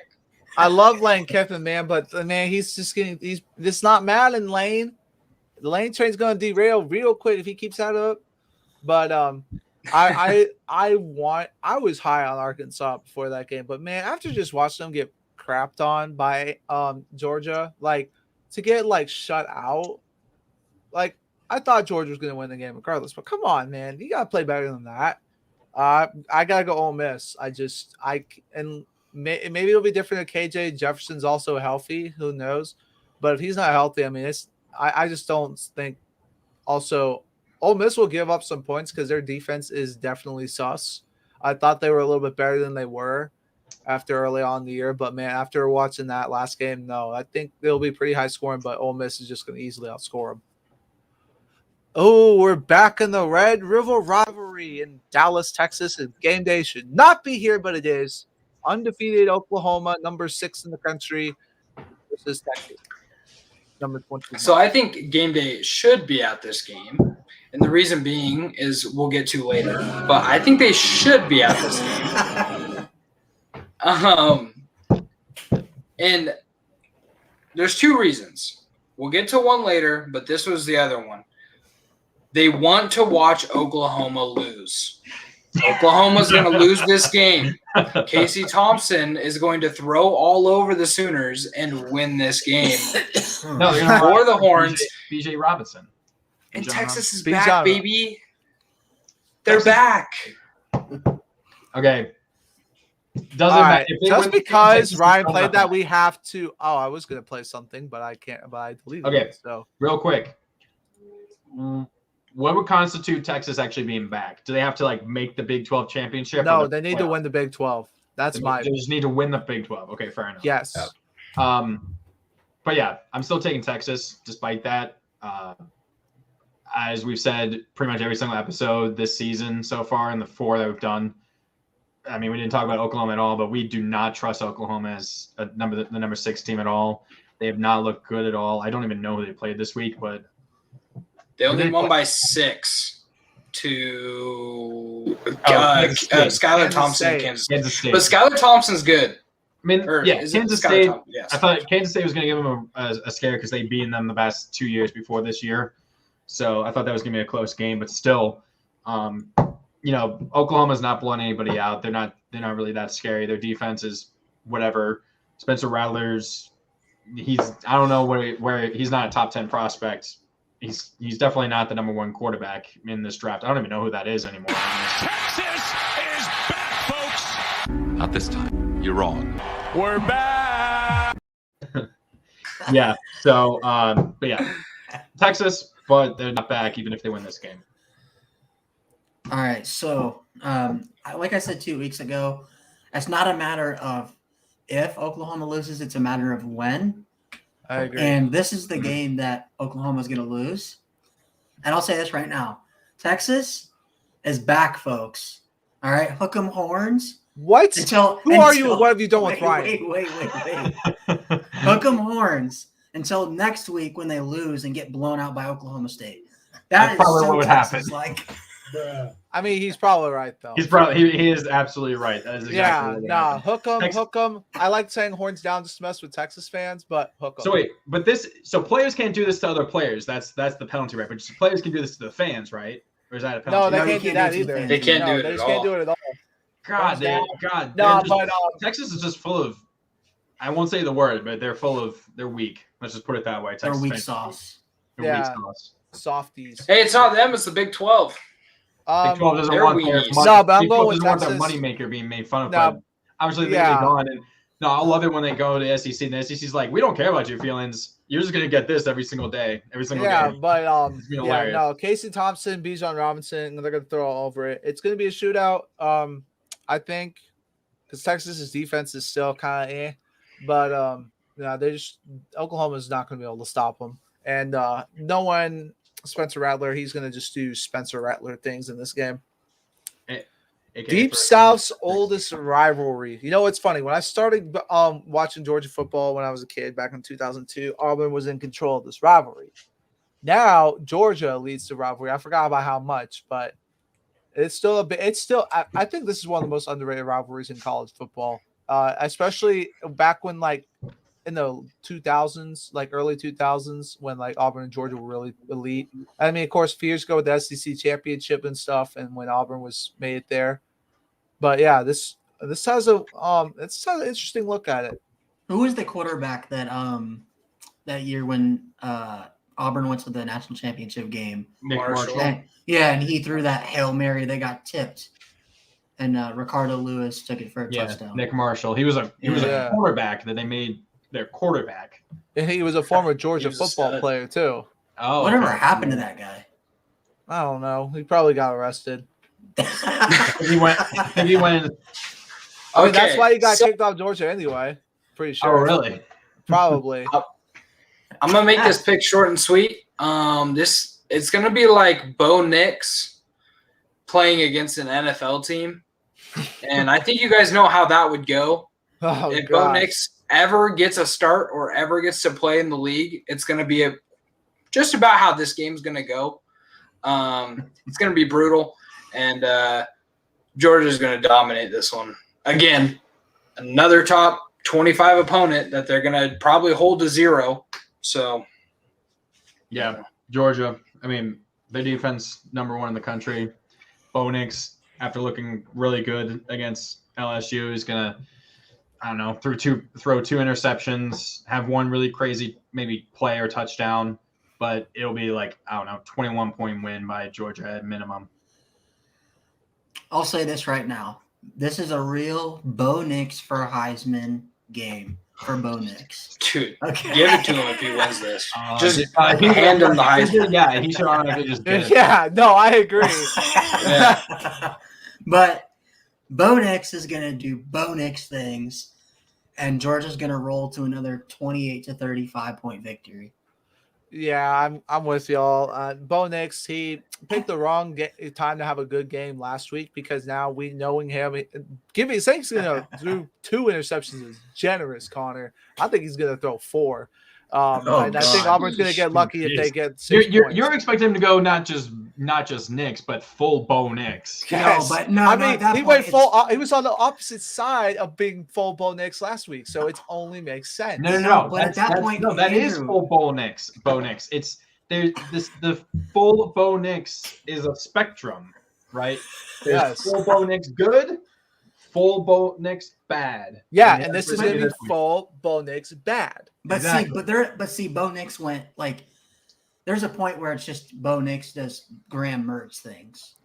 I love Lane Kiffin, man, but, man, he's it's not Madden, Lane. The Lane train's going to derail real quick if he keeps that up. But I was high on Arkansas before that game, but man, after just watching them get crapped on by Georgia, like to get like shut out, like I thought Georgia was going to win the game regardless. But come on, man, you got to play better than that. I gotta go Ole Miss. Maybe it'll be different if KJ Jefferson's also healthy. Who knows? But if he's not healthy, I mean, I just don't think. Also, Ole Miss will give up some points because their defense is definitely sus. I thought they were a little bit better than they were after early on in the year. But, man, after watching that last game, no, I think they'll be pretty high scoring, but Ole Miss is just going to easily outscore them. Oh, we're back in the Red River rivalry in Dallas, Texas. And game day should not be here, but it is. Undefeated Oklahoma, number 6 in the country, versus Texas, number 21. So I think game day should be at this game. And the reason being is we'll get to later. But I think they should be at this game. And there's 2 reasons. We'll get to one later, but this was the other one. They want to watch Oklahoma lose. Oklahoma's going to lose this game. Casey Thompson is going to throw all over the Sooners and win this game. No, for the Horns. BJ Robinson. And Texas is Big back, John. baby. They're back. Okay. Doesn't All matter. right. If they Just win, because Texas Ryan is played not that, we have to. Oh, I was going to play something, but I can't. But I deleted Okay. it. So real quick. What would constitute Texas actually being back? Do they have to like make the Big 12 championship? no, they need to win the Big 12. That's my. They just need to win the Big 12. Okay, fair enough. Yes. But yeah, I'm still taking Texas despite that. as we've said pretty much every single episode this season so far in the 4 that we've done. I mean, we didn't talk about Oklahoma at all, but we do not trust Oklahoma as the number 6 team at all. They have not looked good at all. I don't even know who they played this week, but they only won by 6 to Skylar Thompson in Kansas State. But Skylar Thompson's good. I mean, Kansas State. Yes. I thought Kansas State was going to give them a scare because they beat them the past 2 years before this year. So I thought that was going to be a close game, but still, Oklahoma's not blowing anybody out. They're not really that scary. Their defense is whatever. Spencer Rattler's I don't know where he's not a top 10 prospect. He's definitely not the number 1 quarterback in this draft. I don't even know who that is anymore. Texas is back, folks. Not this time. You're wrong. We're back. Yeah. So, but yeah, Texas, but they're not back even if they win this game. All right. So, like I said 2 weeks ago, it's not a matter of if Oklahoma loses, it's a matter of when. I agree. And this is the game that Oklahoma is going to lose. And I'll say this right now. Texas is back, folks. All right? Hook 'em horns. What? Who are you and what have you done with Ryan? Wait. Hook 'em horns until next week when they lose and get blown out by Oklahoma State. That's probably what would happen. I mean, he's probably right, though. He is absolutely right. That is exactly hook 'em. I like saying horns down just to mess with Texas fans, but hook 'em. So wait, so players can't do this to other players. That's the penalty, right? But players can do this to the fans, right? Or is that a penalty? No, they can't do that either. They can't do it. They just can't do it at all. God. Texas is just full of. I won't say the word, but they're weak. Let's just put it that way. Texas They're weak fans. sauce. They're weak sauce. Softies. Hey, it's not them. It's the Big 12. Big 12 doesn't want their money. No, but I'm going with their Texas. moneymaker being made fun of. But obviously, they're gone. And no, I love it when they go to the SEC. And the SEC's like, we don't care about your feelings. You're just gonna get this every single day, every single game. But Casey Thompson, Bijan Robinson, they're gonna throw all over it. It's gonna be a shootout. I think because Texas's defense is still kind of but Oklahoma's not gonna be able to stop them. And no one. Spencer Rattler, he's going to just do Spencer Rattler things in this game. Deep South's oldest rivalry. You know, it's funny. When I started watching Georgia football when I was a kid back in 2002, Auburn was in control of this rivalry. Now, Georgia leads the rivalry. I forgot about how much, but it's still I think this is one of the most underrated rivalries in college football, especially back when, in the 2000s, early 2000s, when Auburn and Georgia were really elite. I mean, of course, a few years ago with the SEC championship and stuff, and when Auburn made it there. But yeah, this has an interesting look at it. Who was the quarterback that year when Auburn went to the national championship game? Nick Marshall. And he threw that Hail Mary. They got tipped, and Ricardo Lewis took it for a touchdown. Nick Marshall. He was a quarterback that they made their quarterback. And he was a former Georgia football player too. Oh, whatever happened to that guy? I don't know. He probably got arrested. He went. I mean, that's why he got kicked off Georgia anyway. Pretty sure. Oh, really? Probably. I'm gonna make this pick short and sweet. It's gonna be like Bo Nix playing against an NFL team, and I think you guys know how that would go. If Bo Nix ever gets a start or ever gets to play in the league, it's going to be just about how this game's going to go. It's going to be brutal, and Georgia's going to dominate this one. Again, another top 25 opponent that they're going to probably hold to 0. So, yeah, Georgia, I mean, their defense, number 1 in the country. Bo Nix, after looking really good against LSU, is going to throw two interceptions, have one really crazy maybe play or touchdown, but it'll be 21-point win by Georgia at minimum. I'll say this right now. This is a real Bo Nix for Heisman game for Bo Nix. Dude, give it to him if he wins this. Just hand him the Heisman. Yeah, he should honestly just did it. Yeah, no, I agree. But Bo Nix is going to do Bo Nix things, and Georgia's going to roll to another 28-35 point victory. Yeah, I'm with y'all. Bo Nix, he picked the wrong time to have a good game last week because now we knowing him, Saints gonna throw 2 interceptions is generous. Connor, I think he's gonna throw 4. And I think God. Auburn's gonna get lucky if they get 6 You're points. expecting him to go not just Nix, but full Bo Nix. Yes. No, but no, I no, mean, at that he point, went full. He was on the opposite side of being full Bo Nix last week, so it only makes sense. No. But at that point, that is Andrew, full Bo Nix. It's the full Bo Nix is a spectrum, right? There's Yes. full Bo Nix good, full Bo Nix bad. Yeah, and this is gonna be full Bo Nix bad. But Exactly. see, Bo Nix went like. There's a point where it's just Bo Nix does Graham Mertz things.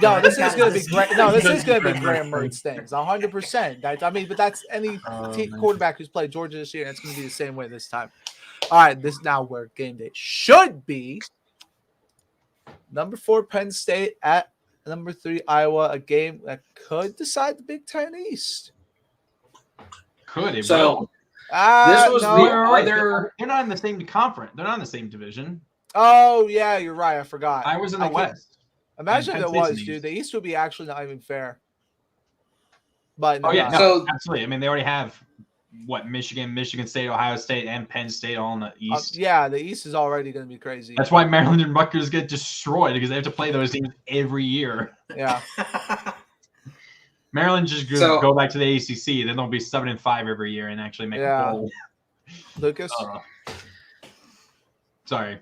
No, this is going to be great. No, this is going to be Graham Graham Mertz things, 100%. I mean, but that's any quarterback who's played Georgia this year, and it's going to be the same way this time. All right, this is now where game day should be. Number 4 Penn State at number 3 Iowa, a game that could decide the Big Ten East. Could it? So this was they're not in the same conference. They're not in the same division. Oh yeah, you're right. I forgot. I was in the West. Imagine if it was, dude. The East would be actually not even fair. But no, absolutely. I mean, they already have Michigan State, Ohio State, and Penn State all in the East. Yeah, the East is already going to be crazy. That's why Maryland and Rutgers get destroyed because they have to play those teams every year. Yeah. Maryland just go back to the ACC. Then they'll be 7-5 every year and actually make a bowl. Lucas. Sorry.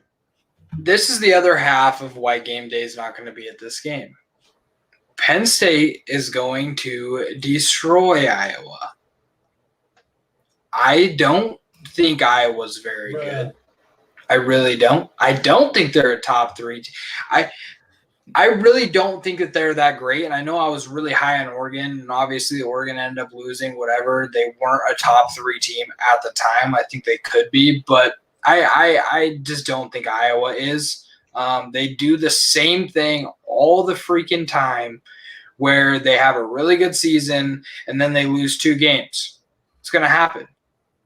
This is the other half of why game day is not going to be at this game. Penn State is going to destroy Iowa. I don't think Iowa's very good. I really don't. I don't think they're a top 3. I really don't think that they're that great. And I know I was really high on Oregon, and obviously Oregon ended up losing, whatever. They weren't a top 3 team at the time. I think they could be, but I just don't think Iowa is. They do the same thing all the freaking time where they have a really good season and then they lose 2 games. It's going to happen.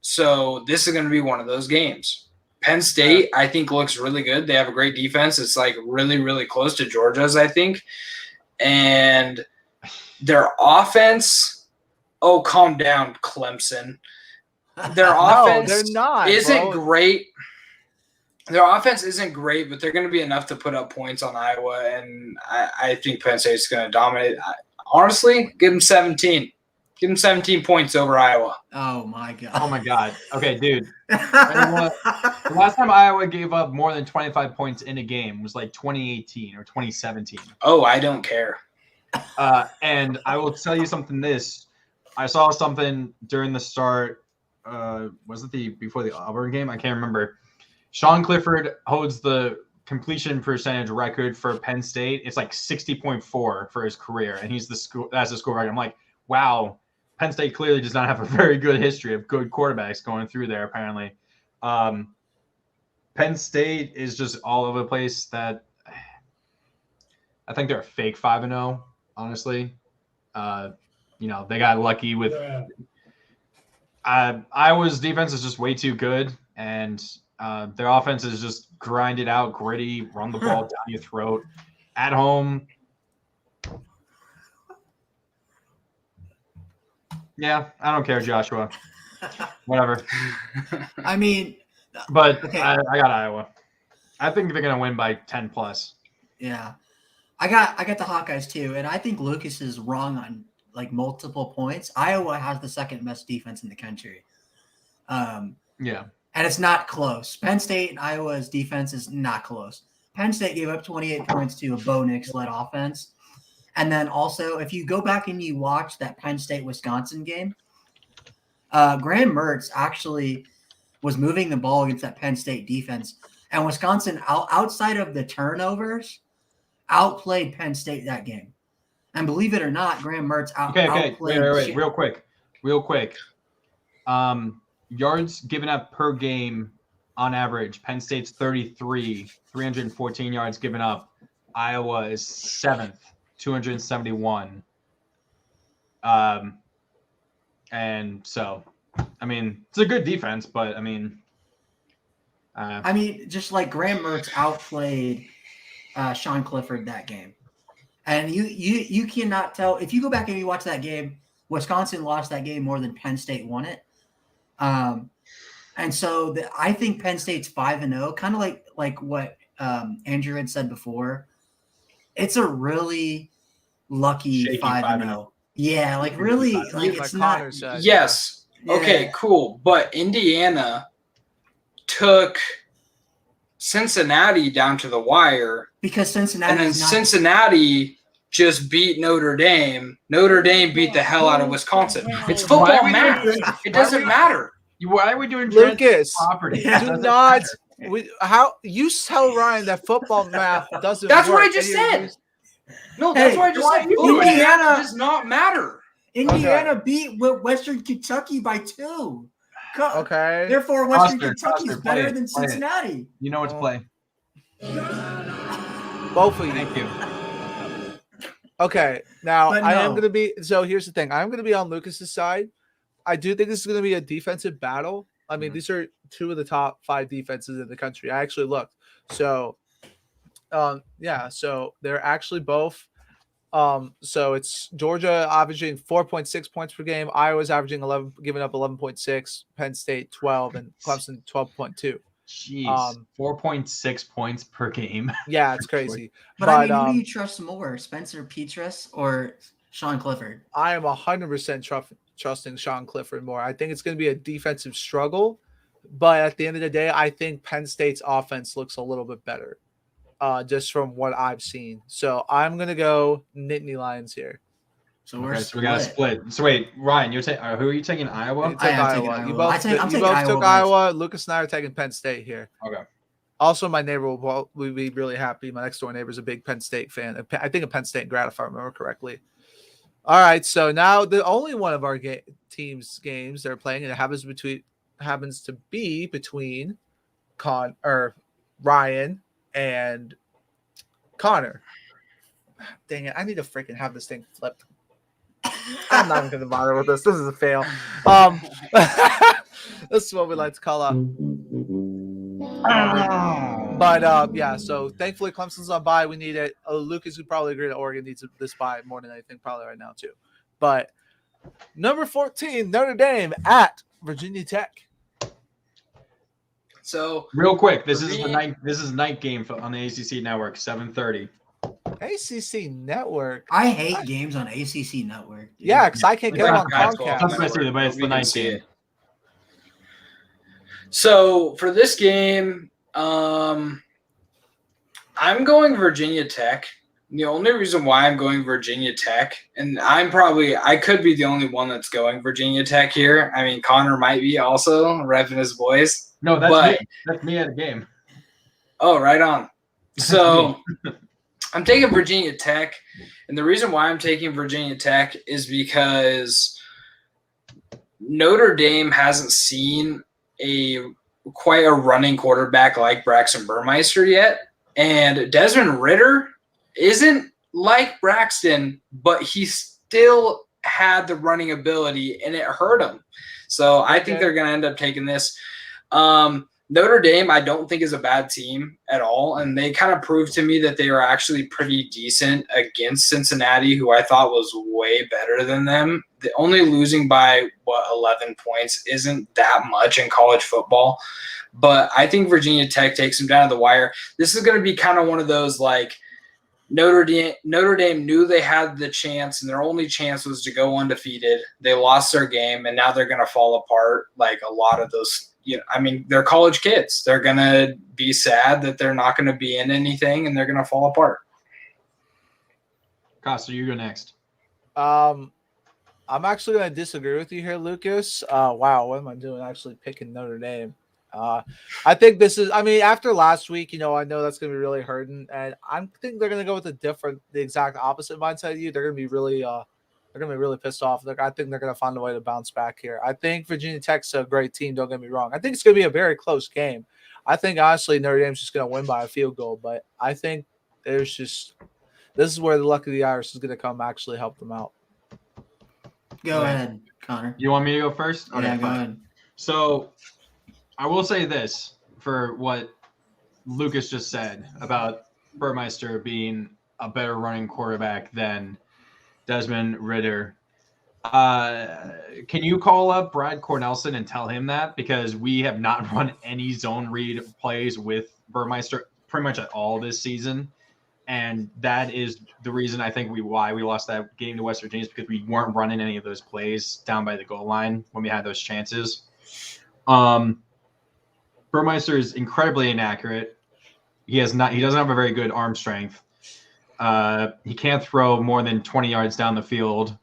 So this is going to be one of those games. Penn State, I think, looks really good. They have a great defense. It's like really, really close to Georgia's, I think. And their offense, calm down, Clemson. Their offense isn't great. Their offense isn't great, but they're going to be enough to put up points on Iowa, and I think Penn State's going to dominate. Honestly, give them 17. Give them 17 points over Iowa. Oh, my God. Oh, my God. Okay, dude. The last time Iowa gave up more than 25 points in a game was like 2018 or 2017. Oh, I don't care. And I will tell you something. I saw something during the start. Was it before the Auburn game? I can't remember. Sean Clifford holds the completion percentage record for Penn State. It's like 60.4 for his career, and that's the school record. I'm like, wow, Penn State clearly does not have a very good history of good quarterbacks going through there, apparently. Penn State is just all over the place. That I think they're a fake 5-0, honestly. They got lucky with Iowa's defense is just way too good, and their offense is just grind it out, gritty, run the ball down your throat. At home, yeah, I don't care, Joshua. Whatever. I mean, but okay. I got Iowa. I think they're gonna win by 10+. Yeah, I got the Hawkeyes too, and I think Lucas is wrong on like multiple points. Iowa has the second best defense in the country. Yeah. And it's not close. Penn State and Iowa's defense is not close. Penn State gave up 28 points to a Bo Nix-led offense. And then also, if you go back and you watch that Penn State-Wisconsin game, Graham Mertz actually was moving the ball against that Penn State defense. And Wisconsin, outside of the turnovers, outplayed Penn State that game. And believe it or not, Graham Mertz outplayed. Wait. Real quick. Yards given up per game on average. Penn State's 33, 314 yards given up. Iowa is 7th, 271. And so, I mean, it's a good defense, but I mean, I mean, just like Graham Mertz outplayed Sean Clifford that game. And you cannot tell. If you go back and you watch that game, Wisconsin lost that game more than Penn State won it. And so I think Penn State's 5-0, kind of like what Andrew had said before. It's a really lucky 5-0. Yeah, like really, like it's not. Yes. Yeah. Okay, cool. But Indiana took Cincinnati down to the wire because Cincinnati, and then Cincinnati just beat Notre Dame. Notre Dame beat the hell out of Wisconsin. It's football math. It doesn't matter. Why are we doing Lucas? Property? Do not. How you tell Ryan that football math doesn't? That's work. what I just said. No, that's what I just said. Indiana does not matter. Indiana beat Western Kentucky by 2. Okay. Therefore, Western Kentucky is better than Cincinnati. You know what to play. Both of you. Thank you. Okay. Now But I no. am going to be. So here's the thing. I'm going to be on Lucas's side. I do think this is going to be a defensive battle. I mean, these are 2 of the top 5 defenses in the country. I actually looked. So, yeah. So they're actually both. So it's Georgia averaging 4.6 points per game. Iowa's averaging 11, giving up 11.6. Penn State 12, and Clemson 12.2. Jeez, 4.6 points per game. Yeah, it's crazy. But I mean, who do you trust more, Spencer Petras or Sean Clifford? I am 100% trusting Sean Clifford more. I think it's going to be a defensive struggle, but at the end of the day, I think Penn State's offense looks a little bit better, just from what I've seen. So I'm going to go Nittany Lions here. So we got to split. So wait, Ryan, you're taking who are you taking? Iowa? I am taking Iowa. You both took Iowa. Lucas and I are taking Penn State here. Okay. Also, my neighbor will be really happy. My next door neighbor is a big Penn State fan. I think a Penn State grad, if I remember correctly. All right, so now the only one of our teams' games they're playing, and it happens to be between Ryan and Connor. Dang it! I need to freaking have this thing flipped. I'm not even going to bother with this. This is a fail. This is what we like to call a. But yeah, so thankfully Clemson's on bye. We need it. Lucas would probably agree that Oregon needs this bye more than anything, probably right now too. But number 14, Notre Dame at Virginia Tech. So real quick, this is the night game on the ACC network, 7:30. ACC network. I hate games on ACC network. Dude. Yeah, because I can't get them on Comcast. But it's the night game. So for this game, I'm going Virginia Tech. The only reason why I'm going Virginia Tech, and I could be the only one that's going Virginia Tech here. I mean, Connor might be also repping his boys. No, that's me. That's me at a game. Oh, right on. So I'm taking Virginia Tech, and the reason why I'm taking Virginia Tech is because Notre Dame hasn't seen quite a running quarterback like Braxton Burmeister yet, and Desmond Ridder isn't like Braxton, but he still had the running ability, and it hurt him. So I think they're going to end up taking this. Notre Dame, I don't think is a bad team at all, and they kind of proved to me that they are actually pretty decent against Cincinnati, who I thought was way better than them. The only losing by 11 points isn't that much in college football, but I think Virginia Tech takes them down to the wire. This is going to be kind of one of those like Notre Dame knew they had the chance, and their only chance was to go undefeated. They lost their game, and now they're going to fall apart like a lot of those. I mean, they're college kids. They're going to be sad that they're not going to be in anything, and they're going to fall apart. Costa, you go next. I'm actually going to disagree with you here, Lucas. Wow, what am I doing actually picking Notre Dame? I think after last week, I know that's going to be really hurting, and I think they're going to go with the exact opposite mindset of you. They're going to be really pissed off. I think they're going to find a way to bounce back here. I think Virginia Tech's a great team. Don't get me wrong. I think it's going to be a very close game. I think honestly Notre Dame's just going to win by a field goal, but I think this is where the luck of the Irish is going to come actually help them out. Go ahead, Connor. You want me to go first? Okay, go ahead. So I will say this. for what Lucas just said about Burmeister being a better running quarterback than Desmond Ridder. Can you call up Brad Cornelson and tell him that? Because we have not run any zone read plays with Burmeister pretty much at all this season. And that is the reason I think why we lost that game to West Virginia, is because we weren't running any of those plays down by the goal line when we had those chances. Burmeister is incredibly inaccurate. He doesn't have a very good arm strength. He can't throw more than 20 yards down the field.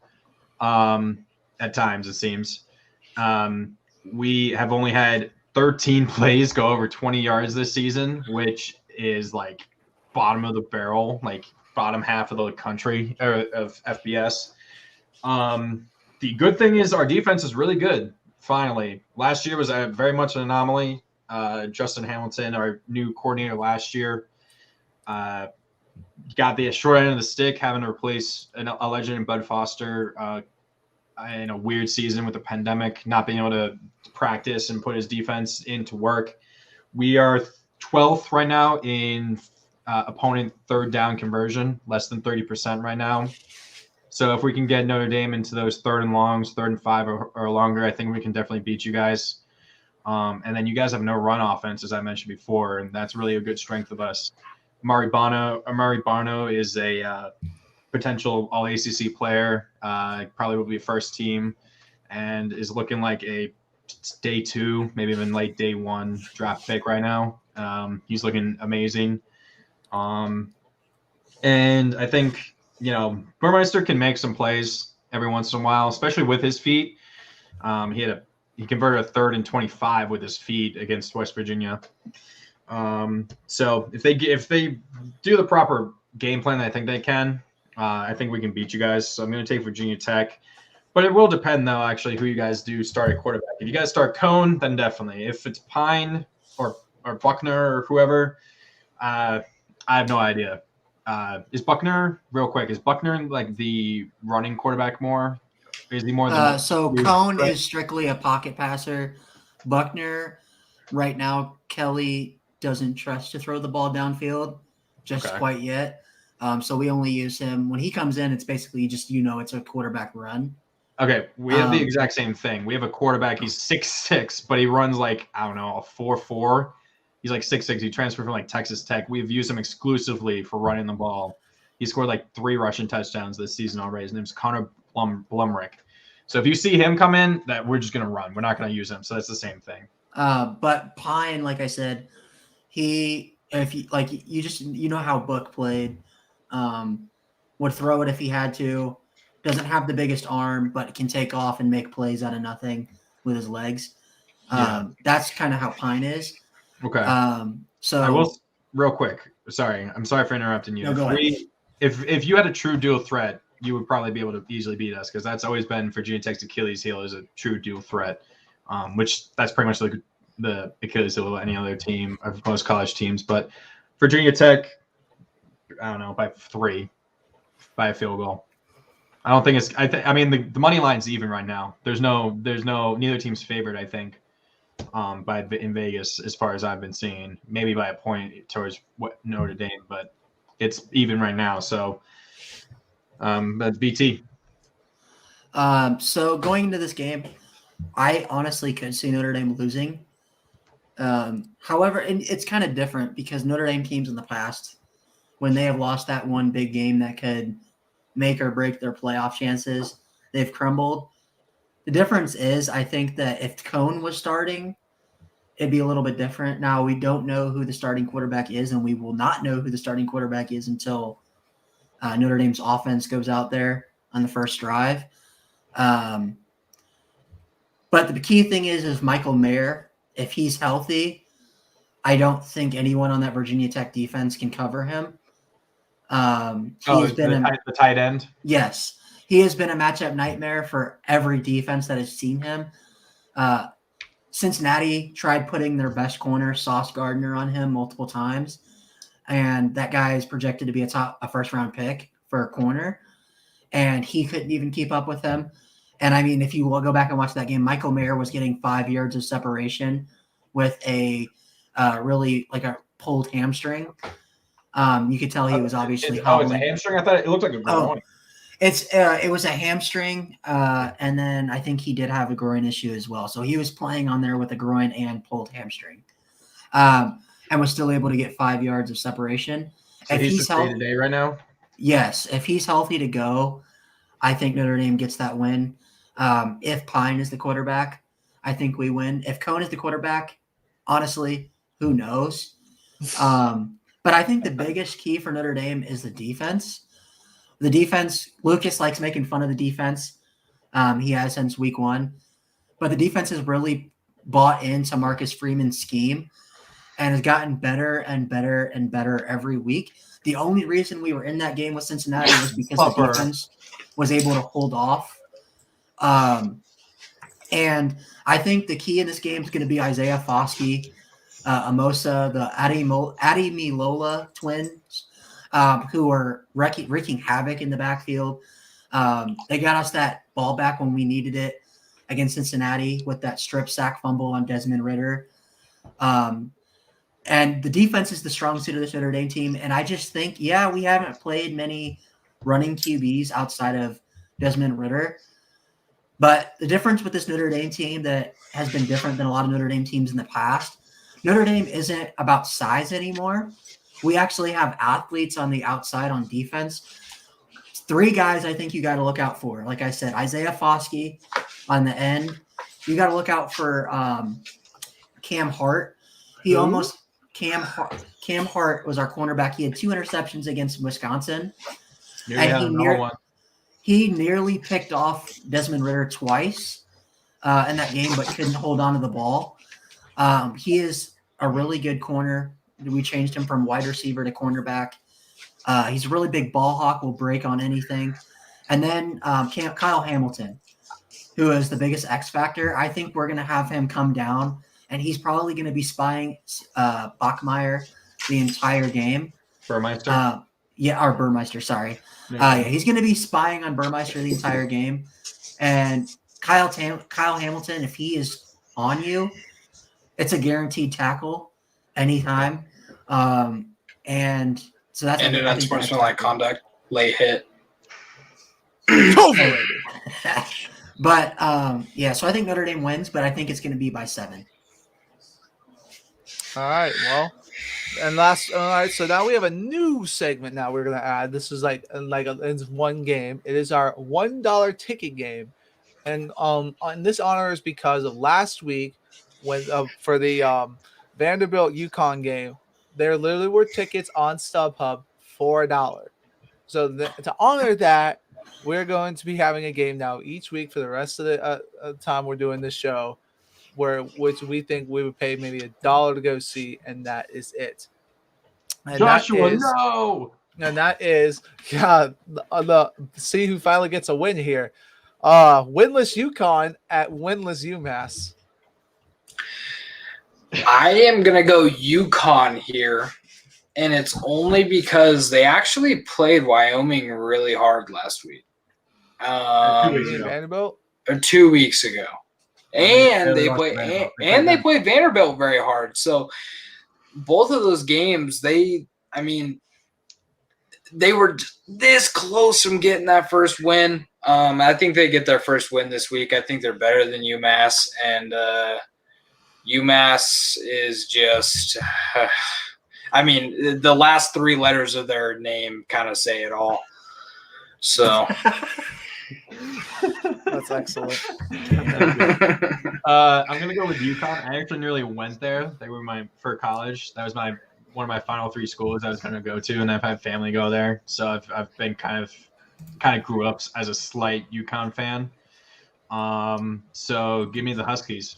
At times, it seems. We have only had 13 plays go over 20 yards this season, which is like bottom of the barrel, like bottom half of the country of FBS. The good thing is our defense is really good. Finally, last year was very much an anomaly. Justin Hamilton, our new coordinator last year, got the short end of the stick, having to replace a legend in Bud Foster in a weird season with the pandemic, not being able to practice and put his defense into work. We are 12th right now in opponent third down conversion, less than 30% right now. So if we can get Notre Dame into those third and longs, 3rd and 5 or longer, I think we can definitely beat you guys. And then you guys have no run offense, as I mentioned before, and that's really a good strength of us. Amari Barno is a potential all-ACC player, probably will be first team, and is looking like a day 2, maybe even late day 1 draft pick right now. He's looking amazing. And I think, Burmeister can make some plays every once in a while, especially with his feet. He converted a 3rd and 25 with his feet against West Virginia. So if they do the proper game plan that I think they can, I think we can beat you guys. So I'm going to take Virginia Tech, but it will depend though, actually, who you guys do start at quarterback. If you guys start Cone, then definitely. If it's Pine or Buckner or whoever, I have no idea. Is Buckner like the running quarterback more? Is he more than so Cone is strictly a pocket passer. Buckner, right now, Kelly doesn't trust to throw the ball downfield just quite yet. So we only use him when he comes in. It's basically just, it's a quarterback run. Okay. We have the exact same thing. We have a quarterback. He's 6'6", but he runs like, I don't know, a 4.4. He's like 6'6". He transferred from like Texas Tech. We've used him exclusively for running the ball. He scored like 3 rushing touchdowns this season already. His name's Connor Blumrick. So if you see him come in, that we're just going to run. We're not going to use him. So that's the same thing. But Pine, like I said, you know how Book played, would throw it if he had to, doesn't have the biggest arm, but can take off and make plays out of nothing with his legs. That's kind of how Pine is. Okay. So I will real quick. I'm sorry for interrupting you. No, go ahead. If you had a true dual threat, you would probably be able to easily beat us, because that's always been Virginia Tech's Achilles heel, is a true dual threat, which that's pretty much the Achilles heel of any other team, of most college teams. But Virginia Tech, I don't know, by 3, by a field goal. I don't think it's. I mean, the money line's even right now. There's no neither team's favored, I think, in Vegas, as far as I've been seeing. Maybe by a point towards Notre Dame, but it's even right now. So that's BT. So going into this game, I honestly could see Notre Dame losing. However, and it's kind of different because Notre Dame teams in the past, when they have lost that one big game that could make or break their playoff chances, they've crumbled. The difference is, I think that if Cone was starting, it'd be a little bit different. Now, we don't know who the starting quarterback is, and we will not know who the starting quarterback is until Notre Dame's offense goes out there on the first drive. But the key thing is Michael Mayer, if he's healthy, I don't think anyone on that Virginia Tech defense can cover him. The tight end? Yes. He has been a matchup nightmare for every defense that has seen him. Cincinnati tried putting their best corner, Sauce Gardner, on him multiple times, and that guy is projected to be a first-round pick for a corner, and he couldn't even keep up with him. And, I mean, if you will go back and watch that game, Michael Mayer was getting 5 yards of separation with a really like a pulled hamstring. You could tell he was obviously it's a hobbling. hamstring. I thought it looked like a groin. It was a hamstring, and then I think he did have a groin issue as well. So he was playing on there with a groin and pulled hamstring, and was still able to get 5 yards of separation. So if he's healthy today right now. Yes, if he's healthy to go, I think Notre Dame gets that win. If Pine is the quarterback, I think we win. If Cone is the quarterback, honestly, who knows? But I think the biggest key for Notre Dame is the defense. The defense, Lucas likes making fun of the defense. He has since week 1. But the defense has really bought into Marcus Freeman's scheme and has gotten better and better and better every week. The only reason we were in that game with Cincinnati was because the defense was able to hold off. And I think the key in this game is going to be Isaiah Foskey, Amosa, the Ademilola twins, who are wreaking havoc in the backfield. They got us that ball back when we needed it against Cincinnati with that strip sack fumble on Desmond Ridder. And the defense is the strong suit of this Notre Dame team. And I just think, we haven't played many running QBs outside of Desmond Ridder. But the difference with this Notre Dame team that has been different than a lot of Notre Dame teams in the past, Notre Dame isn't about size anymore. We actually have athletes on the outside on defense. 3 guys I think you got to look out for. Like I said, Isaiah Foskey on the end. You got to look out for Cam Hart. Cam Hart was our cornerback. He had 2 interceptions against Wisconsin. He nearly picked off Desmond Ridder twice in that game, but couldn't hold on to the ball. He is a really good corner. We changed him from wide receiver to cornerback. He's a really big ball hawk, will break on anything. And then Kyle Hamilton, who is the biggest X factor. I think we're going to have him come down, and he's probably going to be spying Bachmeier the entire game. Burmeister? Or Burmeister, sorry. He's going to be spying on Burmeister the entire game. And Kyle Hamilton, if he is on you, it's a guaranteed tackle anytime. And so that's an unsportsmanlike conduct, late hit. But so I think Notre Dame wins, but I think it's going to be by 7. All right, well, and all right. So now we have a new segment. Now we're gonna add. This is it's one game. It is our $1 ticket game, and this honor is because of last week when for the Vanderbilt UConn game, there literally were tickets on StubHub for $1. So to honor that, we're going to be having a game now each week for the rest of the time we're doing this show, which we think we would pay maybe $1 to go see, and that is it. And Joshua, no! And that is the see who finally gets a win here. Winless UConn at winless UMass. I am gonna go UConn here, and it's only because they actually played Wyoming really hard last week. 2 weeks ago. Vanderbilt? 2 weeks ago. And they played Vanderbilt very hard. So both of those games, they were this close from getting that first win. I think they get their first win this week. I think they're better than UMass, and UMass is just the last 3 letters of their name kind of say it all. So that's excellent. I'm gonna go with UConn. I actually nearly went there. They were for college. That was one of my final 3 schools I was gonna go to, and I've had family go there. So I've been kind of grew up as a slight UConn fan. So give me the Huskies.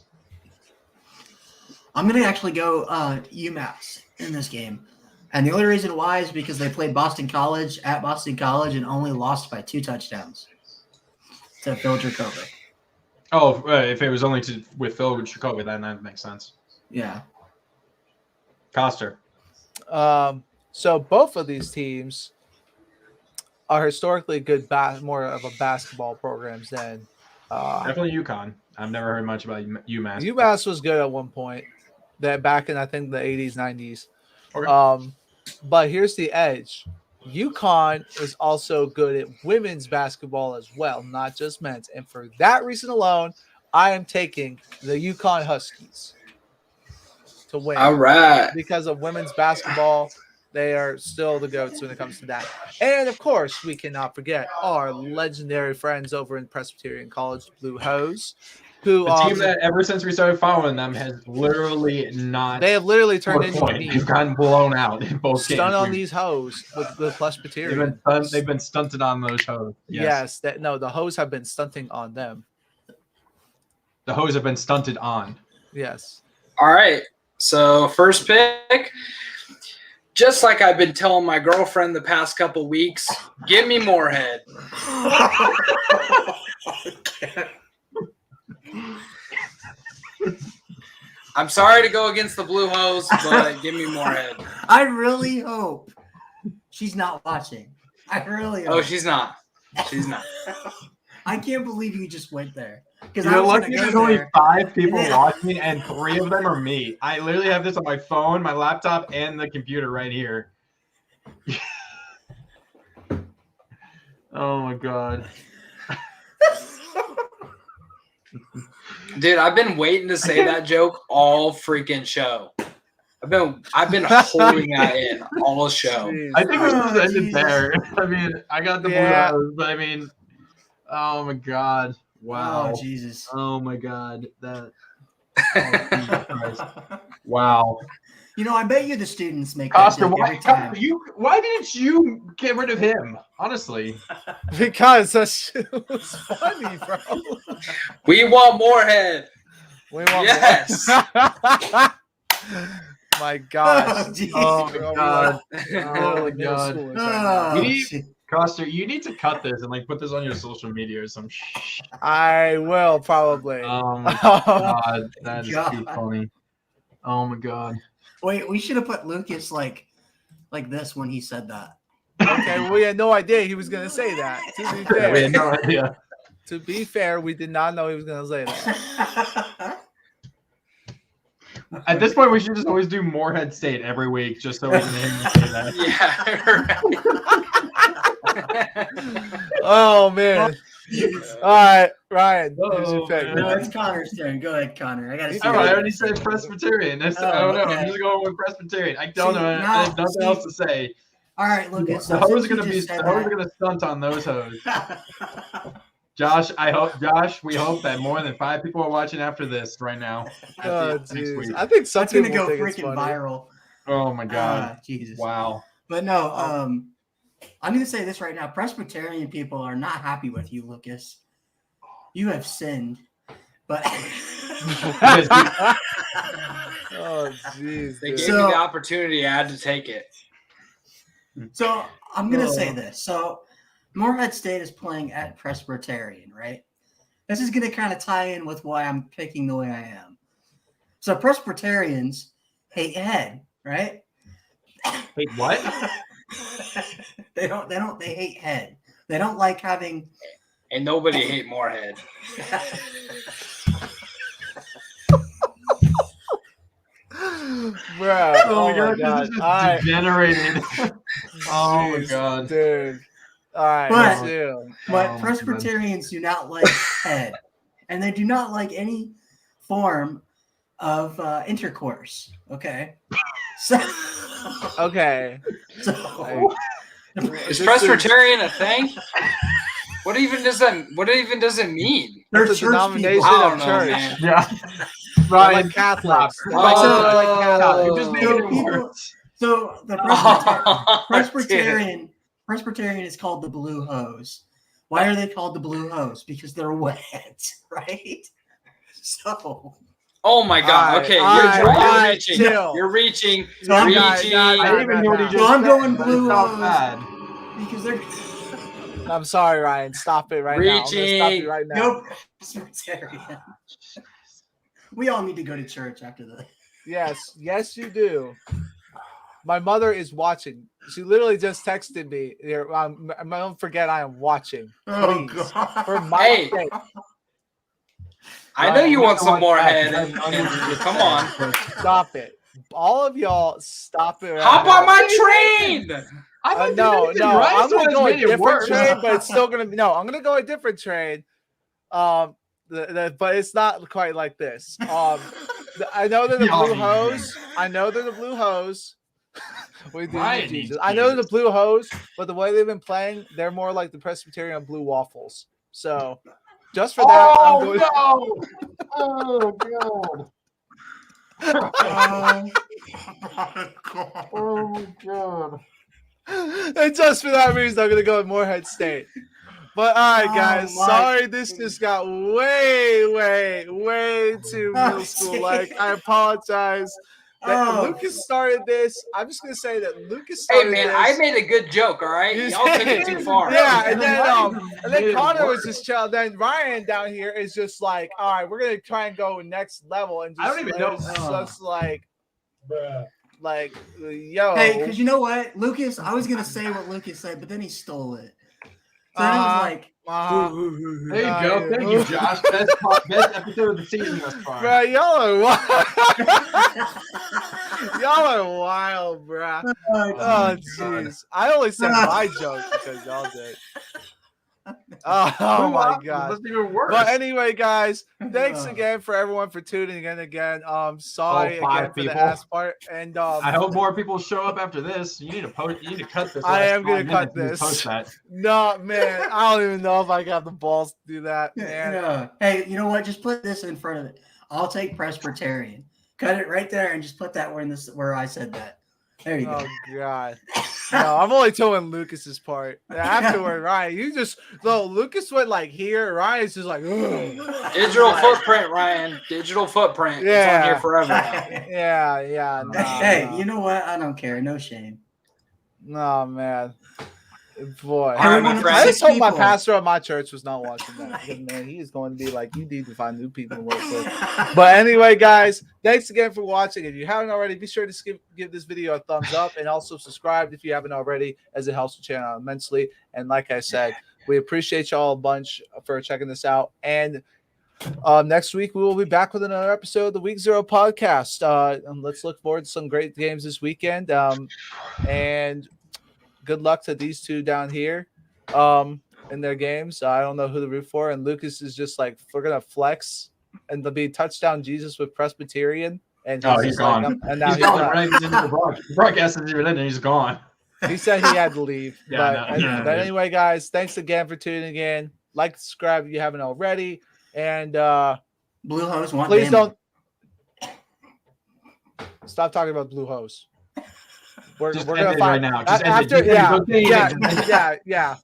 I'm gonna actually go UMass in this game. And the only reason why is because they played Boston College at Boston College and only lost by 2 touchdowns to Phil Dracovic. Oh, if it was only with Phil Dracovic, then that makes sense. Yeah. Coster. So both of these teams are historically good, more of a basketball programs than definitely UConn. I've never heard much about UMass. UMass was good at one point. that back in I think the 80s, 90s. Okay. But here's the edge. UConn is also good at women's basketball as well, not just men's. And for that reason alone, I am taking the UConn Huskies to win. All right. Because of women's basketball, they are still the GOATs when it comes to that. And of course, we cannot forget our legendary friends over in Presbyterian College, Blue Hose, who The team that ever since we started following them has literally not. They have literally turned into point. They've gotten blown out in both games. Stun on these hoes with the Presbyterian. They've been stunted on those hoes. Yes, the hoes have been stunting on them. The hoes have been stunted on. Yes. All right. So first pick, just like I've been telling my girlfriend the past couple weeks, give me Moorhead. I'm sorry to go against the Blue Hose, but give me Moorhead. I really hope she's not watching. I really hope. Oh, she's not. She's not. I can't believe you just went there. Because You're lucky there's only 5 people watching, and 3 of them are me. I literally have this on my phone, my laptop, and the computer right here. Oh my god. Dude, I've been waiting to say that joke all freaking show. I've been holding that in all show. Jeez. I think we should just end it there. I mean, I got the Blue Hose, but I mean, oh my god. Wow. Oh, Jesus. Oh my god. That. Oh, Jesus Christ. Wow. You know, I bet you the students make Oscar, that every time. why didn't you get rid of him? Honestly. Because that was funny, bro. We want Moorhead. We want Yes. My gosh. Oh, my god. Oh my god. Oh, Coster, you need to cut this and like put this on your social media or some shit. I will probably. Oh my god, that is too funny. Oh my god. Wait, we should have put Lucas like this when he said that. Okay, well, we had no idea he was gonna say that. To be fair, We had no idea. To be fair, we did not know he was gonna say that. At this point, we should just always do Moorhead State every week, just so we can hear him say that. Yeah. Oh man. All right, Ryan. Who's your pick? No, it's Connor's turn. Go ahead, Connor. I gotta see. Oh, I already said Presbyterian. I don't know. I'm just going with Presbyterian. I don't know. I have nothing else to say. All right, Lucas. The hoes are gonna stunt on those hoes. Josh, we hope that more than 5 people are watching after this right now. Oh, geez. I think that's gonna go freaking viral. Oh my god. Jesus. Wow. But no, I'm gonna say this right now. Presbyterian people are not happy with you, Lucas. You have sinned. But oh jeez. They gave me the opportunity, I had to take it. So I'm gonna say this. So Moorhead State is playing at Presbyterian, right? This is gonna kind of tie in with why I'm picking the way I am. So Presbyterians hate head, right? Wait, what? They hate head. They don't like having. And nobody hate Moorhead. Bro, oh my god, this is just degenerated. Oh my god, dude. All right, but Presbyterians do not like head, and they do not like any form of intercourse. Okay, so okay, so is Presbyterian a thing? What even does it mean? It's a denomination of church. Man. Yeah. Right, like Catholics. So the Presbyterian is called the Blue Hose. Why are they called the Blue Hose? Because they're wet, right? So. Oh my god! Okay, you're reaching. So I'm going Blue Hose because they're. I'm sorry, Ryan. Stop it right now. I'm gonna stop you right now. Go Presbyterian. We all need to go to church after this. Yes, you do. My mother is watching. She literally just texted me. Don't forget I am watching. Please. Oh, God. For my sake. I know you want some more head. Come on. Stop it. All of y'all, stop it. Right Hop now. on my train. No, I'm gonna go a different train, but it's still gonna be I'm gonna go a different train. But it's not quite like this. I know they're the blue hose. I know they're the blue hose. Jesus. I know they're the blue hose, but the way they've been playing, they're more like the Presbyterian blue waffles. So just for that, I'm going. No! Oh god! Oh my god! And just for that reason, I'm gonna go with Morehead State. But all right, guys. Sorry, this just got way too middle school. Like, I apologize. That Lucas started this. I'm just gonna say that Lucas started Hey man, this. I made a good joke. All right, y'all took it too far. Yeah, and then Connor was just chill. Then Ryan down here is just like, all right, we're gonna try and go next level, and just, I don't even know. Just like, yo. Hey, because you know what, Lucas? I was gonna say what Lucas said, but then he stole it. So then it was like, there you go. Thank you, Josh. Best episode of the season thus far. Bro, y'all are wild. Y'all are wild, bro. Oh, jeez. I only said my joke because y'all did. Oh my god. That's even worse. But anyway, guys, thanks again for everyone for tuning in again. Sorry again for the ass part. And I hope more people show up after this. You need to post. You need to cut this. I am gonna cut this. Post that. No, man, I don't even know if I got the balls to do that, man. Yeah. Hey, you know what? Just put this in front of it. I'll take Presbyterian. Cut it right there and just put that where I said that. There you go. Oh god. No, I'm only telling Lucas's part. Afterward, Ryan, Lucas went like here. Ryan's just like, ugh. Digital footprint, Ryan. Digital footprint. Yeah. It's on here forever now. Yeah. Hey, you know what? I don't care. No shame. No, man. Boy. I just hope my pastor at my church was not watching that. Because, man, he is going to be like, you need to find new people to work with. But anyway, guys, thanks again for watching. If you haven't already, be sure to give this video a thumbs up and also subscribe if you haven't already, as it helps the channel immensely. And like I said, we appreciate y'all a bunch for checking this out. And next week, we will be back with another episode of the Week Zero podcast. And let's look forward to some great games this weekend. And good luck to these two down here in their games. I don't know who to root for. And Lucas is just like, we're going to flex and there'll be touchdown Jesus with Presbyterian. And he's gone. And now he's gone. Right into the broadcast isn't even in, and he's gone. He said he had to leave. But anyway, guys, thanks again for tuning in. Like, subscribe if you haven't already. And Blue Hose, please don't stop talking about Blue Hose. We're gonna find right now. after. Yeah.